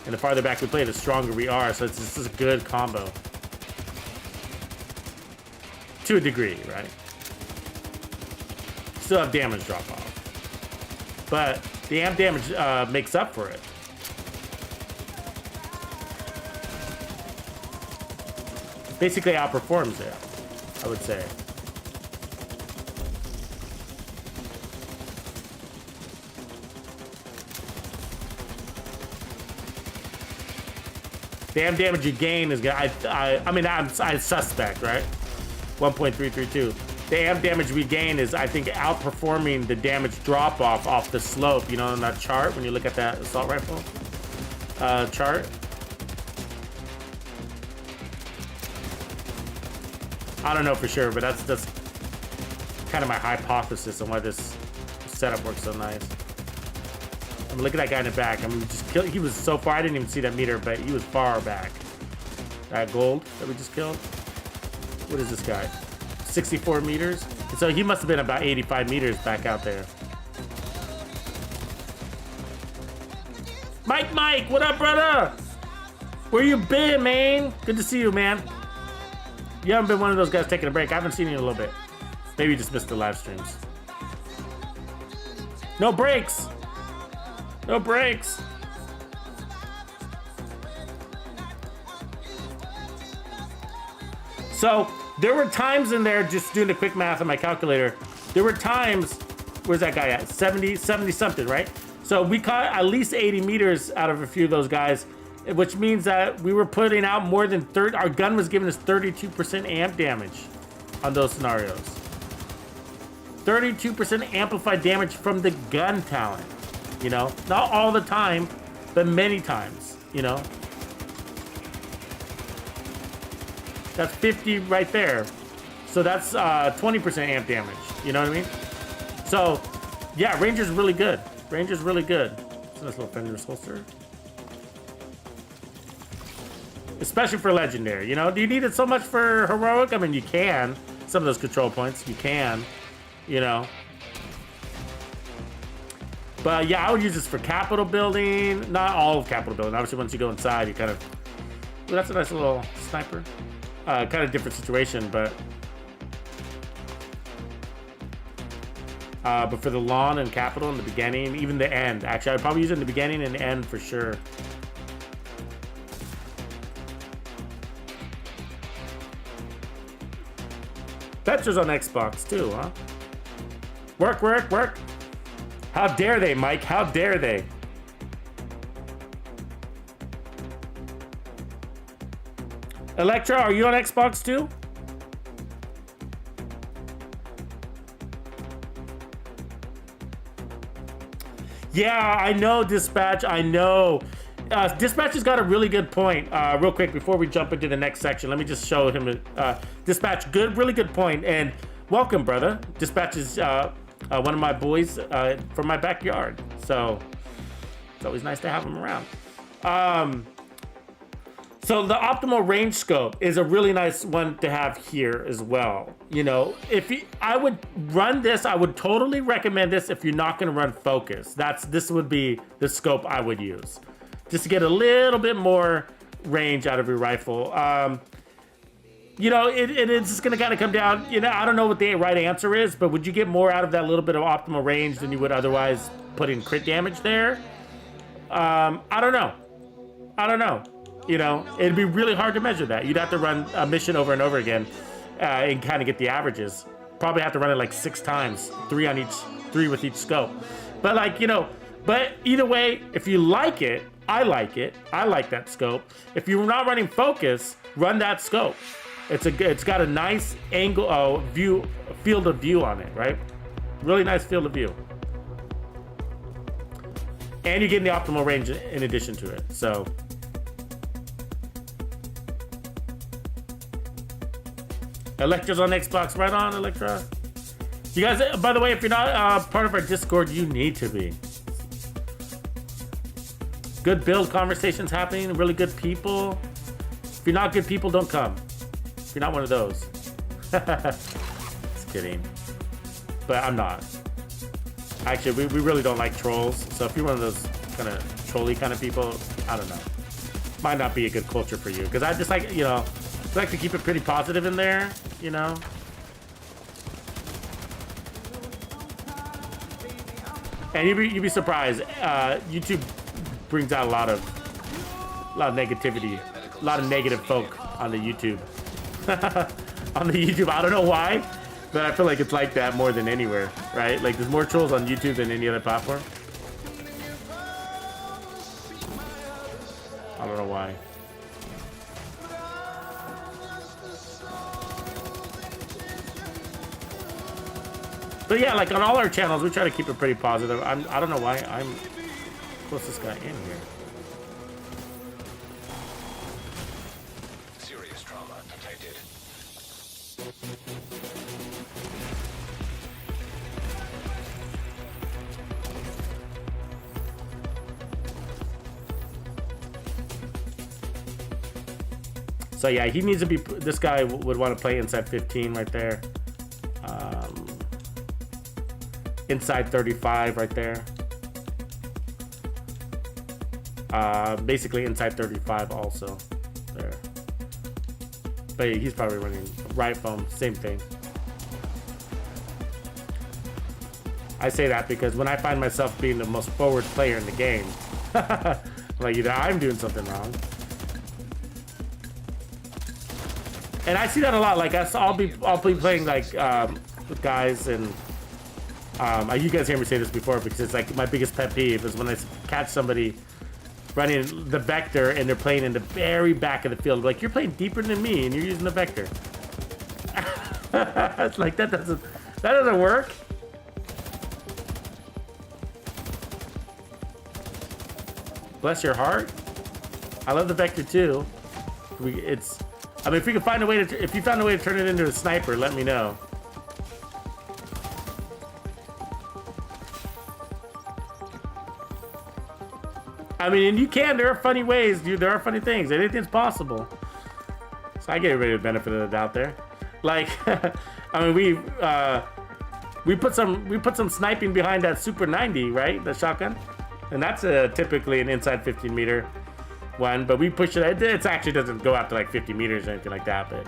And the farther back we play, the stronger we are. So this is a good combo. To a degree, right? Still have damage drop off. But the amp damage makes up for it. Basically outperforms it, I would say. The amp damage you gain is gonna, I mean, I'm suspect, right? 1.332. The amp damage we gain is, I think, outperforming the damage drop off the slope, you know, on that chart, when you look at that assault rifle chart. I don't know for sure, but that's kind of my hypothesis on why this setup works so nice. I mean, look at that guy in the back. I mean, just killed, he was so far, I didn't even see that meter, but he was far back. That gold that we just killed. What is this guy? 64 meters. So he must have been about 85 meters back out there. Mike, what up, brother? Where you been, man? Good to see you, man. You haven't been one of those guys taking a break. I haven't seen you in a little bit. Maybe you just missed the live streams. No breaks. No breaks. So there were times in there, just doing the quick math on my calculator, there were times, where's that guy at? 70 something, right? So we caught at least 80 meters out of a few of those guys, which means that we were putting out more than 30, our gun was giving us 32% amp damage on those scenarios. 32% amplified damage from the gun talent, you know? Not all the time, but many times, you know? That's 50 right there. So that's 20% amp damage, you know what I mean? So, yeah, Ranger's really good. Ranger's really good. It's a nice little Fender's holster. Especially for Legendary, you know? Do you need it so much for Heroic? I mean, you can. Some of those control points, you can, you know? But yeah, I would use this for capital building. Not all of capital building. Obviously, once you go inside, you kind of... Ooh, that's a nice little sniper. Kind of different situation, but for the lawn and capital in the beginning, even the end, actually, I'd probably use it in the beginning and the end for sure. Fetcher's on Xbox too, huh? Work. How dare they, Mike? How dare they? Electra, are you on Xbox too? Yeah, I know, Dispatch. I know. Dispatch has got a really good point. Real quick, before we jump into the next section, let me just show him. Dispatch, really good point. And welcome, brother. Dispatch is one of my boys from my backyard. So it's always nice to have him around. So the optimal range scope is a really nice one to have here as well. You know, I would run this, I would totally recommend this if you're not going to run focus. This would be the scope I would use, just to get a little bit more range out of your rifle. You know, it's just going to kind of come down. You know, I don't know what the right answer is, but would you get more out of that little bit of optimal range than you would otherwise put in crit damage there? I don't know. You know, it'd be really hard to measure that. You'd have to run a mission over and over again and kind of get the averages. Probably have to run it like 6 times, 3 with each scope. But like, you know, but either way, if you like it. I like that scope. If you're not running focus, run that scope. It's got a nice angle, field of view on it, right? Really nice field of view. And you're getting the optimal range in addition to it, so. Electra's on Xbox, right on, Electra. You guys, by the way, if you're not part of our Discord, you need to be. Good build conversations happening, really good people. If you're not good people, don't come. If you're not one of those. Just kidding. But I'm not. Actually, we really don't like trolls. So if you're one of those kind of trolly kind of people, I don't know. Might not be a good culture for you. Because I just like, you know, I like to keep it pretty positive in there, you know. And you'd be surprised. YouTube brings out a lot of negativity, a lot of negative folk on the YouTube. On the YouTube, I don't know why, but I feel like it's like that more than anywhere, right? Like there's more trolls on YouTube than any other platform. I don't know why. But yeah, like on all our channels, we try to keep it pretty positive. I don't know why I'm closest guy in here. Serious trauma detected. So yeah, he needs to be. This guy would want to play inside 15 right there. Inside 35 right there. Basically inside 35 also there. But he's probably running right foam, same thing. I say that because when I find myself being the most forward player in the game, like either I'm doing something wrong. And I see that a lot. Like I'll be playing like with guys and you guys hear me say this before because it's like my biggest pet peeve is when I catch somebody running the vector and they're playing in the very back of the field. Like you're playing deeper than me and you're using the vector. It's like that doesn't work. Bless your heart. I love the vector too. I mean, if you found a way to turn it into a sniper, let me know. I mean, and you can. There are funny ways, dude. There are funny things. Anything's possible. So I give everybody the benefit of the doubt there. Like, I mean, we put some sniping behind that Super 90, right? The shotgun, and that's typically an inside 15 meter one. But we push it. It actually doesn't go out to like 50 meters or anything like that. But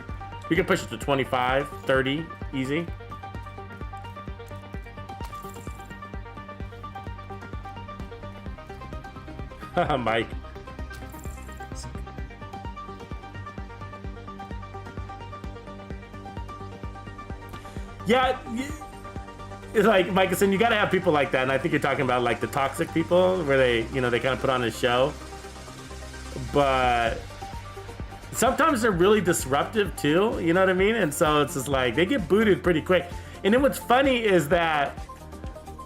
we can push it to 25, 30, easy. Mike. Yeah, it's like Mike is saying, you gotta have people like that, and I think you're talking about like the toxic people where they kind of put on a show, but sometimes they're really disruptive too. You know what I mean? And so it's just like they get booted pretty quick. And then what's funny is that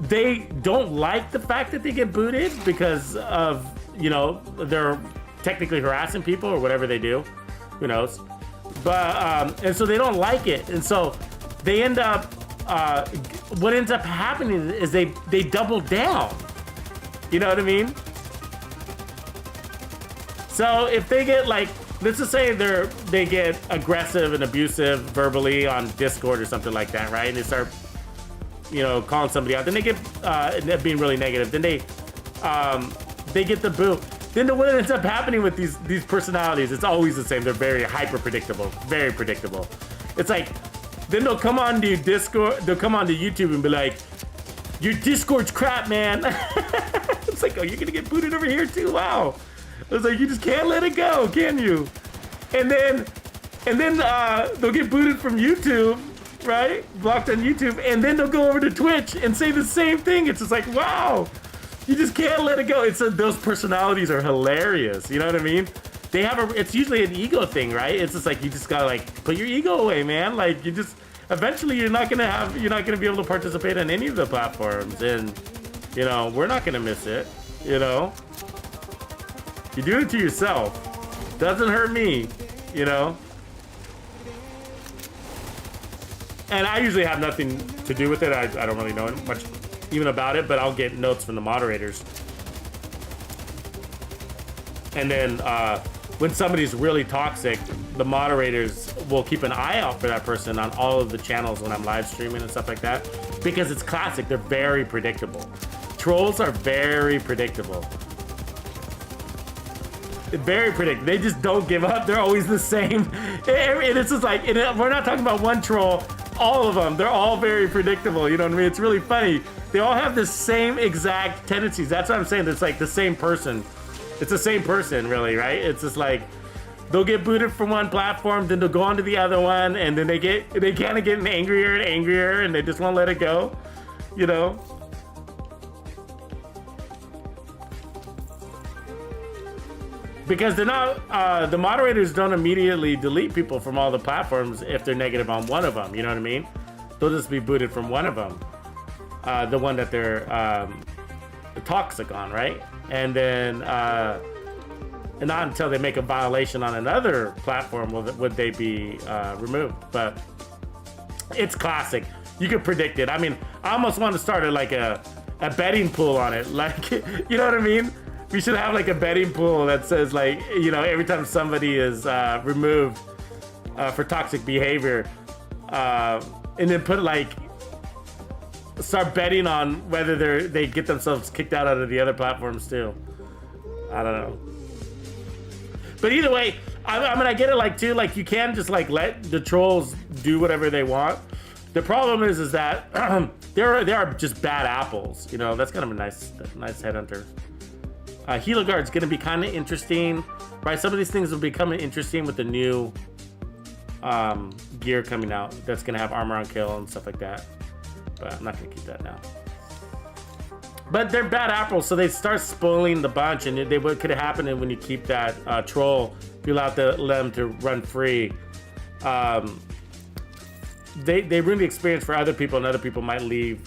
they don't like the fact that they get booted because of, you know, they're technically harassing people or whatever they do. Who knows? But, and so they don't like it. And so they end up, what ends up happening is they double down. You know what I mean? So if they get like, let's just say they get aggressive and abusive verbally on Discord or something like that, right? And they start, you know, calling somebody out. Then they get being really negative. Then they get the boot. Then what ends up happening with these personalities? It's always the same. They're very hyper predictable, very predictable. It's like then they'll come on to Discord, they'll come on to YouTube and be like, "Your Discord's crap, man." It's like, oh, you're gonna get booted over here too. Wow. It's like you just can't let it go, can you? And then they'll get booted from YouTube, right? Blocked on YouTube, and then they'll go over to Twitch and say the same thing. It's just like, wow, you just can't let it go. It's those personalities are hilarious. You know what I mean? They have it's usually an ego thing, right? It's just like you just gotta like put your ego away, man. Like you just eventually you're not gonna be able to participate on any of the platforms, and you know we're not gonna miss it. You know. You do it to yourself. Doesn't hurt me, you know? And I usually have nothing to do with it. I don't really know much even about it, but I'll get notes from the moderators. And then when somebody's really toxic, the moderators will keep an eye out for that person on all of the channels when I'm live streaming and stuff like that. Because it's classic. They're very predictable. Trolls are very predictable. Very predictable. They just don't give up. They're always the same. And it's just like, we're not talking about one troll. All of them. They're all very predictable. You know what I mean? It's really funny. They all have the same exact tendencies. That's what I'm saying. It's like the same person. It's the same person, really, right? It's just like they'll get booted from one platform, then they'll go on to the other one, and then they kind of get angrier and angrier, and they just won't let it go. You know? Because they're not, the moderators don't immediately delete people from all the platforms if they're negative on one of them, you know what I mean? They'll just be booted from one of them. The one that they're toxic on, right? And then, and not until they make a violation on another platform would they be removed. But it's classic. You can predict it. I mean, I almost want to start like a betting pool on it. Like, you know what I mean? We should have like a betting pool that says like, you know, every time somebody is removed for toxic behavior, and then put like, start betting on whether they get themselves kicked out of the other platforms too. I don't know. But either way, I mean, I get it like too, like you can just like let the trolls do whatever they want. The problem is that they are just bad apples. You know, that's kind of a nice headhunter. Heliguard's gonna be kind of interesting, right? Some of these things will be coming interesting with the new gear coming out that's gonna have armor on kill and stuff like that. But I'm not gonna keep that now. But they're bad apples, so they start spoiling the bunch, and what could have happened when you keep that troll, if you allow them to run free, they ruin the experience for other people, and other people might leave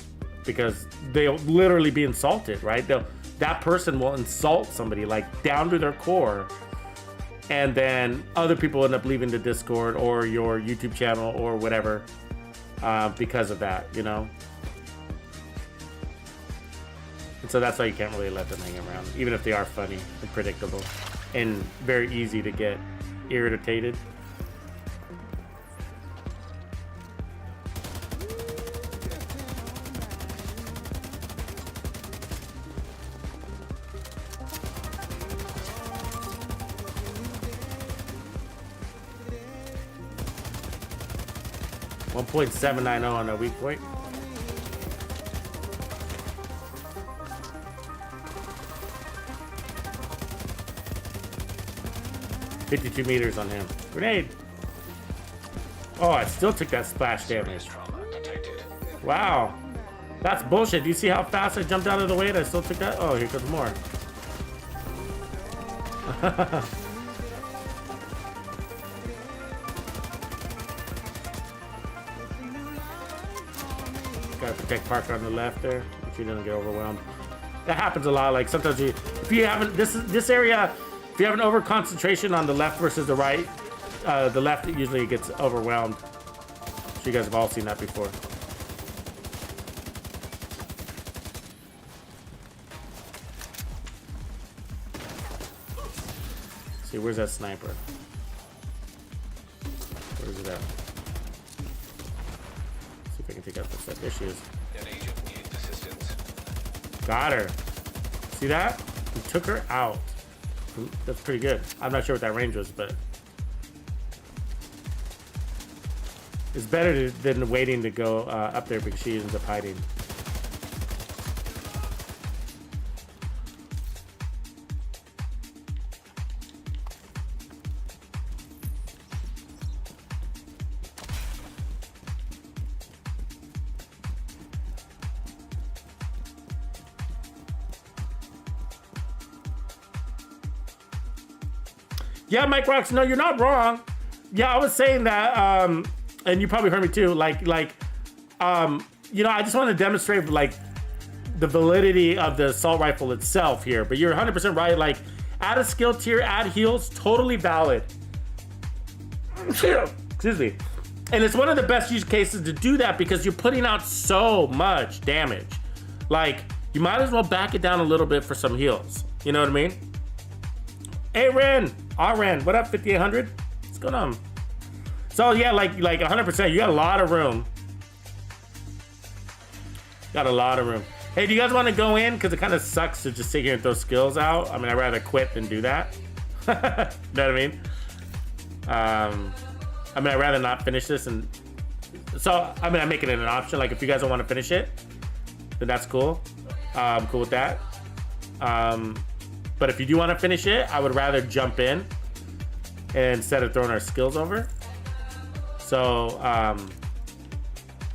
because they'll literally be insulted, right? That person will insult somebody like down to their core, and then other people end up leaving the Discord or your YouTube channel or whatever because of that, you know? And so that's why you can't really let them hang around, even if they are funny and predictable and very easy to get irritated. .790 on a weak point. .52 meters on him. Grenade. Oh, I still took that splash damage. Wow. That's bullshit. Do you see how fast I jumped out of the way and I still took that? Oh, here comes more. Gotta protect Parker on the left there. she doesn't get overwhelmed. That happens a lot. Like sometimes if you haven't this area, if you have an over concentration on the left versus the right, the left usually gets overwhelmed. So you guys have all seen that before. See, where's that sniper? Where's it at? See if I can take out this set. There she is. An agent needs assistance. Got her. See that? We took her out. That's pretty good. I'm not sure what that range was, but it's better than waiting to go up there because she ends up hiding. Yeah, Mike Rocks, no, you're not wrong. Yeah, I was saying that, and you probably heard me too. You know, I just want to demonstrate like the validity of the assault rifle itself here. But you're 100% right. Like, add a skill tier, add heals, totally valid. Excuse me. And it's one of the best use cases to do that because you're putting out so much damage. Like, you might as well back it down a little bit for some heals. You know what I mean? Hey, Ren. Ren, what up, 5800? What's going on? So yeah, like 100%, you got a lot of room. Got a lot of room. Hey, do you guys want to go in? Because it kind of sucks to just sit here and throw skills out. I mean, I'd rather quit than do that. Know what I mean? I'd rather not finish this. And so, I'm making it an option. Like, if you guys don't want to finish it, then that's cool. I'm cool with that. But if you do want to finish it, I would rather jump in instead of throwing our skills over. So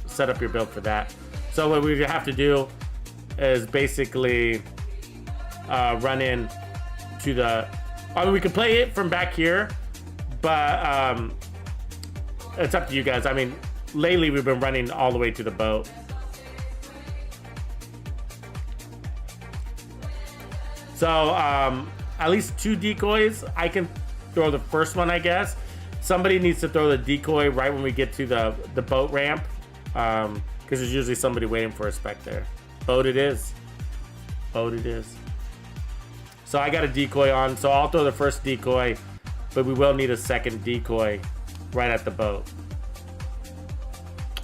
set up your build for that. So what we have to do is basically run in to the... I mean, we can play it from back here, but it's up to you guys. I mean, lately we've been running all the way to the boat. So, at least 2 decoys. I can throw the first one, I guess. Somebody needs to throw the decoy right when we get to the boat ramp. Because there's usually somebody waiting for us back there. Boat it is. Boat it is. So I got a decoy on. So I'll throw the first decoy. But we will need a second decoy right at the boat.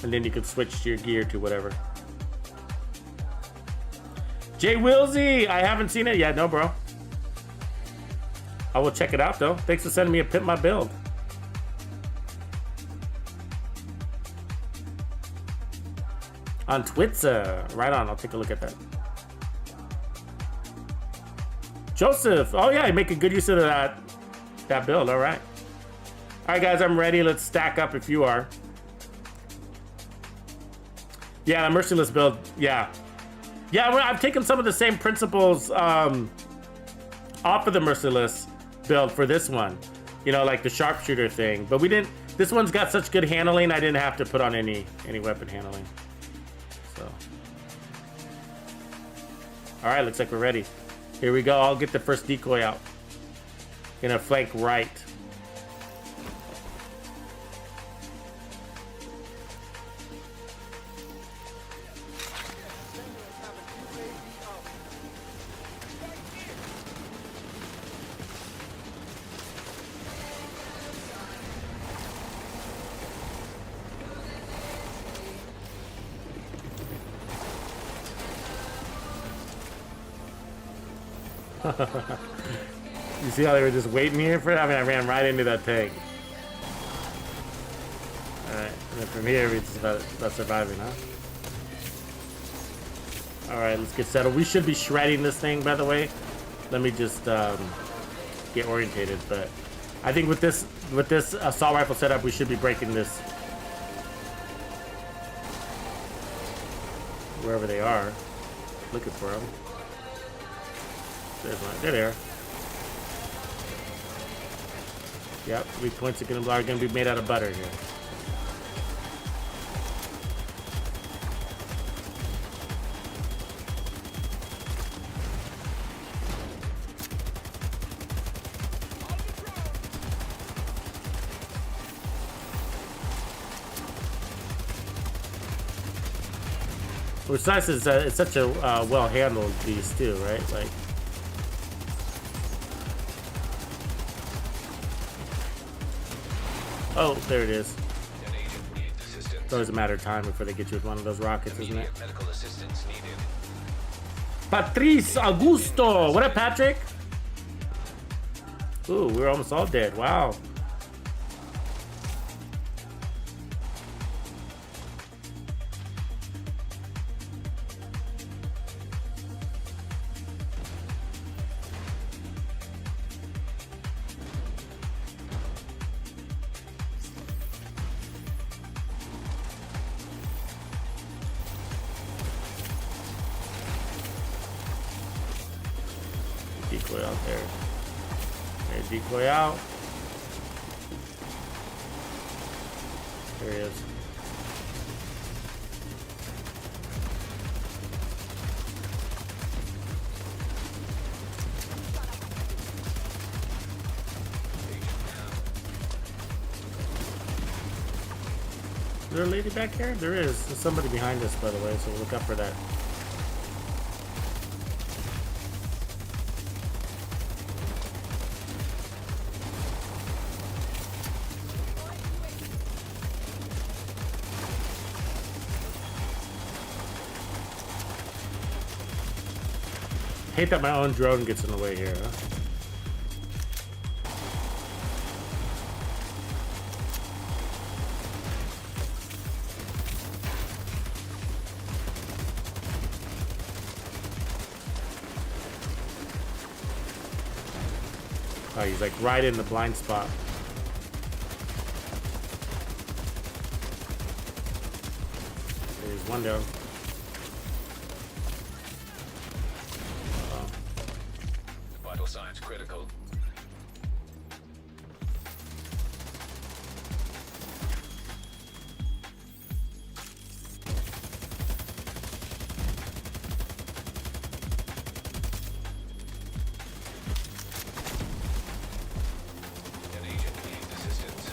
And then you can switch your gear to whatever. Jay Wilsey, I haven't seen it yet. No, bro. I will check it out, though. Thanks for sending me a Pimp My Build. On Twitter. Right on. I'll take a look at that. Joseph. Oh, yeah. You're making good use of that build. All right. All right, guys. I'm ready. Let's stack up if you are. Yeah, the merciless build. Yeah. Yeah, I've taken some of the same principles off of the merciless build for this one. You know, like the sharpshooter thing. But we didn't... This one's got such good handling, I didn't have to put on any weapon handling. So... Alright, looks like we're ready. Here we go. I'll get the first decoy out. Gonna flank right. You see how they were just waiting here for it? I mean, I ran right into that tank. Alright, and then from here, it's about surviving, huh? Alright, let's get settled. We should be shredding this thing, by the way. Let me just get orientated, but I think with this assault rifle setup, we should be breaking this. Wherever they are. Looking for them. There's one. There they are. Yep, 3 points are gonna be made out of butter here. What's nice is that it's such a well-handled beast too, right? Like, oh, there it is. An agent needs assistance. It's always a matter of time before they get you with one of those rockets, isn't it? Immediate medical assistance needed. Patrice Augusto. What up, Patrick? Ooh, we're almost all dead. Wow. Decoy out there. Okay, decoy out. There he is. Is there a lady back here? There is. There's somebody behind us, by the way, so we'll look up for that. Hate that my own drone gets in the way here, huh? Oh, he's like right in the blind spot. There's one down. Vital signs critical. An agent needs assistance.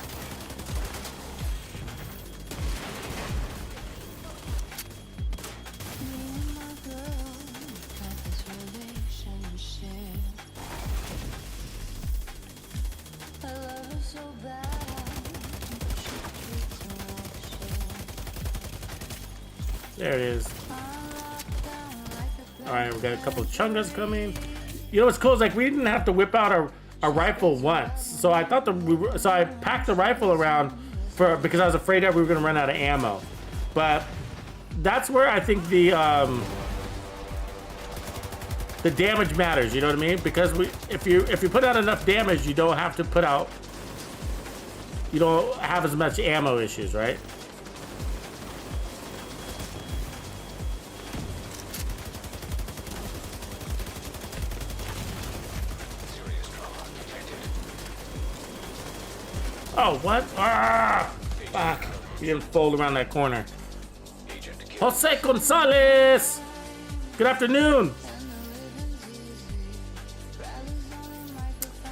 There it is. Alright, we got a couple of chungas coming. You know what's cool is like we didn't have to whip out a rifle once. So I thought so I packed the rifle around because I was afraid that we were gonna run out of ammo. But that's where I think the damage matters, you know what I mean? Because if you put out enough damage, you don't have as much ammo issues, right? Serious trauma detected. Oh, what? Ah! Fuck. He didn't fold around that corner. Agent killed. Jose Gonzalez! Good afternoon.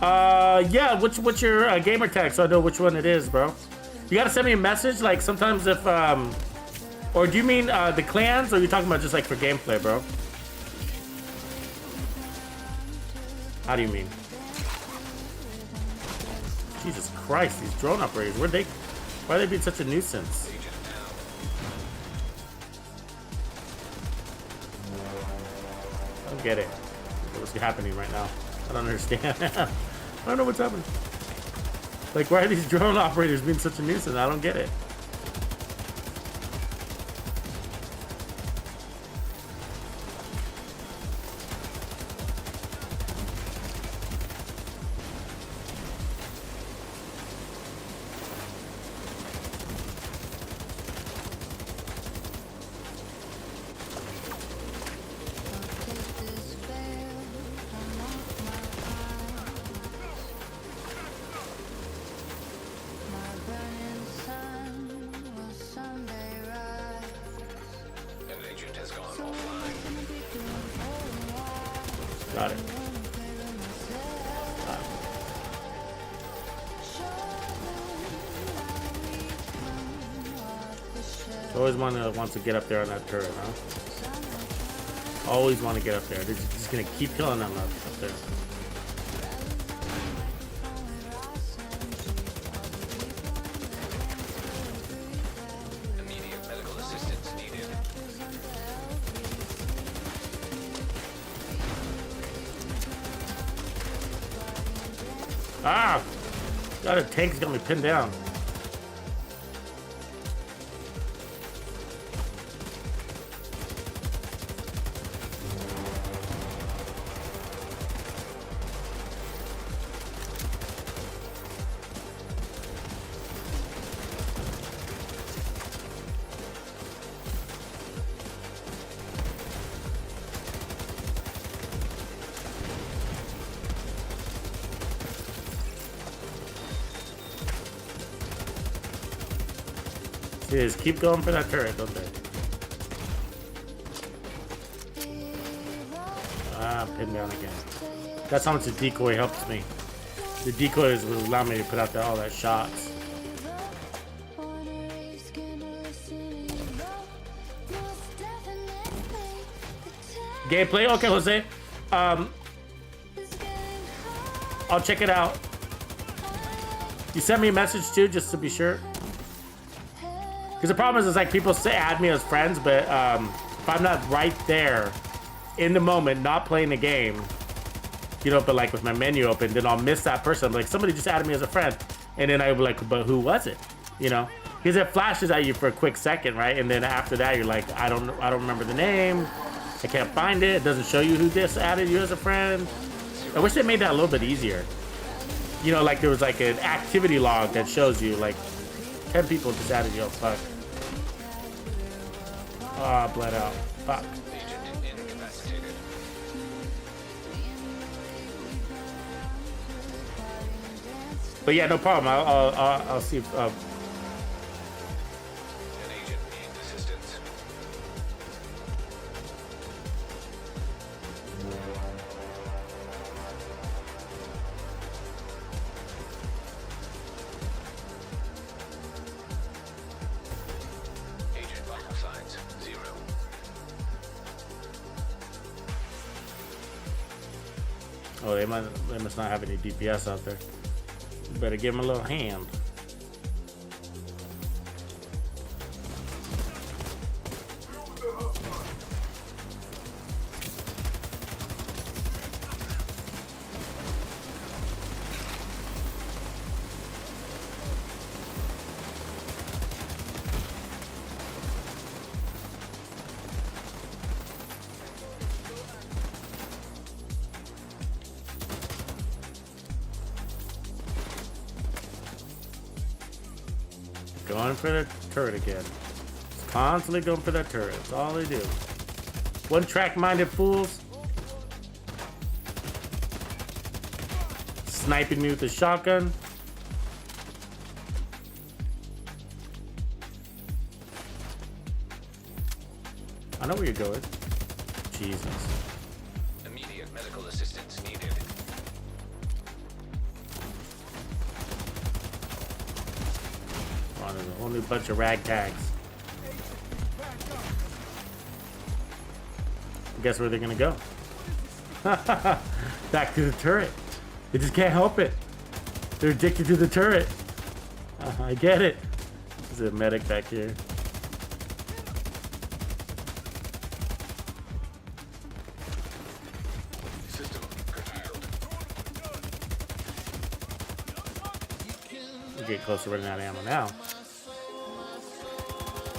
Yeah, what's your gamer tag so I know which one it is, bro? You gotta send me a message, like sometimes if, or do you mean the clans, or are you talking about just like for gameplay, bro? How do you mean? Jesus Christ, these drone operators, why are they being such a nuisance? Agent down. I don't get it. What's happening right now? I don't understand. I don't know what's happening. Like, why are these drone operators being such a nuisance? I don't get it. Got it. Always wants to get up there on that turret, huh? Always want to get up there. They're just gonna keep killing them up there. Immediate medical assistance needed. Ah! God, a tank's got me pinned down. Just keep going for that turret, don't they? Ah, pinned down again. That's how much the decoy helps me. The decoys will allow me to put out all that shots. Gameplay? Okay, Jose. I'll check it out. You sent me a message too, just to be sure. Because the problem is like people say add me as friends, but if I'm not right there in the moment, not playing the game, you know, but like with my menu open, then I'll miss that person. I'm like, somebody just added me as a friend, and then I'll be like, but who was it? You know, because it flashes at you for a quick second, right? And then after that, you're like, I don't remember the name. I can't find it. It doesn't show you who just added you as a friend. I wish they made that a little bit easier. You know, like there was like an activity log that shows you like 10 people just added you. Oh, fuck. Ah, bled out. Fuck. Agent incapacitated. But yeah, no problem. I'll see if. An agent needs assistance. Agent vital signs 0. Oh, they must not have any DPS out there. Better give him a little hand. Going for the turret again. Just constantly going for that turret. That's all they do. One track minded fools. Sniping me with a shotgun. I know where you're going. Jesus. Immediate medical assistance needed. Oh, there's a whole new bunch of ragtags. Guess where they're gonna go? Back to the turret. They just can't help it. They're addicted to the turret. I get it. There's a medic back here. System curtailed. We get close to running out of ammo now.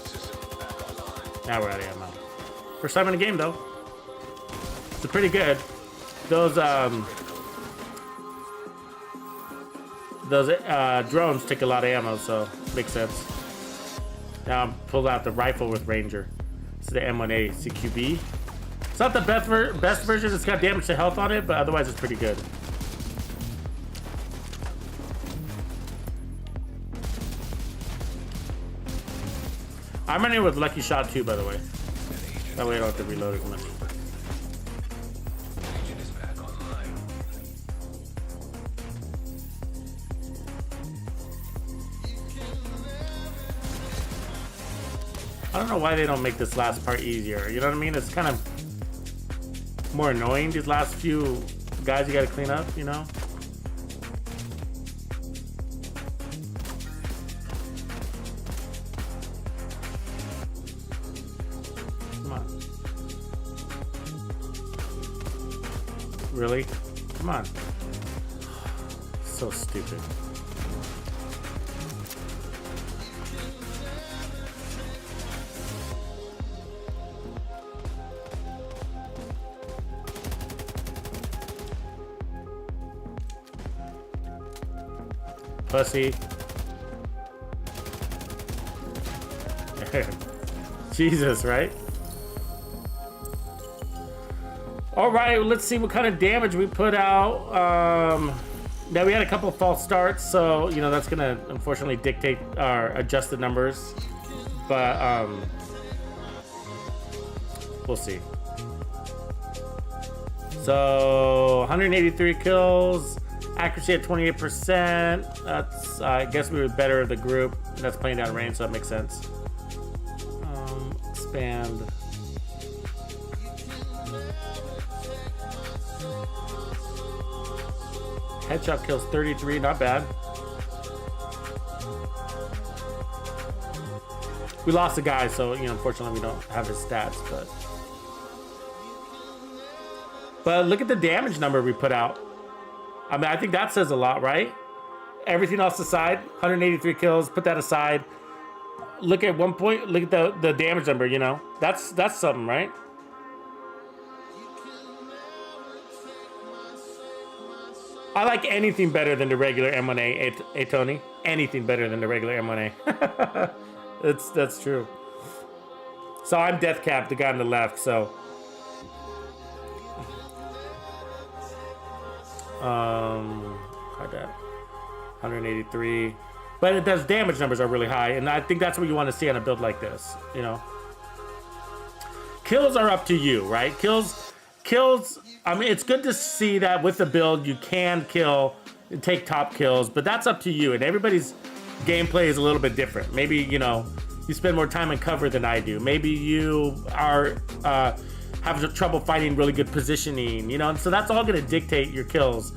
System back online. Now we're out of ammo. First time in the game though. It's pretty good. Those drones take a lot of ammo, so makes sense. Now I'm pulled out the rifle with Ranger. It's the M1A3-CQC. It's not the best version. It's got damage to health on it, but otherwise it's pretty good. I'm running with Lucky Shot too, by the way. That way I don't have to reload as much. Agent is back online. I don't know why they don't make this last part easier. You know what I mean? It's kind of more annoying, these last few guys you gotta clean up, you know? Come on. Really? Come on. So stupid. Pussy. Jesus, right? All right, let's see what kind of damage we put out. Now we had a couple of false starts, so you know that's gonna unfortunately dictate our adjusted numbers, but we'll see. So 183 kills, accuracy at 28%. That's I guess we were better of the group. That's playing down range, so that makes sense. Expand. Headshot kills 33, not bad. We lost a guy, so you know, unfortunately, we don't have his stats. But look at the damage number we put out. I mean, I think that says a lot, right? Everything else aside, 183 kills. Put that aside. Look at one point. Look at the damage number. You know, that's something, right? I like anything better than the regular M1A, Tony. Anything better than the regular M1A. That's true. So I'm Death Cap, the guy on the left. So, that 183, but it does damage numbers are really high, and I think that's what you want to see on a build like this. You know, kills are up to you, right? Kills. I mean, it's good to see that with the build you can kill and take top kills, but that's up to you. And everybody's gameplay is a little bit different. Maybe, you know, you spend more time in cover than I do. Maybe you are have trouble finding really good positioning, you know, and so that's all going to dictate your kills.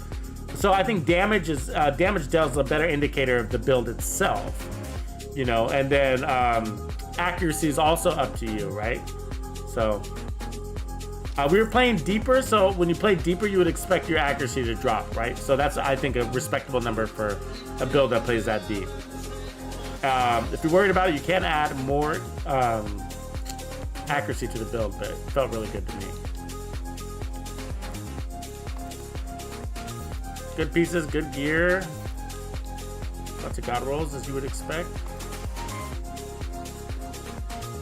So I think damage dealt is a better indicator of the build itself, you know, and then accuracy is also up to you, right? So we were playing deeper, so when you play deeper, you would expect your accuracy to drop, right? So that's, I think, a respectable number for a build that plays that deep. If you're worried about it, you can add more accuracy to the build, but it felt really good to me. Good pieces, good gear. Lots of god rolls, as you would expect.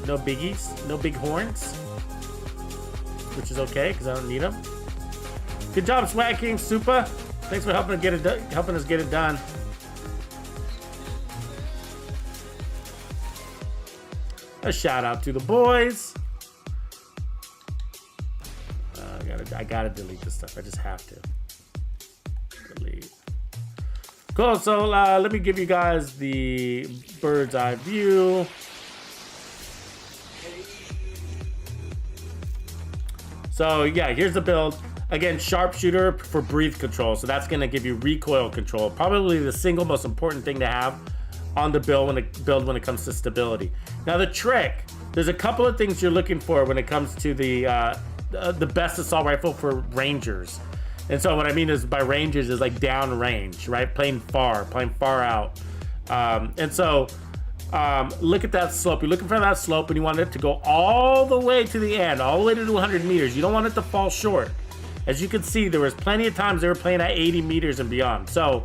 No biggies, no big horns, which is okay because I don't need them. Good job, Swag King Supa. Thanks for helping us get it done. A shout out to the boys. I gotta delete this stuff. I just have to delete. Cool. So let me give you guys the bird's eye view. So yeah, here's the build. Again, sharpshooter for breathe control. So that's gonna give you recoil control. Probably the single most important thing to have on the build when it comes to stability. Now the trick, there's a couple of things you're looking for when it comes to the best assault rifle for rangers. And so what I mean is by rangers is like down range, right? Playing far out. And so look at that slope. You're looking for that slope and you want it to go all the way to the end, all the way to 200 meters. You don't want it to fall short. As you can see, there was plenty of times they were playing at 80 meters and beyond. So,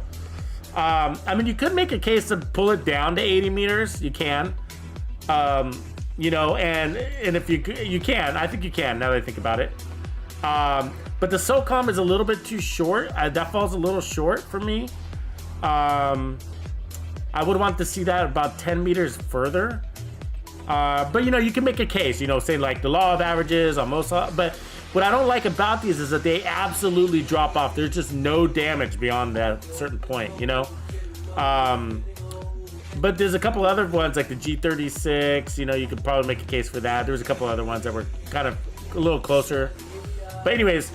I mean, you could make a case to pull it down to 80 meters. You can, you know, and if you can, I think you can now that I think about it. But the Socom is a little bit too short. That falls a little short for me. I would want to see that about 10 meters further. But you know, you can make a case, you know, say like the law of averages on most, but what I don't like about these is that they absolutely drop off. There's just no damage beyond that certain point, you know? But there's a couple other ones like the G36, you know, you could probably make a case for that. There was a couple other ones that were kind of a little closer. But anyways,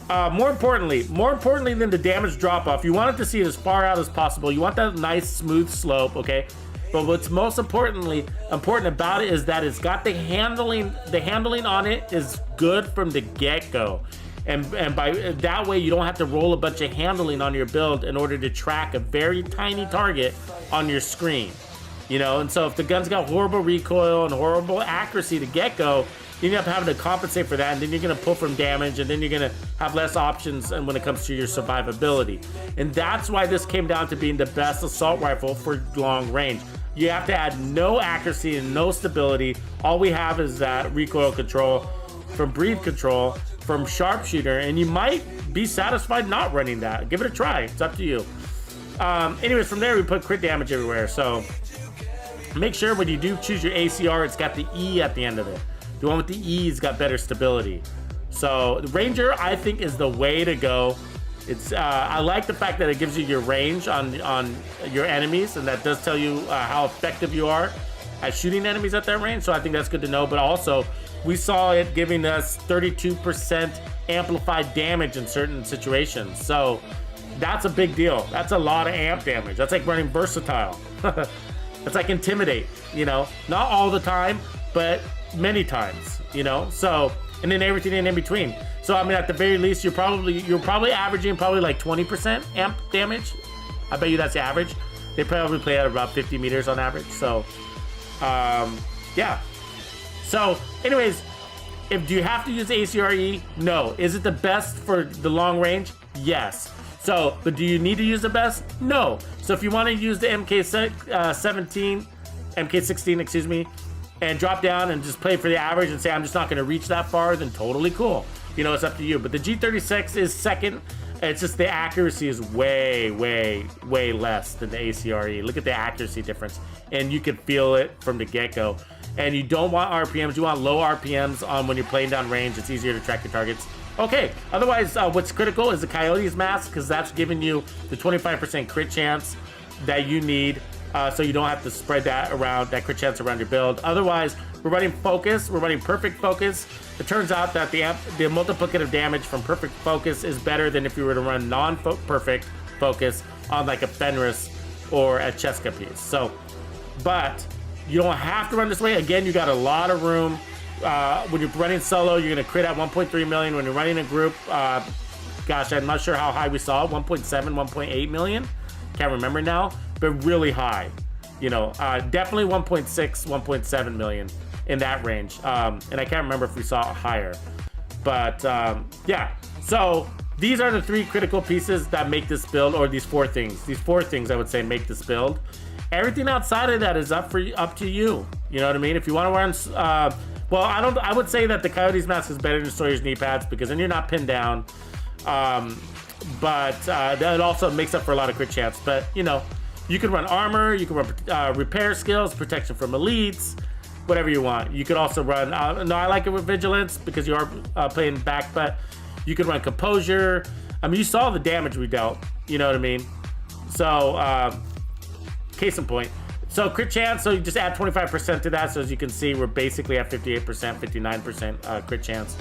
more importantly than the damage drop off, you want it to see it as far out as possible. You want that nice smooth slope, okay? But what's most important about it is that it's got the handling on it is good from the get-go. And by that way, you don't have to roll a bunch of handling on your build in order to track a very tiny target on your screen, you know. And so if the gun's got horrible recoil and horrible accuracy to get go, you end up having to compensate for that, and then you're gonna pull from damage, and then you're gonna have less options and when it comes to your survivability. And that's why this came down to being the best assault rifle for long range. You have to add no accuracy and no stability. All we have is that recoil control from breathe control from sharpshooter, and you might be satisfied not running that. Give it a try. It's up to you. Anyways, from there we put crit damage everywhere. So make sure when you do choose your ACR, it's got the E at the end of it. The one with the E's got better stability. So the Ranger, I think, is the way to go. It's I like the fact that it gives you your range on your enemies, and that does tell you how effective you are at shooting enemies at that range. So I think that's good to know. But also, we saw it giving us 32% amplified damage in certain situations. So that's a big deal. That's a lot of amp damage. That's like running versatile. It's like intimidate, you know, not all the time, but many times, you know. So, and then everything in between. So I mean, at the very least, you're probably averaging like 20% amp damage. I bet you that's the average. They probably play at about 50 meters on average. So yeah. So anyways, do you have to use ACR-E? No. Is it the best for the long range? Yes. So, but do you need to use the best? No. So if you want to use the MK16, excuse me, and drop down and just play for the average and say, I'm just not going to reach that far, then totally cool. You know, it's up to you. But the G36 is second. It's just the accuracy is way, way, way less than the ACR-E. Look at the accuracy difference. And you can feel it from the get-go. And you don't want RPMs. You want low RPMs on when you're playing down range. It's easier to track your targets. Okay, otherwise, what's critical is the Coyote's mask, because that's giving you the 25% crit chance that you need, so you don't have to spread that around, that crit chance around your build. Otherwise, we're running focus. We're running perfect focus. It turns out that the multiplicative damage from perfect focus is better than if you were to run non-perfect focus on like a Fenris or a Cheska piece. So, but you don't have to run this way. Again, you got a lot of room. When you're running solo, you're going to crit at 1.3 million. When you're running a group, gosh, I'm not sure how high we saw it, 1.7, 1.8 million. Can't remember now, but really high. You know, definitely 1.6, 1.7 million in that range. And I can't remember if we saw it higher. But yeah, so these are the three critical pieces that make this build, or these four things. These four things, I would say, make this build. Everything outside of that is up to you. You know what I mean? If you want to run, well, I would say that the Coyote's mask is better than Sawyer's knee pads because then you're not pinned down. But that also makes up for a lot of crit chance. But you know, you can run armor, you can run repair skills, protection from elites, whatever you want. You could also run. No, I like it with vigilance because you are playing back. But you could run composure. I mean, you saw the damage we dealt. You know what I mean? So. Case in point. So crit chance, so you just add 25% to that. So as you can see, we're basically at 58%, 59% crit chance.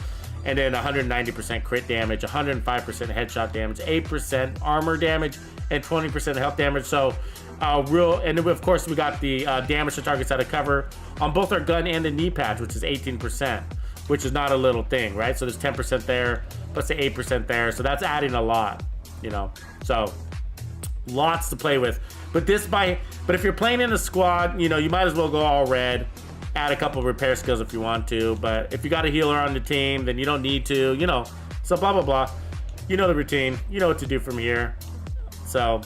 And then 190% crit damage, 105% headshot damage, 8% armor damage, and 20% health damage. So and then of course we got the damage to targets out of cover on both our gun and the knee patch, which is 18%, which is not a little thing, right? So there's 10% there, plus the 8% there. So that's adding a lot, you know? So lots to play with. But if you're playing in a squad, you know, you might as well go all red, add a couple of repair skills if you want to. But if you got a healer on the team, then you don't need to, you know. So blah, blah, blah. You know the routine. You know what to do from here. So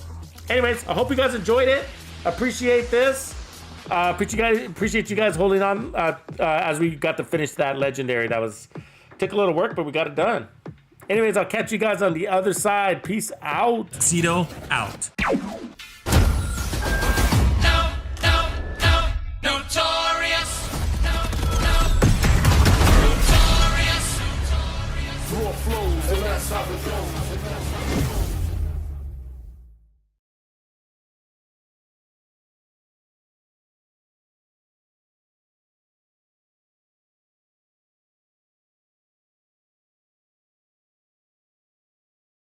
anyways, I hope you guys enjoyed it. Appreciate this. Appreciate you guys holding on as we got to finish that legendary. Took a little work, but we got it done. Anyways, I'll catch you guys on the other side. Peace out. Tuxedo out. Flows, and that's how it goes.